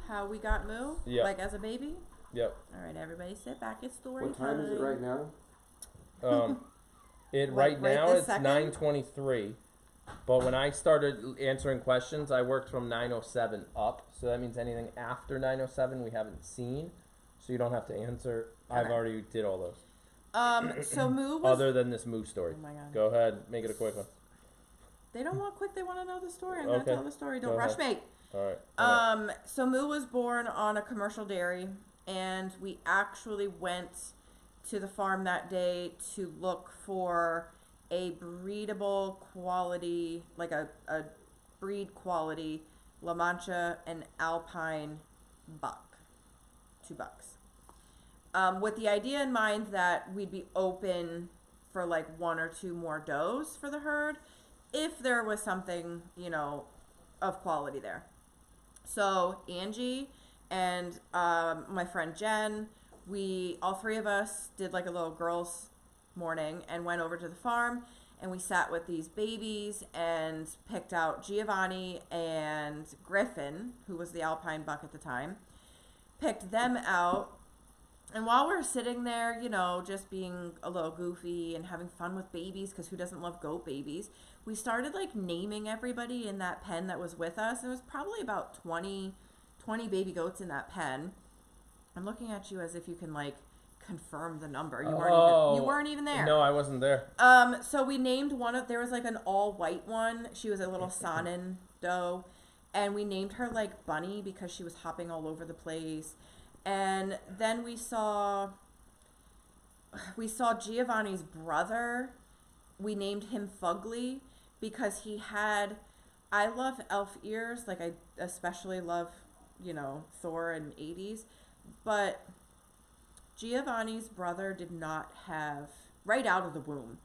How we got Moo? Yep. Like as a baby? Yep. All right, everybody sit back. It's story What time is it right now? Right now it's second? 9:23. But when I started answering questions, I worked from 9:07 up. So that means anything after 9:07 we haven't seen. So you don't have to answer. Okay. I've already did all those. So Moo was... Other than this Moo story. Oh my God. Go ahead. Make it a quick one. They don't want quick. They want to know the story. I'm going to tell the story. Don't Go rush ahead. me. All right. So Moo was born on a commercial dairy, and we actually went to the farm that day to look for a breedable quality, like a breed quality La Mancha, and Alpine buck. 2 bucks. With the idea in mind that we'd be open for like 1 or 2 more does for the herd if there was something, of quality there. So Angie and my friend Jen, all 3 of us did like a little girls' morning and went over to the farm, and we sat with these babies and picked out Giovanni and Griffin, who was the Alpine buck at the time, picked them out. And while we're sitting there, just being a little goofy and having fun with babies, because who doesn't love goat babies, we started like naming everybody in that pen that was with us. There was probably about 20 baby goats in that pen. I'm looking at you as if you can like confirm the number. You weren't even there. No, I wasn't there. So we named there was like an all white one. She was a little Sanin doe, and we named her like Bunny because she was hopping all over the place. And then we saw Giovanni's brother. We named him Fugly because I love elf ears. Like I especially love, Thor and 80s. But Giovanni's brother did not have, right out of the womb,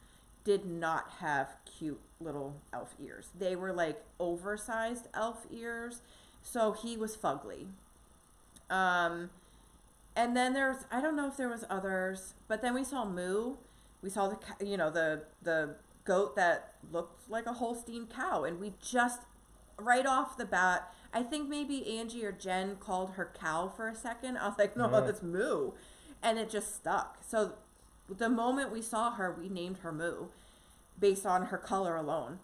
did not have cute little elf ears. They were like oversized elf ears. So he was Fugly. And then I don't know if there was others, but then we saw Moo. We saw the goat that looked like a Holstein cow, and we just, right off the bat, I think maybe Angie or Jen called her cow for a second. I was like, no, that's Moo. And it just stuck. So the moment we saw her, we named her Moo based on her color alone.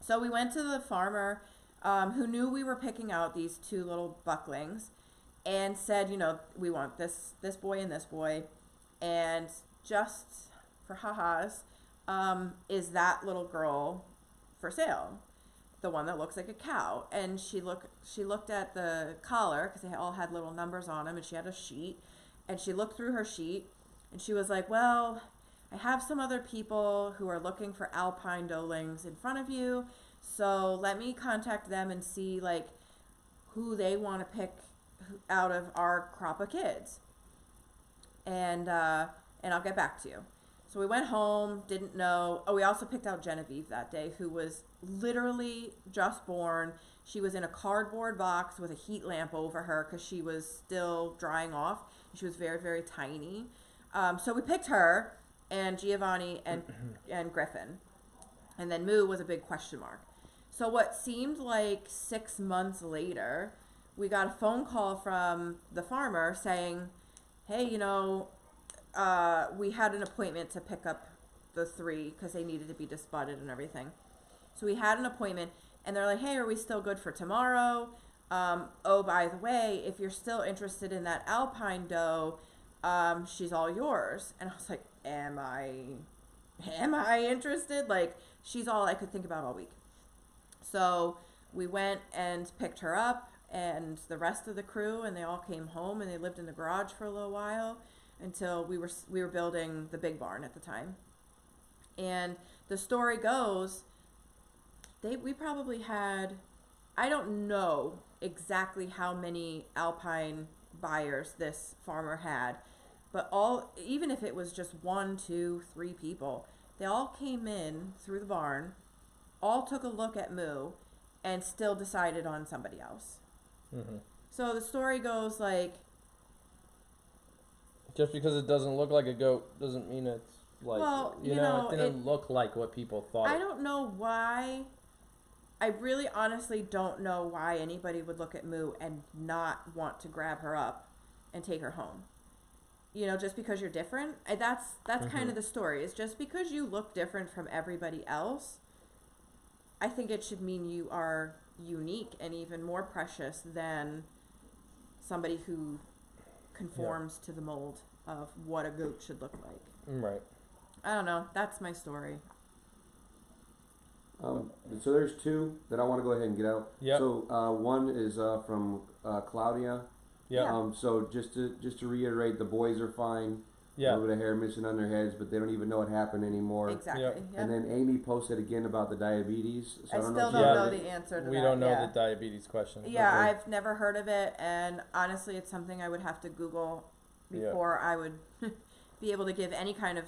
So we went to the farmer who knew we were picking out these 2 little bucklings, and said, we want this boy and this boy, and just for ha-has, is that little girl for sale, the one that looks like a cow? And she looked at the collar, because they all had little numbers on them, and she had a sheet, and she looked through her sheet, and she was like, well, I have some other people who are looking for Alpine Doelings in front of you, so let me contact them and see like who they want to pick out of our crop of kids, and I'll get back to you. So we went home, didn't know. Oh, we also picked out Genevieve that day, who was literally just born. She was in a cardboard box with a heat lamp over her because she was still drying off. She was very, very tiny. So we picked her and Giovanni and Griffin, and then Moo was a big question mark. So what seemed like 6 months later, we got a phone call from the farmer saying, hey, we had an appointment to pick up the 3 because they needed to be disbudded and everything. So we had an appointment, and they're like, hey, are we still good for tomorrow? Oh, by the way, if you're still interested in that Alpine doe, she's all yours. And I was like, am I interested? Like, she's all I could think about all week. So we went and picked her up, and the rest of the crew, and they all came home, and they lived in the garage for a little while until we were building the big barn at the time. And the story goes, we probably had, I don't know exactly how many Alpine buyers this farmer had, but even if it was just 1, 2, 3 people, they all came in through the barn, all took a look at Moo, and still decided on somebody else. Mm-hmm. So the story goes like, just because it doesn't look like a goat doesn't mean it's like, it didn't look like what people thought. I don't know why. I really honestly don't know why anybody would look at Moo and not want to grab her up and take her home. Just because you're different. That's kind of the story. It's just because you look different from everybody else, I think it should mean you are unique and even more precious than somebody who conforms to the mold of what a goat should look like. Right. I don't know. That's my story. So there's 2 that I want to go ahead and get out. Yeah. So one is from Claudia. Yeah. So just to reiterate, the boys are fine. Yeah. a little bit of hair missing on their heads, but they don't even know what happened anymore. Exactly. Yep. Yeah. And then Amy posted again about the diabetes. So I don't still know if don't you know have the it. answer to We that. don't know yeah. the diabetes question. Yeah, Okay. I've never heard of it, and honestly, it's something I would have to Google before I would be able to give any kind of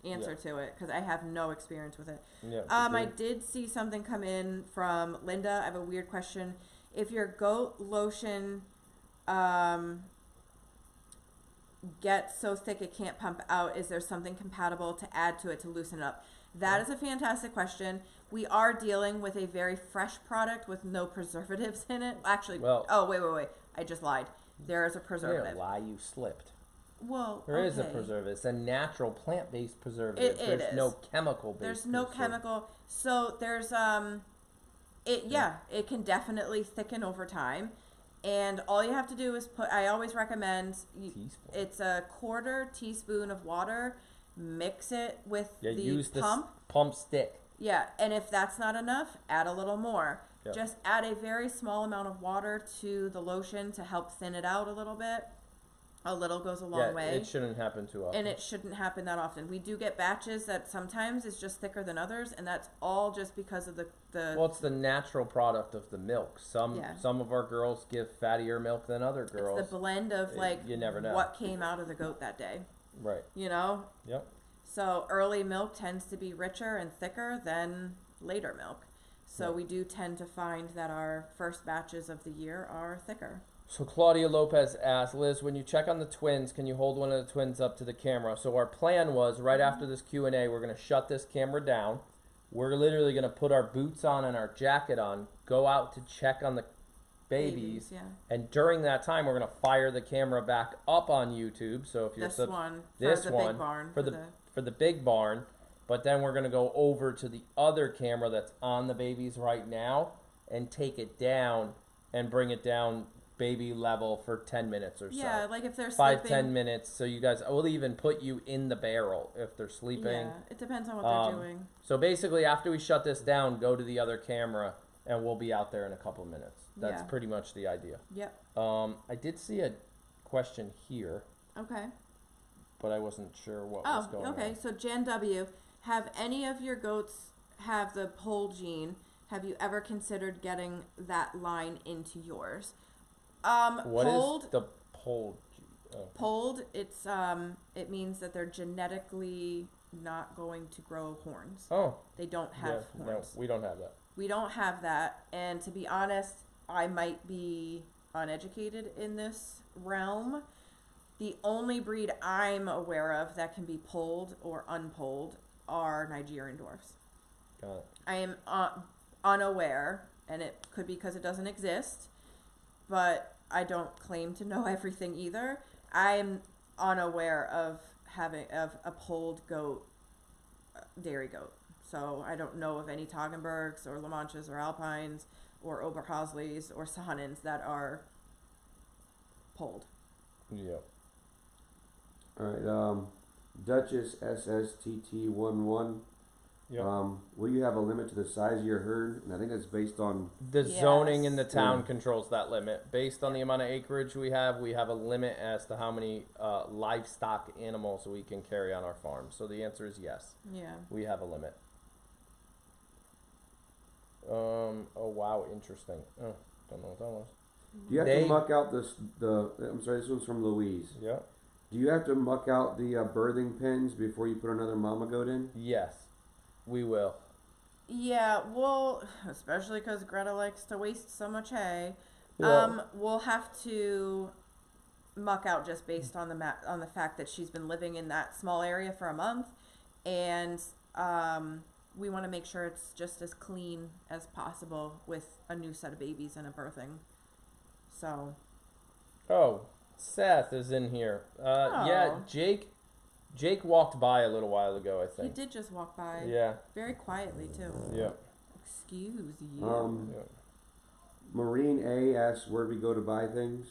answer to it, because I have no experience with it. Yeah. I did see something come in from Linda. I have a weird question. If your goat lotion gets so thick it can't pump out, is there something compatible to add to it to loosen it up? That is a fantastic question. We are dealing with a very fresh product with no preservatives in it. Actually, Well- oh, wait. I just lied. There is a preservative. Lie, you slipped. Well, There is a okay. preservative. It's a natural plant-based preservative. It There's is. no chemical-based. There's no chemical. So there's it can definitely thicken over time. And all you have to do is I always recommend Teaspoon. it's a 1/4 teaspoon of water, mix it with the use pump. this pump stick. Yeah, and if that's not enough, add a little more. Yep. Just add a very small amount of water to the lotion to help thin it out a little bit. A little goes a long way. It shouldn't happen too often. And it shouldn't happen that often. We do get batches that sometimes is just thicker than others, and that's all just because of the Well, it's the natural product of the milk. Some of our girls give fattier milk than other girls. it's the blend of You never know. what came out of the goat that day. Right. You know? Yep. So early milk tends to be richer and thicker than later milk. So we do tend to find that our first batches of the year are thicker. So Claudia Lopez asked, Liz, when you check on the twins, can you hold one of the twins up to the camera? So our plan was, right after this Q&A, we're going to shut this camera down. We're literally going to put our boots on and our jacket on, go out to check on the babies. Yeah. And during that time, we're going to fire the camera back up on YouTube. So if you're This one for this the one big barn. for the big barn, but then we're going to go over to the other camera that's on the babies right now and take it down and bring it down baby level for 10 minutes or so. Yeah, like if they're 5-10 sleeping. minutes. So you guys, we'll even put you in the barrel if they're sleeping. Yeah, it depends on what they're doing. So basically, after we shut this down, go to the other camera, and we'll be out there in a couple of minutes. That's Yeah. pretty much the idea. Yep. I did see a question here, Okay. but I wasn't sure what was going on. okay. So Jan W, have any of your goats have the pole gene? Have you ever considered getting that line into yours? What polled, is the pole? polled, it's it means that they're genetically not going to grow horns. Oh, They don't have no, horns. we don't have that. We don't have that, and to be honest, I might be uneducated in this realm. The only breed I'm aware of that can be polled or unpolled are Nigerian dwarfs. Got it. I am unaware, and it could be because it doesn't exist, but I don't claim to know everything either. I'm unaware of having a polled goat, dairy goat. So I don't know of any Toggenburgs or La Manchas or Alpines or Oberhasleys or Sahanins that are polled. Yeah. All right. Duchess SSTT11. Yep. Will you have a limit to the size of your herd? And I think that's based on. The zoning in the Yes. town controls that limit. Based on the amount of acreage we have a limit as to how many livestock animals we can carry on our farm. So the answer is yes. Yeah. We have a limit. Oh wow, interesting. Oh, don't know what that was. Do you have They- to muck out I'm sorry, this one's from Louise. Yeah. Do you have to muck out the birthing pens before you put another mama goat in? Yes, we will. Yeah, well, especially because Greta likes to waste so much hay. Yeah. We'll have to muck out just based on the fact that she's been living in that small area for a month, and we want to make sure it's just as clean as possible with a new set of babies and a birthing. So. Oh, Seth is in here. Yeah, Oh. Jake walked by a little while ago, I He think. did just walk by. Yeah. Very quietly too. Yeah. Excuse you. Yeah. Marine A asks where we go to buy things.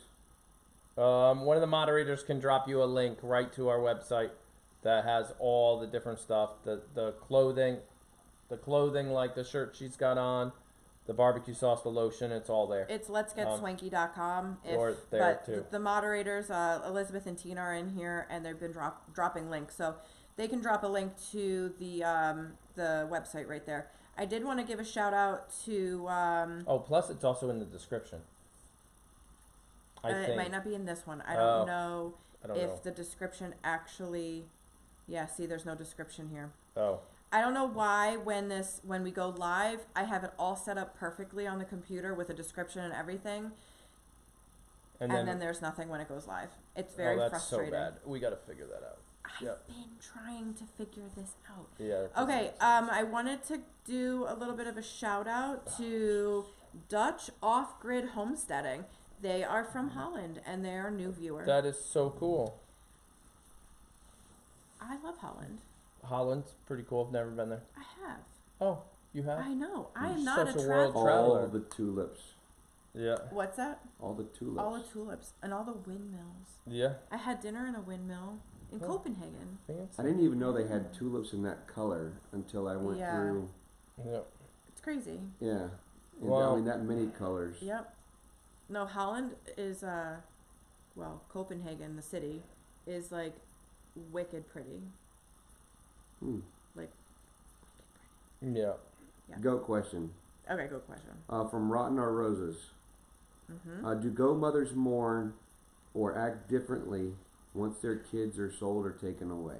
One of the moderators can drop you a link right to our website that has all the different stuff. The clothing like the shirt she's got on, The barbecue sauce, the lotion, it's all there. It's letsgetswanky.com. Or there, too. The moderators, Elizabeth and Tina, are in here, and they've been dropping links, so they can drop a link to the website right there. I did want to give a shout out to. Plus it's also in the description. It might not be in this one. I don't know if the description actually. Yeah, see, there's no description here. Oh. I don't know why when we go live, I have it all set up perfectly on the computer with a description and everything. And then there's nothing when it goes live. It's very frustrating. So bad. We got to figure that out. I've been trying to figure this out. Yeah. Okay, I wanted to do a little bit of a shout out to Dutch Off-Grid Homesteading. They are from Holland, and they are a new viewer. That is so cool. I love Holland. Holland's pretty cool. I've never been there. I have. Oh, you have? I know. I am You're not such a a world traveler. traveler. All the tulips. Yeah. What's that? All the tulips. All the tulips and all the windmills. Yeah. I had dinner in a windmill in Copenhagen. Fancy. I didn't even know they had tulips in that color until I went through. Yeah. It's crazy. Yeah. Wow. I mean, that many colors. Yep. No, Holland is, Copenhagen, the city, is like wicked pretty. Like, wicked Yeah. Yeah. Goat question. pretty. Okay, good question. From Rotten Our Roses. Do goat mothers mourn or act differently once their kids are sold or taken away?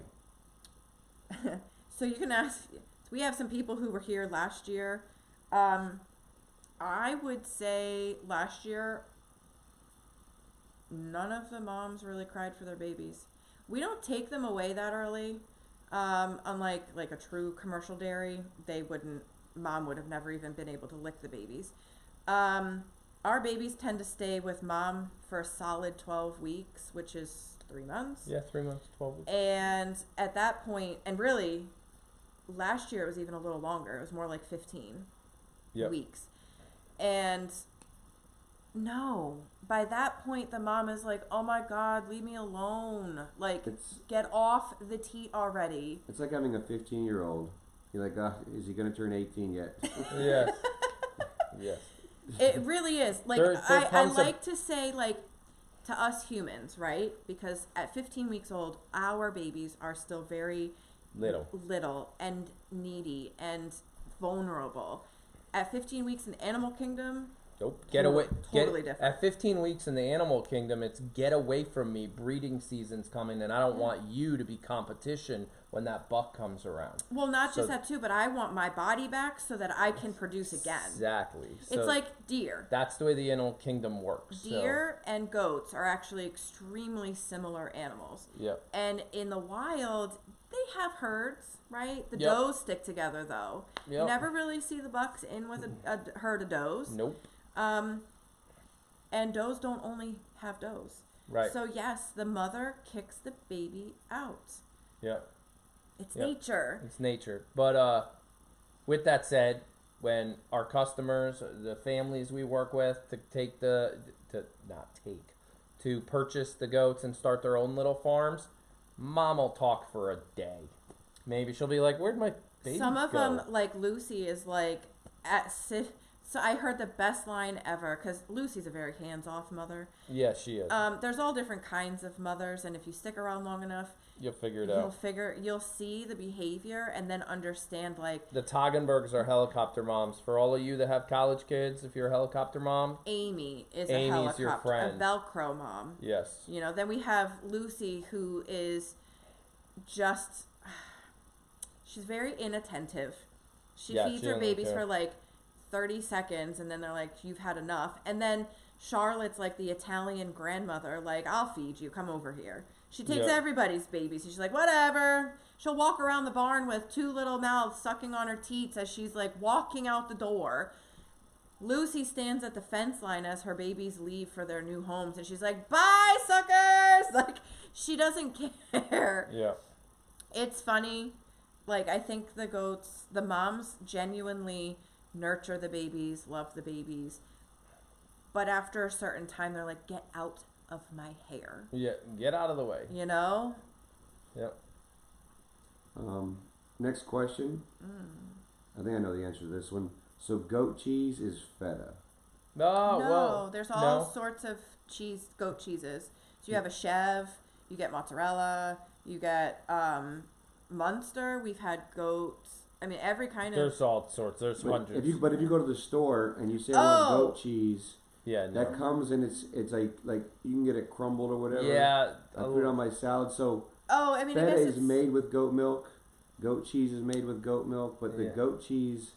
So you can ask, we have some people who were here last year. I would say last year, none of the moms really cried for their babies. We don't take them away that early. Unlike like a true commercial dairy, mom would have never even been able to lick the babies. Our babies tend to stay with mom for a solid 12 weeks, which is 3 months. Yeah, 3 months, 12 weeks. And at that point, and really, last year it was even a little longer. It was more like 15 weeks. And no, by that point, the mom is like, oh my God, leave me alone. Like, get off the teat already. It's like having a 15-year-old. You're like, is he going to turn 18 yet? Yes. Yes. It really is. Like, I like to say, like, to us humans, right? Because at 15 weeks old, our babies are still very little and needy and vulnerable. At 15 weeks in the animal kingdom, nope. Get away. Totally different. At 15 weeks in the animal kingdom, it's get away from me. Breeding season's coming, and I don't want you to be competition when that buck comes around. Well, not just that too, but I want my body back so that I can produce again. Exactly. It's so like deer. That's the way the animal kingdom works. Deer and goats are actually extremely similar animals. Yep. And in the wild, they have herds, right? The does stick together, though. Yep. You never really see the bucks in with a herd of does. Nope. And does don't only have does. Right. So, yes, the mother kicks the baby out. Yep. It's nature. It's nature. But with that said, when our customers, the families we work with, to purchase the goats and start their own little farms, mom will talk for a day. Maybe she'll be like, "Where'd my baby Some of go?" them, like Lucy, is like So I heard the best line ever, because Lucy's a very hands-off mother. Yeah, she is. There's all different kinds of mothers, and if you stick around long enough, you'll figure it out. You'll see the behavior and then understand, like... The Toggenbergs are helicopter moms. For all of you that have college kids, if you're a helicopter mom... Amy is Amy's a helicopter, your friend. a Velcro mom. Yes. You know, then we have Lucy, who is just... She's very inattentive. She feeds her babies for, like... 30 seconds, and then they're like, you've had enough. And then Charlotte's like the Italian grandmother, like, I'll feed you, come over here. She takes everybody's babies. She's like, whatever. She'll walk around the barn with 2 little mouths sucking on her teats as she's like walking out the door. Lucy stands at the fence line as her babies leave for their new homes, and she's like, bye, suckers. Like, she doesn't care. Yeah. It's funny. Like, I think the moms genuinely nurture the babies, love the babies, but after a certain time they're like, get out of my hair. Yeah, get out of the way. You know? Yep. Next question. I think I know the answer to this one. So goat cheese is feta. Oh, No, well, there's all no. sorts of goat cheeses. So you have a chev, you get mozzarella, you get Munster. We've had goats. I mean, every kind of. There's all sorts. There's But hundreds. if you go to the store and you say I want goat cheese, Yeah, no. that comes and it's like you can get it crumbled or whatever. Yeah. I put it on my salad. So Oh, I mean, I feta guess is it's made with goat milk. Goat cheese is made with goat milk, but the Yeah. goat cheese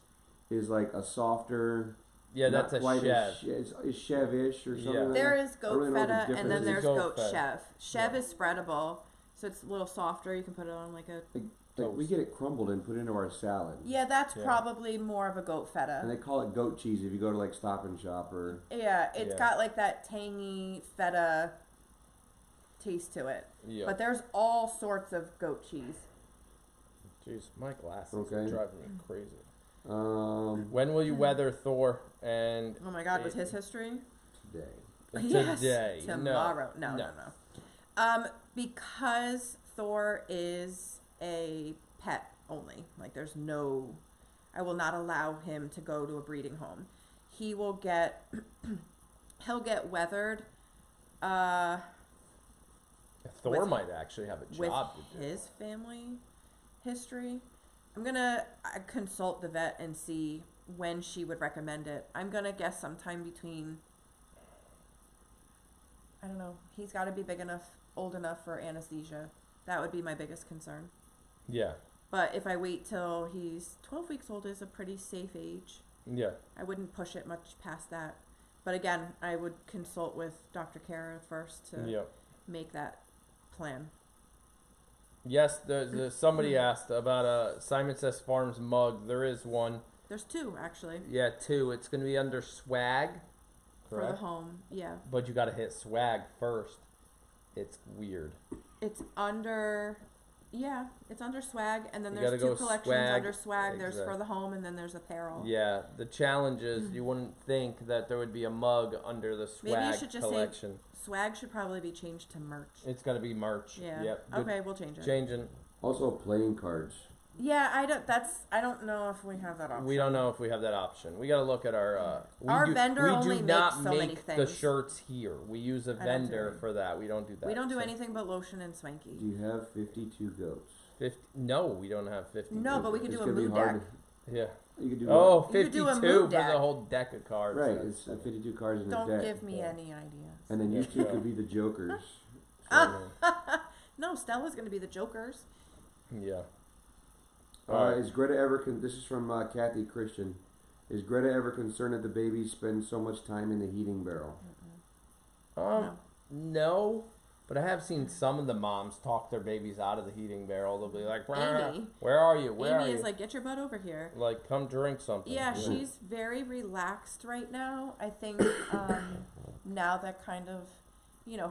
is like a softer. Yeah, not that's a quite chev. it's chev-ish or something. Yeah. Like There that. is I goat don't really know what the feta, and difference then is. there's Goat goat feta. chev. Chev Yeah. is spreadable, so it's a little softer. You can put it on like a. Like we get it crumbled and put into our salad. Yeah, that's Yeah. probably more of a goat And feta. they call it goat cheese if you go to like Stop and Shop or. Yeah, it's Yeah. got like that tangy feta taste to it. Yeah. But there's all sorts of goat cheese. Jeez, my glasses Okay. are driving me crazy. Today. When will you weather Thor and Oh my God, with his history. today? Yes, tomorrow. No. Because Thor is a pet only. Like there's no, I will not allow him to go to a breeding home. He will get, he'll get weathered. Thor with- might actually have a With job to do. his family history. I'm gonna consult the vet and see when she would recommend it. I'm gonna guess sometime between, I don't know, he's got to be big enough, old enough for anesthesia. That would be my biggest concern. Yeah. But if I wait till he's 12 weeks old is a pretty safe age. Yeah. I wouldn't push it much past that. But again, I would consult with Dr. Kara first to Yeah. make that plan. Yes, there's somebody asked about a Simon Says Farms mug. There is one. There's two, actually, Yeah, two. It's going to be under swag. for the Correct. home. Yeah. But you got to hit swag first. It's weird. It's under, it's under swag, and then You there's gotta two go collections swag, under swag. There's exact- for the home, and then there's apparel. Yeah, the challenge is you wouldn't think that there would be a mug under the Maybe you swag should just say collection. swag should probably be changed to merch. It's got to be merch. Yeah. Yep. Good. Okay, we'll change it. Changing. Also playing cards. Yeah, I don't know if we have that option. We don't know if we have that option. We got to look at our. Our vendor we only do makes not so make many the things. shirts here. We use a I don't vendor do it. for that. We don't do that. We don't do so. anything but Lotion and Swanky. Do you have 52 goats? 50, no, we don't have 50. No, but we could It's do a gonna be mood hard deck. Yeah. You could do Oh, You could 52 do a for mood the deck. whole deck of cards. right. That's- It's 52 cards in a Don't deck. give me Yeah. any ideas. And then you Yeah, two sure. could be the jokers. No, Stella's gonna be the Jokers. Yeah. Alright. Is Greta ever? This is from Kathy Christian. Is Greta ever concerned that the babies spend so much time in the heating barrel? No. But I have seen some of the moms talk their babies out of the heating barrel. They'll be like, Amy. "Where are you? Where are Amy you?" is like, get your butt over here. Like, come drink something. Yeah, she's very relaxed right now. I think now that kind of,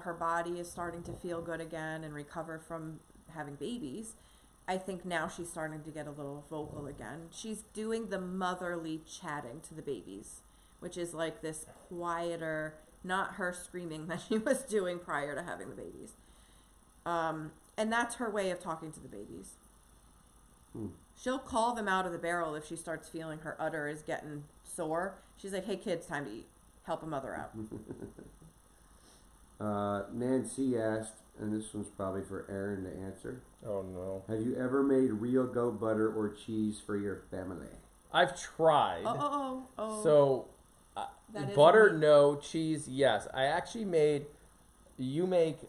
her body is starting to feel good again and recover from having babies. I think now she's starting to get a little vocal again. She's doing the motherly chatting to the babies, which is like this quieter, not her screaming that she was doing prior to having the babies. And that's her way of talking to the babies. She'll call them out of the barrel if she starts feeling her udder is getting sore. She's like, hey kids, time to eat. Help a mother out. Nancy asked, and this one's probably for Aaron to answer. Oh no. Have you ever made real goat butter or cheese for your family? I've tried. Oh. So, That is butter, neat. no. Cheese, yes. I actually made. You make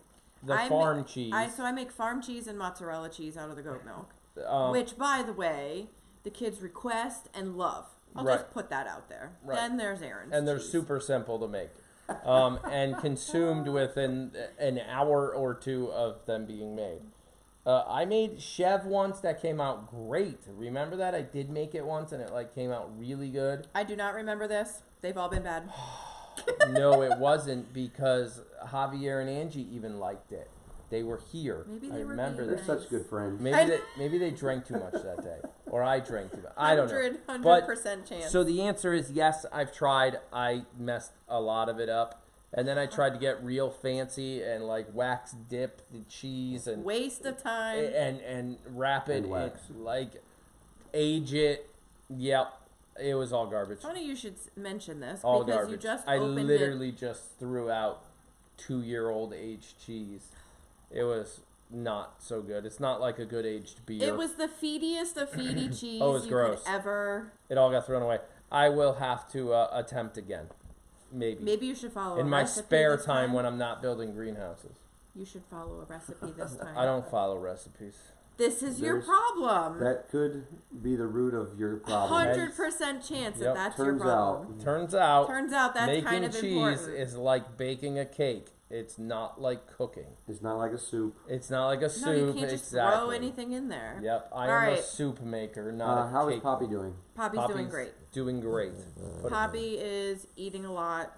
the farm cheese. So I make farm cheese and mozzarella cheese out of the goat milk. Which Which, by the way, the kids request and love. I'll Right. just put that out there. Right. Then there's Aaron's and they're cheese. super simple to make. And consumed within an hour or two of them being made. I made Chev once that came out great. Remember that? I did make it once and it came out really good. I do not remember this. They've all been bad. No, it wasn't because Javier and Angie even liked it. They were here. Maybe I they were remember being that. They're such good friends. Maybe they drank too much that day, or I drank too much. I don't know. 100% chance. So the answer is yes. I've tried. I messed a lot of it up, and then I tried to get real fancy and wax dip the cheese and Waste of time. and wrap it And wax. age it. Yep. It was all garbage. Funny you should mention this All because garbage. you just I opened literally just threw out 2-year-old aged cheese. It was not so good. It's not like a good aged beer. It was the feediest of feedy cheese Oh, it was you gross. could ever. It all got thrown away. I will have to attempt again. Maybe. Maybe you should follow in a my recipe spare this time when I'm not building greenhouses. You should follow a recipe this time. I don't follow recipes. This is your There's- problem. That could be the root of your problem. 100% chance that Yep. that's your Turns problem. Turns out, Turns out that's making kind of cheese important. is like baking a cake. It's not like cooking. It's not like a soup. It's not like a soup. No, you can't just exactly. throw anything in there. Yep, I All am a right. soup maker, not a How cake. is Poppy doing? Poppy's doing great. Doing great. Put it- Poppy is eating a lot.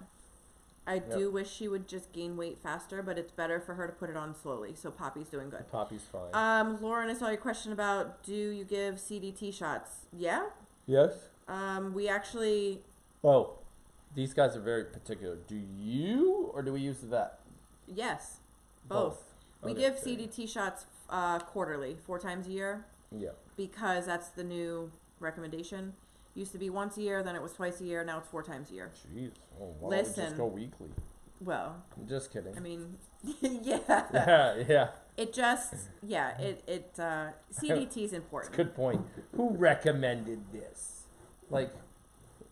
I Yep. do wish she would just gain weight faster, but it's better for her to put it on slowly. So Poppy's doing good. Poppy's fine. Lauren, I saw your question about do you give CDT shots? Yeah. Yes. We actually. Oh, these guys are very particular. Do you or do we use the vet? Yes. Both. We Okay, give fair. CDT shots quarterly, 4 times a year, Yeah. because that's the new recommendation. Used to be once a year, then it was twice a year, now it's 4 times a year. Jeez. Oh, why don't we just Listen. go weekly? Well, I'm just kidding. I mean, yeah. yeah. It just, yeah, CDT is important. Good point. Who recommended this? Like,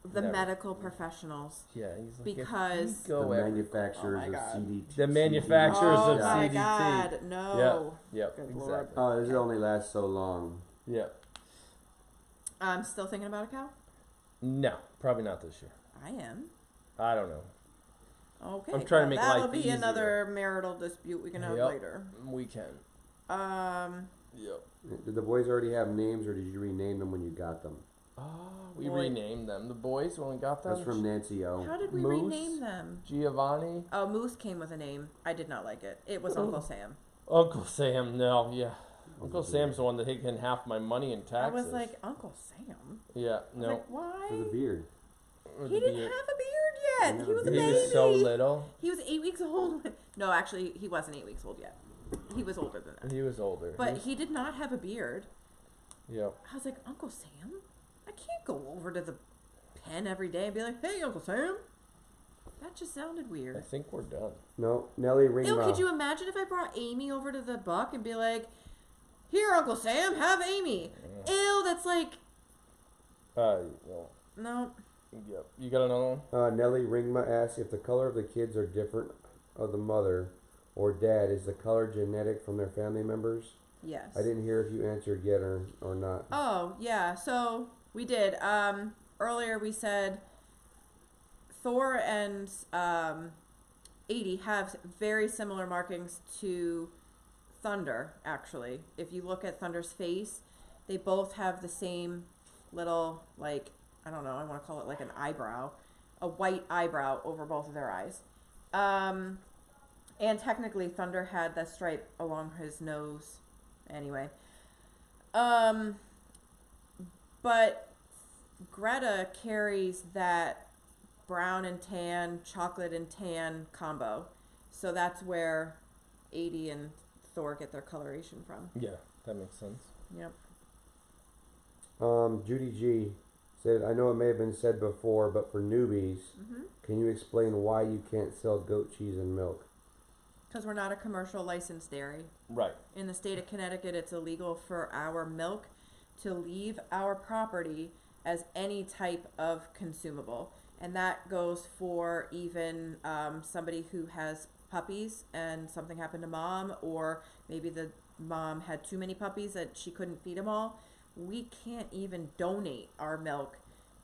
The never. medical professionals. Yeah, he's like, Because- if we go The every- manufacturers Oh of my God. CDT. The manufacturers Oh of my CDT. God, no. Yep, Good exactly. Lord. Oh, this only lasts so long. Yep. I'm still thinking about a cow? No, probably not this year. I am. I don't know. Okay. I'm trying to well, make that'll life be easier. another marital dispute we can have Yep. later. We can. Yep. Did the boys already have names, or did you rename them when you got them? Oh, we Boy. renamed them. The boys when we got them. That's from Nancy O. How did we Moose? rename them? Giovanni, Oh, Moose came with a name. I did not like it. It was Uncle Sam. Uncle Sam. No, yeah. Uncle Sam's the one that taking half my money in taxes. I was like, Uncle Sam? yeah, I was no. like, why? For the beard. Or He the didn't beard. have a beard yet. He He was a He baby. was so little. He was 8 weeks old. No, actually, he wasn't 8 weeks old yet. He was older than that. He was older. But he did not have a beard. Yep. I was like, Uncle Sam? I can't go over to the pen every day and be like, hey, Uncle Sam. That just sounded I weird. think we're done. No, Nellie Ew, Ringma. could you imagine if I brought Amy over to the buck and be like, here, Uncle Sam, have Amy. Ew, that's like, Well, no. yep. You got another one? Nellie Ringma asks if the color of the kids are different of the mother or dad. Is the color genetic from their family members? Yes. I didn't hear if you answered yet or not. Oh, yeah. So we did. Earlier we said Thor and 80 have very similar markings to Thunder, actually. If you look at Thunder's face, they both have the same little, like, I don't know, I want to call it like an eyebrow, a white eyebrow over both of their eyes. And technically Thunder had that stripe along his nose anyway. But Greta carries that brown and tan, chocolate and tan combo. So that's where 80 and Thor get their coloration from. Yeah, that makes sense. Yep. Judy G said, I know it may have been said before, but for newbies, can you explain why you can't sell goat cheese and milk? Because we're not a commercial licensed dairy. Right. In the state of Connecticut, it's illegal for our milk to leave our property as any type of consumable. And that goes for even somebody who has puppies and something happened to mom, or maybe the mom had too many puppies that she couldn't feed them all. We can't even donate our milk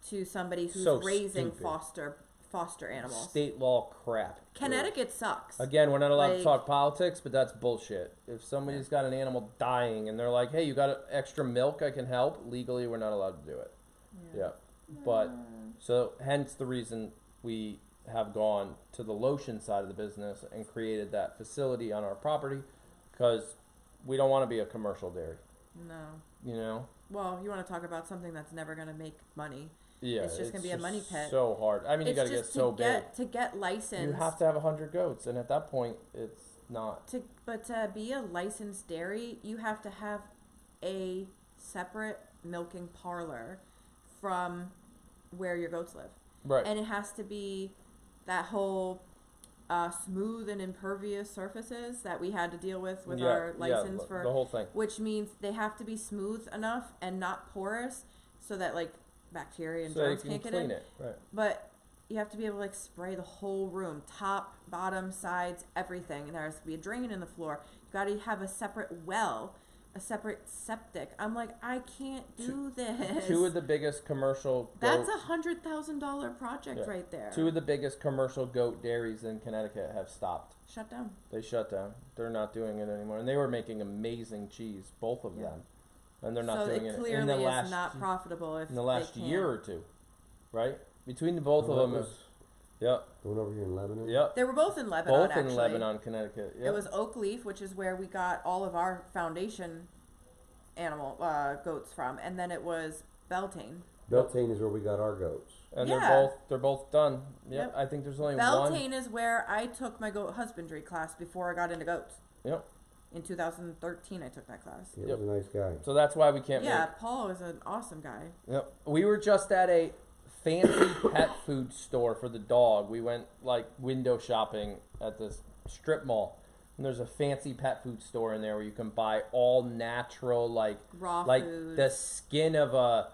to somebody who's So raising stupid. foster animals. State law crap. Connecticut sucks. Again, we're not allowed to Like- talk politics, but that's bullshit. If somebody's got an animal dying and they're like, hey, you got extra milk, I can help, legally we're not allowed to do it. Yeah. But, so hence the reason we have gone to the Lotion side of the business and created that facility on our property, because we don't want to be a commercial dairy, No. you know? Well, you want to talk about something that's never going to make money. Yeah, It's just gonna be a money pit. So hard. I mean, you It's got to get just so big. to get licensed. You have to have 100 goats, and at that point, it's not. But to be a licensed dairy, you have to have a separate milking parlor from where your goats live. Right. And it has to be that whole smooth and impervious surfaces that we had to deal with our license for the whole thing. Which means they have to be smooth enough and not porous so that like bacteria and So germs you can't can get clean in. it. Right. But you have to be able to like spray the whole room, top, bottom, sides, everything. And there has to be a drain in the floor. You got to have a separate well, a separate septic. I'm like, I can't do this. Two of the biggest commercial That's $100,000 project right there. Two of the biggest commercial goat dairies in Connecticut have stopped. Shut down. They shut down. They're not doing it anymore. And they were making amazing cheese, both of them. And they're not doing it. So it clearly is not profitable if in the last they year or two, right? Between the both of them, yep. The one over here in Lebanon? Yep. They were both in Lebanon, Both actually. in Lebanon, Connecticut. Yep. It was Oak Leaf, which is where we got all of our foundation animal goats from, and then it was Beltane. Beltane is where we got our goats. And Yeah. they're both done. Yep. I think there's only one. Beltane is where I took my goat husbandry class before I got into goats. Yep. In 2013, I took that class. He was a nice guy. So that's why we can't Yeah, Paul is an awesome guy. Yep. We were just at a fancy pet food store for the dog. We went like window shopping at this strip mall. And there's a fancy pet food store in there where you can buy all natural, like Raw like food. the skin of a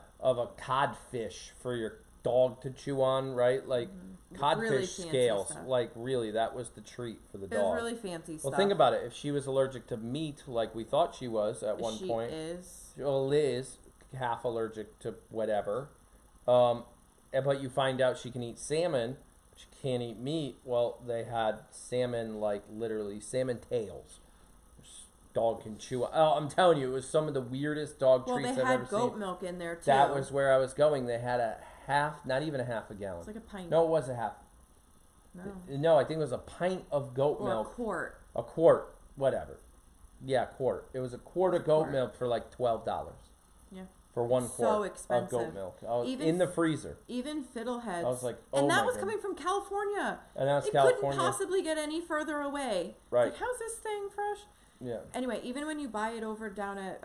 codfish for your dog to chew on, right? Like codfish Really fancy scales. stuff. Like really, that was the treat for the It dog. was really fancy stuff. Well, think about it. If she was allergic to meat, like we thought she was at one She point, is. well, Liz half allergic to whatever, but you find out she can eat salmon, she can't eat meat. Well, they had salmon, like literally salmon tails. Dog can chew. Oh, I'm telling you, it was some of the weirdest dog Well, treats they I've had ever goat seen. milk in there too. That was where I was going. They had a half, not even a half a gallon. It's like a pint. No, it was a half. No. No, I think it was a pint of goat Or milk. a quart. A quart, whatever. Yeah, quart. It was a quart of goat Quart. milk for like $12. Yeah. For one So quart expensive. of goat milk. I was Even in the freezer. Even Fiddleheads. I was like, oh and that my was goodness. coming from California. And that's It California. couldn't possibly get any further away. Right. Like, how's this thing fresh? Yeah. Anyway, even when you buy it over down at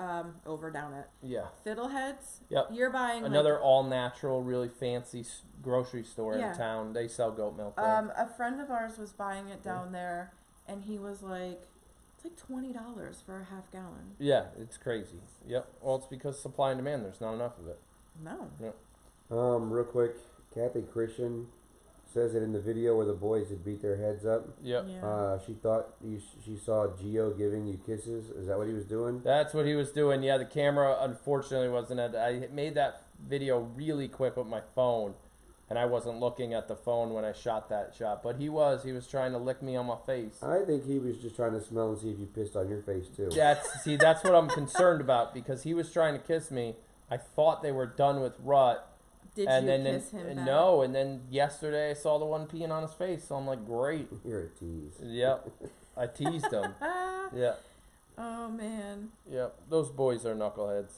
Yeah. Fiddleheads, Yep. you're buying Another like, all natural, really fancy grocery store Yeah. in town. They sell goat milk there. a friend of ours was buying it down there, and he was like, it's like $20 for a half gallon. Yeah, it's crazy. Yep. Well, it's because supply and demand. There's not enough of it. No. Real quick, Kathy Christian says that in the video where the boys had beat their heads up, Yep. Yeah. she thought she saw Gio giving you kisses. Is that what he was doing? That's what he was doing. Yeah, the camera unfortunately wasn't at. I made that video really quick with my phone, and I wasn't looking at the phone when I shot that shot. But he was trying to lick me on my face. I think he was just trying to smell and see if you pissed on your face too. That's what I'm concerned about, because he was trying to kiss me. I thought they were done with Rut. Did And you then, kiss him back? No, and then yesterday I saw the one peeing on his face, so I'm like, great. You're a tease. Yep. I teased him. Yeah. Oh, man. Yep. Those boys are knuckleheads.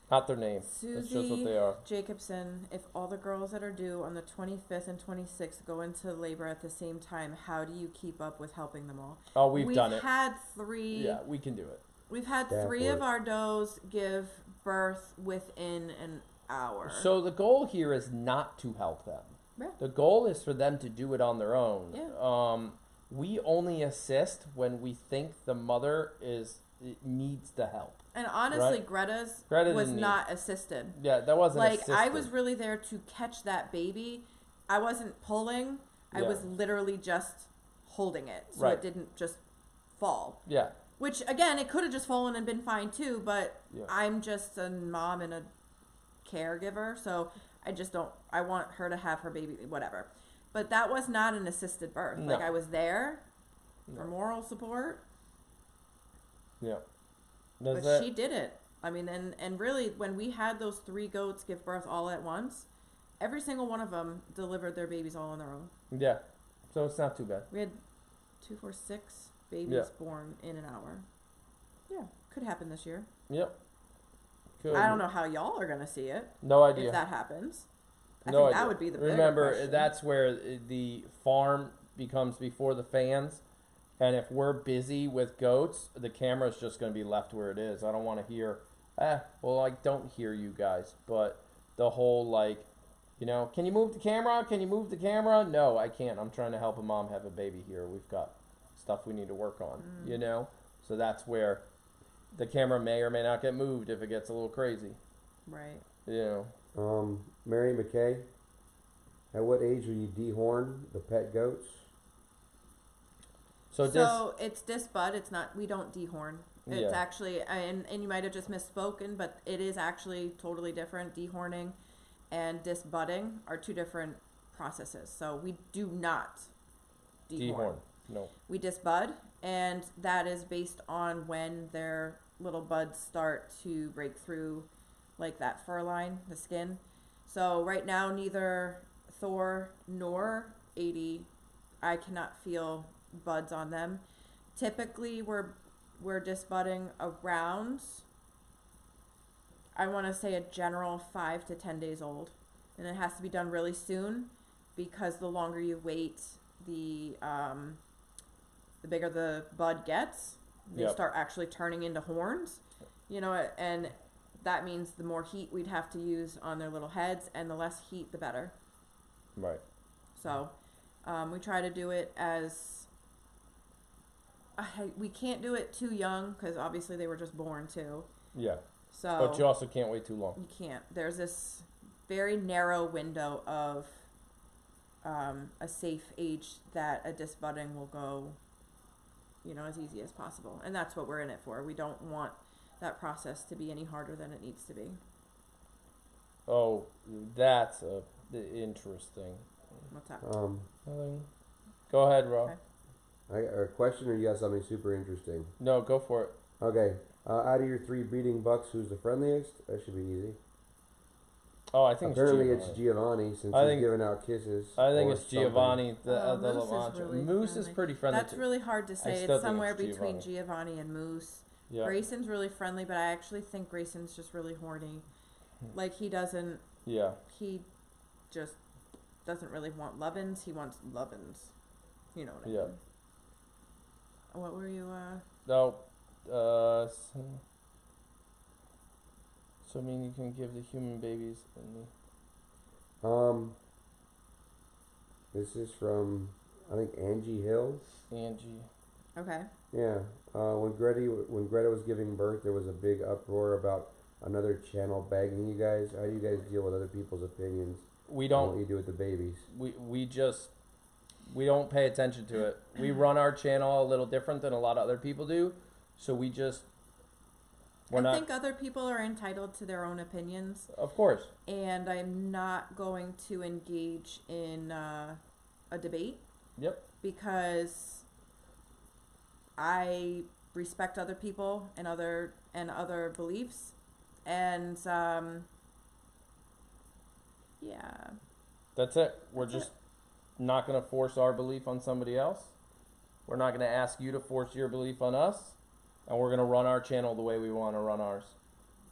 Not their name. That's just what Susie they are. Jacobson, if all the girls that are due on the 25th and 26th go into labor at the same time, how do you keep up with helping them all? Oh, we've done it. We've had three. Yeah, we can do it. We've had That 3 of works. our does give birth within an hour. So the goal here is not to help them. Yeah. The goal is for them to do it on their own. Yeah. We only assist when we think the mother needs the help. And honestly, Right. Greta was didn't not assisted. Yeah, that wasn't Like, I assisted. was really there to catch that baby. I wasn't pulling. I Yeah. was literally just holding it. So Right. it didn't just fall. Yeah. Which, again, it could have just fallen and been fine too, but Yeah. I'm just a mom and a caregiver, so I just don't, I want her to have her baby, whatever. But that was not an assisted birth. No. Like, I was there for No. moral support, Yeah. but she did it. I mean, and really, when we had those 3 goats give birth all at once, every single one of them delivered their babies all on their own. Yeah. So it's not too bad. We had 2, 4, 6 babies Yeah. born in an hour. Yeah, could happen this year. Yep. Good. I don't know how y'all are gonna see it No idea. if that happens. I No think idea. that would be the bigger Remember, question. that's where the farm becomes before the fans. And if we're busy with goats, the camera's just going to be left where it is. I don't want to hear, well, I don't hear you guys. But the whole, like, You know, can you move the camera? Can you move the camera? No, I can't. I'm trying to help a mom have a baby here. We've got stuff we need to work on, you know? So that's where the camera may or may not get moved if it gets a little crazy. Right. You know. Mary McKay, at what age will you dehorn the pet goats? So it's disbud. It's not. We don't dehorn. It's Yeah. actually, and you might have just misspoken, but it is actually totally different. Dehorning and disbudding are two different processes. So we do not dehorn. No. We disbud, and that is based on when their little buds start to break through, like that fur line, the skin. So right now, neither Thor nor 80, I cannot feel buds on them. Typically, we're disbudding around, I want to say a general 5 to 10 days old, and it has to be done really soon because the longer you wait, the bigger the bud gets. They start actually turning into horns, you know, and that means the more heat we'd have to use on their little heads, and the less heat, the better. Right. So we try to do it as we can't do it too young because obviously they were just born too. Yeah. So But you also can't wait too long. you can't. There's this very narrow window of a safe age that a disbudding will go, you know, as easy as possible, and that's what we're in it for. We don't want that process to be any harder than it needs to be. Oh, that's interesting. What's that? Nothing. Go ahead, Rob. Okay. A question, or you got something super interesting? No, go for it. Okay. Out of your 3 breeding bucks, who's the friendliest? That should be easy. Oh, I think Apparently it's Giovanni, since I he's think- giving out kisses. I think or it's something. Giovanni, the Moose is Lamancha. really Moose friendly. is pretty friendly. That's really hard to say. still It's think somewhere it's between Giovanni. Giovanni and Moose. Yeah. Grayson's really friendly, but I actually think Grayson's just really horny. Like he doesn't. Yeah. He just doesn't really want lovin's. He wants lovin's. You know what I Yeah. mean? What were you? No. So I mean, you can give the human babies and This is from, I think, Angie Hill. Angie. Okay. Yeah. When Greta was giving birth, there was a big uproar about another channel bagging you guys. How do you guys deal with other people's opinions? We on what don't. you do with the babies? We don't pay attention to it. We run our channel a little different than a lot of other people do, so we just. I think other people are entitled to their own opinions, Of course. and I'm not going to engage in a debate Yep. because I respect other people and other beliefs, and yeah. That's it. We're That's just not going to force our belief on somebody else. We're not going to ask you to force your belief on us. And we're going to run our channel the way we want to run ours.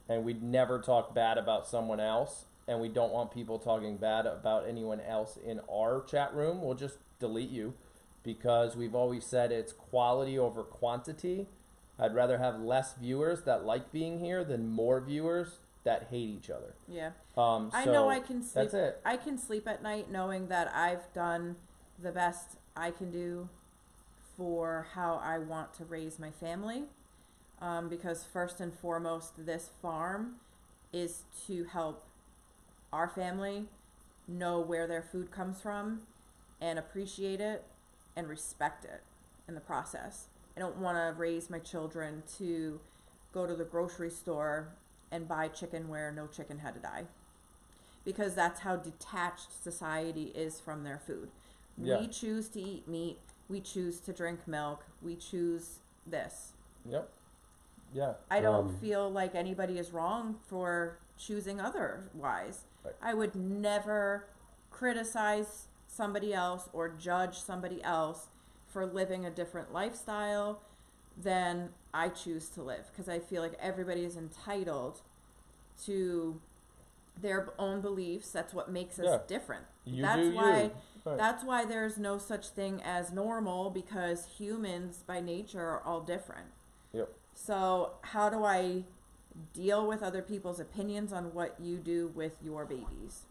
And we'd never talk bad about someone else. And we don't want people talking bad about anyone else in our chat room. We'll just delete you. Because we've always said it's quality over quantity. I'd rather have less viewers that like being here than more viewers that hate each other. Yeah. So I know I can sleep. That's it. I can sleep at night knowing that I've done the best I can do for how I want to raise my family. Because first and foremost, this farm is to help our family know where their food comes from and appreciate it and respect it in the process. I don't want to raise my children to go to the grocery store and buy chicken where no chicken had to die. Because that's how detached society is from their food. Yeah. We choose to eat meat. We choose to drink milk. We choose this. Yep. Yeah. I don't feel like anybody is wrong for choosing otherwise. Right. I would never criticize somebody else or judge somebody else for living a different lifestyle than I choose to live, because I feel like everybody is entitled to their own beliefs. That's what makes us different. That's why Right. that's why there's no such thing as normal, because humans by nature are all different. Yep. So how do I deal with other people's opinions on what you do with your babies?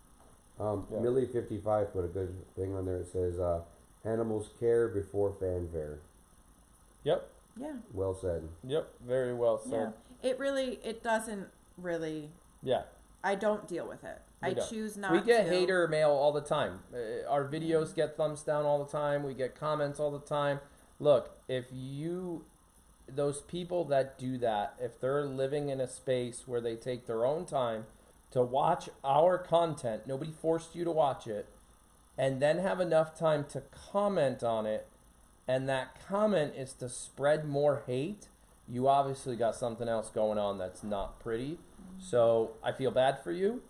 Yeah. Millie55 put a good thing on there. It says, animals care before fanfare. Yep. Yeah. Well said. Yep. Very well Yeah. said. It doesn't really. Yeah. I don't deal with it. We I don't. choose not We get to. hater mail all the time. Our videos get thumbs down all the time. We get comments all the time. Look, if those people that do that, if they're living in a space where they take their own time to watch our content, nobody forced you to watch it, and then have enough time to comment on it, and that comment is to spread more hate, you obviously got something else going on that's not pretty. So I feel bad for you.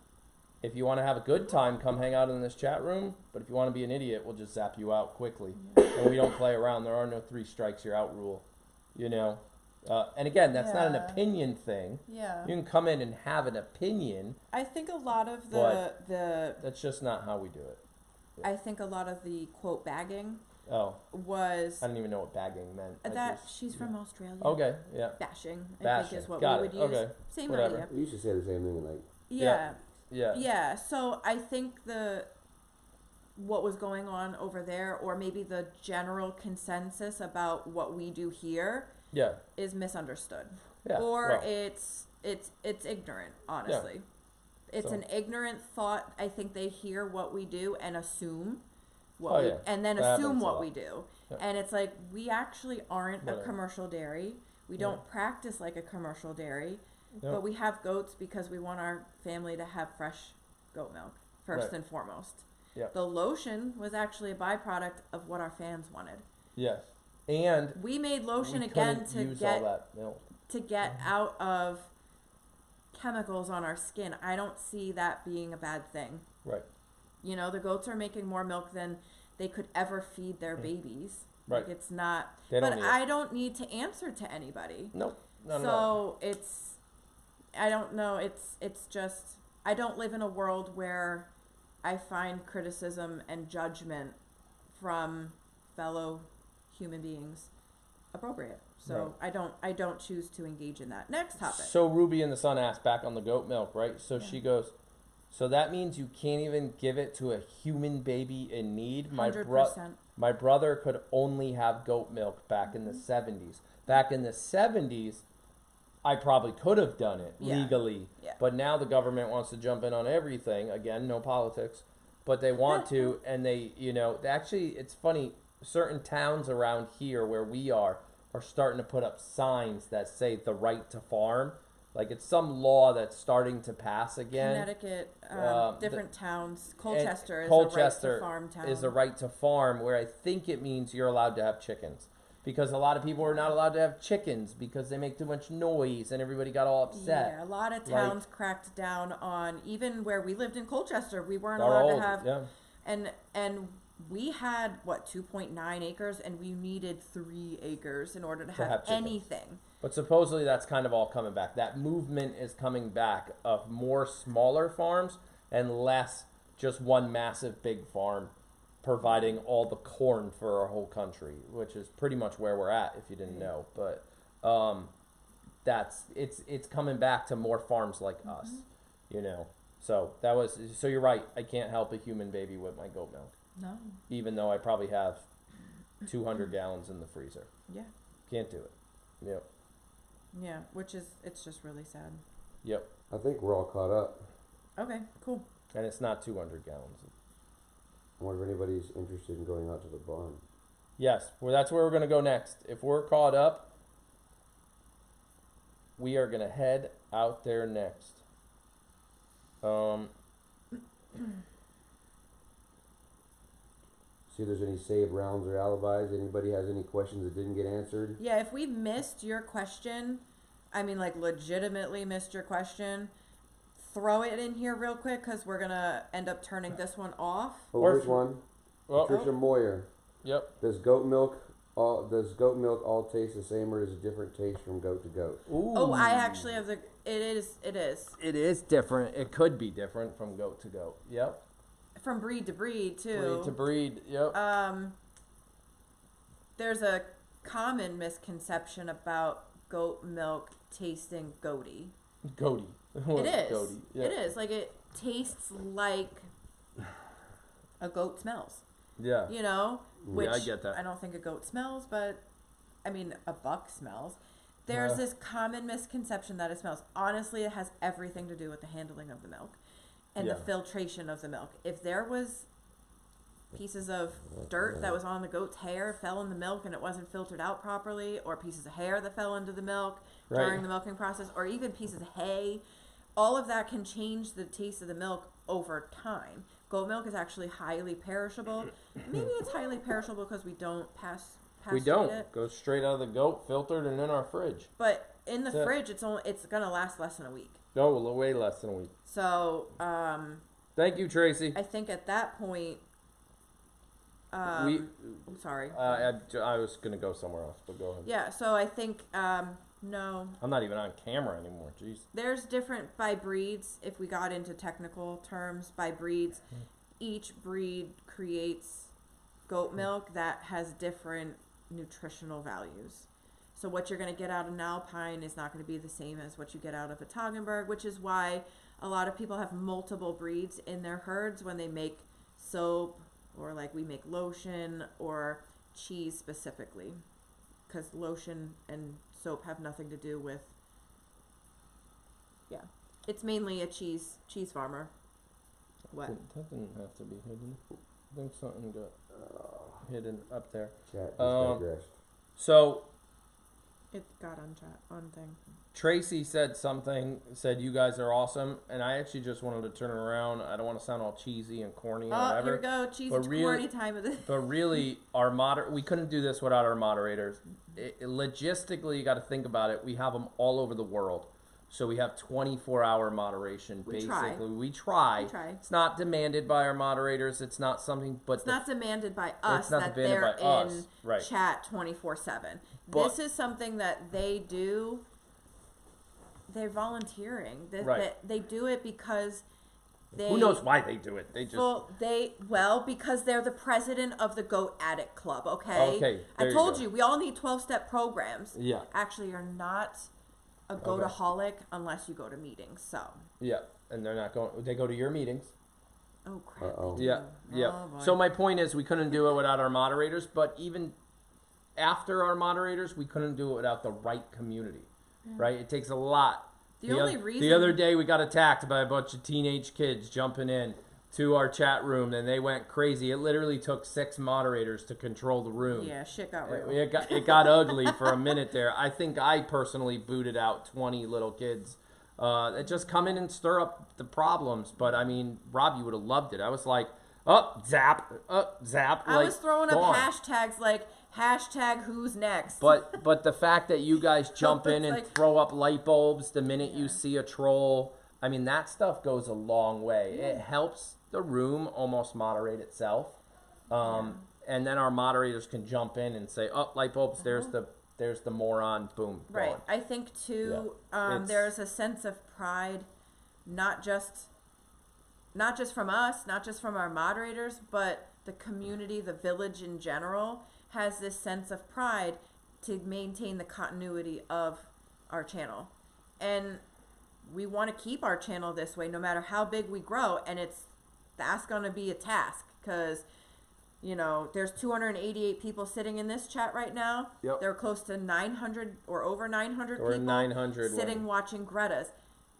If you want to have a good time, come hang out in this chat room. But if you want to be an idiot, we'll just zap you out quickly. And we don't play around. There are no 3 strikes, you're out rule. You know? And again, that's not an opinion thing. Yeah. You can come in and have an opinion. I think a lot of But the that's just not how we do it. I think a lot of the quote bagging Oh, was I don't even know what bagging meant. she's from Australia. Okay, yeah. Bashing, I Bashing. think is what Got we it. would use. Okay. Same Whatever. idea. You used to say the same thing, like, Yeah. Yeah. Yeah. So I think what was going on over there, or maybe the general consensus about what we do here, Yeah. is misunderstood. Yeah. Or well, it's ignorant, honestly. It's So- an ignorant thought. I think they hear what we do and assume Oh, yeah. and then That assume happens a what lot. we do. Yeah. And it's like, we actually aren't Whatever. a commercial dairy. We Yeah. don't practice like a commercial dairy. Yeah. But we have goats because we want our family to have fresh goat milk, first Right. and foremost. Yeah. The lotion was actually a byproduct of what our fans wanted. Yes. And We made lotion we again couldn't to use all get that milk. out of chemicals on our skin. I don't see that being a bad thing. Right. You know, the goats are making more milk than they could ever feed their babies. Right. Like, it's not. They don't But need it. I don't need to answer to anybody. Nope. Not So at all. I don't know. It's just, I don't live in a world where I find criticism and judgment from fellow human beings appropriate. So I don't choose to engage in that. Next topic. So Ruby in the Sun asked back on the goat milk, right? So Yeah. she goes, so that means you can't even give it to a human baby in need? 100%. My brother could only have goat milk back in the 70s. Back in the 70s, I probably could have done it Yeah. legally. Yeah. But now the government wants to jump in on everything. Again, no politics. But they want to, and they, actually, it's funny, certain towns around here where we are starting to put up signs that say the right to farm. Like, it's some law that's starting to pass again. Connecticut, different towns. Colchester is a right to farm town. Is a right to farm, where I think it means you're allowed to have chickens. Because a lot of people are not allowed to have chickens because they make too much noise and everybody got all upset. Yeah, a lot of towns cracked down on, even where we lived in Colchester, we weren't They're allowed old, to have, yeah. and we had, 2.9 acres, and we needed 3 acres in order to have have chickens. anything. But supposedly that's kind of all coming back. That movement is coming back of more smaller farms and less just one massive big farm providing all the corn for our whole country, which is pretty much where we're at if you didn't know. But it's coming back to more farms like us, So you're right. I can't help a human baby with my goat milk, No. even though I probably have 200 gallons in the freezer. Yeah. Can't do it. Yep. Yeah, it's just really sad. Yep. I think we're all caught up. Okay, cool. And it's not 200 gallons. I wonder if anybody's interested in going out to the barn. Yes, well, that's where we're going to go next. If we're caught up, we are going to head out there next. See if there's any saved rounds or alibis. Anybody has any questions that didn't get answered? Yeah, if we missed your question, legitimately missed your question, throw it in here real quick, because we're going to end up turning this one off. Oh, Or here's if- one. Well, Patricia Moyer. yep. Does goat milk all taste the same, or is it different taste from goat to goat? Ooh. Oh, I actually have it is. It is different. It could be different from goat to goat. Yep. From breed to breed, too. Breed to breed. Yep. There's a common misconception about goat milk tasting goaty. Goaty. It is. Goaty. Yep. It is. Like, it tastes like a goat smells. Yeah. You know, which I get that. I don't think a goat smells, but I mean a buck smells. There's this common misconception that it smells. Honestly, it has everything to do with the handling of the milk and the filtration of the milk. If there was pieces of dirt that was on the goat's hair, fell in the milk, and it wasn't filtered out properly, or pieces of hair that fell into the milk during the milking process, or even pieces of hay, all of that can change the taste of the milk over time. Goat milk is actually highly perishable. Maybe it's highly perishable because we don't We don't. it. Go straight out of the goat, filtered, and in our fridge. But in the fridge, it's gonna last less than a week. No, way less than a week. So, Thank you, Tracy. I think at that point, I'm sorry. I was gonna go somewhere else, but go ahead. Yeah. So I think no. I'm not even on camera anymore. Jeez. There's different by breeds. If we got into technical terms, by breeds, each breed creates goat milk that has different nutritional values. So what you're going to get out of an Alpine is not going to be the same as what you get out of a Toggenburg, which is why a lot of people have multiple breeds in their herds when they make soap, or like we make lotion or cheese specifically, because lotion and soap have nothing to do with, it's mainly a cheese farmer. What? That didn't have to be hidden. I think something got hidden up there. Chat digressed. So It got on thing. Tracy said you guys are awesome, and I actually just wanted to turn it around. I don't want to sound all cheesy and corny or whatever. Here we go, cheesy corny time of this. But really, we couldn't do this without our moderators. Logistically, you got to think about it. We have them all over the world. So we have 24-hour moderation, basically. We try. It's not demanded by our moderators. It's not something, but it's not demanded by us that they're in chat 24/7. This is something that they do. They're volunteering. They do it because they. Who knows why they do it? They just. Because they're the president of the Goat Addict Club. Okay. Okay. I told you we all need 12-step programs. Yeah. Actually, you're not a goataholic unless you go to meetings. So. Yeah, and they're not going. They go to your meetings. Oh crap! Yeah. Oh, so my point is, we couldn't do it without our moderators. But even after our moderators, we couldn't do it without the right community. Right? It takes a lot. The other day, we got attacked by a bunch of teenage kids jumping in to our chat room, and they went crazy. It literally took 6 moderators to control the room. Yeah, shit got real. It got ugly for a minute there. I think I personally booted out 20 little kids that just come in and stir up the problems. But, I mean, Rob, you would have loved it. I was like, zap. I was throwing up hashtags like, #who's next. But the fact that you guys jump in and throw up light bulbs the minute you see a troll, I mean, that stuff goes a long way. It helps the room almost moderate itself. And then our moderators can jump in and say, light bulbs, there's the moron, boom. Right. Gone. I think, too, there's a sense of pride, not just from us, not just from our moderators, but the community, the village in general, has this sense of pride to maintain the continuity of our channel. And we want to keep our channel this way no matter how big we grow, and that's going to be a task because, there's 288 people sitting in this chat right now. Yep. There are close to 900 or over 900 or people 900 sitting watching Greta's.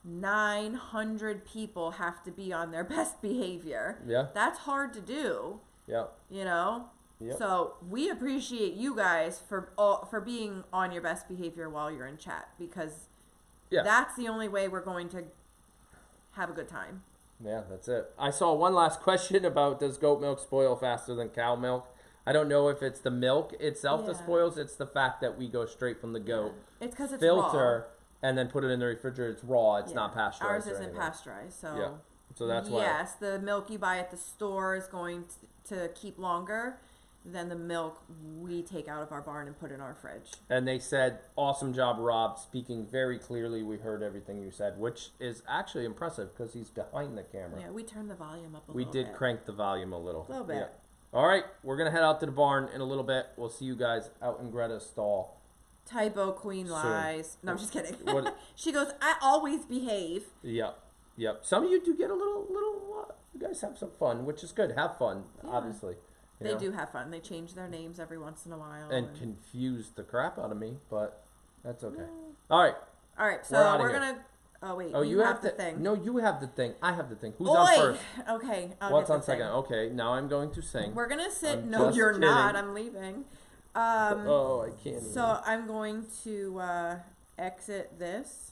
900 people have to be on their best behavior. Yeah. That's hard to do. Yeah. Yep. So we appreciate you guys for being on your best behavior while you're in chat, because that's the only way we're going to have a good time. Yeah, that's it. I saw one last question about, does goat milk spoil faster than cow milk? I don't know if it's the milk itself that spoils. It's the fact that we go straight from the goat. It's because it's filter raw. And then put it in the refrigerator. It's raw. It's not pasteurized. Ours isn't pasteurized, so. Yeah. So that's why. Yes, the milk you buy at the store is going to keep longer than the milk we take out of our barn and put in our fridge. And they said, awesome job, Rob, speaking very clearly. We heard everything you said, which is actually impressive because he's behind the camera. Yeah, we turned the volume up a little bit. We did crank the volume a little. A little bit. Yeah. All right, we're going to head out to the barn in a little bit. We'll see you guys out in Greta's stall. Typo queen lies. No, I'm just kidding. She goes, I always behave. Yeah. Yep. Some of you do get a little. You guys have some fun, which is good. Have fun, Yeah. obviously. You They know? do have fun. They change their names every once in a while. And confuse the crap out of me, but that's okay. Yeah. All right. All right, so We're outta we're here. gonna. Oh wait, Oh, you have the the thing. No, you have the thing. I have the thing. Who's Oi! on first? Okay. I'll What's get on the second? thing. Okay, now I'm going to sing. We're gonna sit. I'm No, just you're kidding. not. I'm leaving. Oh, I can't. So I'm going to exit this.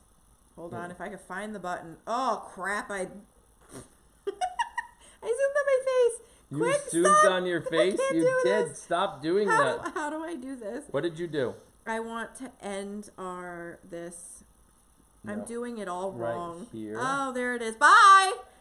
Hold on, if I could find the button. Oh crap! I zoomed on my face. You Quick, zoomed stop. on your I face. can't You do did. this. Stop doing that. How do I do this? What did you do? I want to end this. I'm No. doing it all Right wrong. here. Oh, there it is. Bye.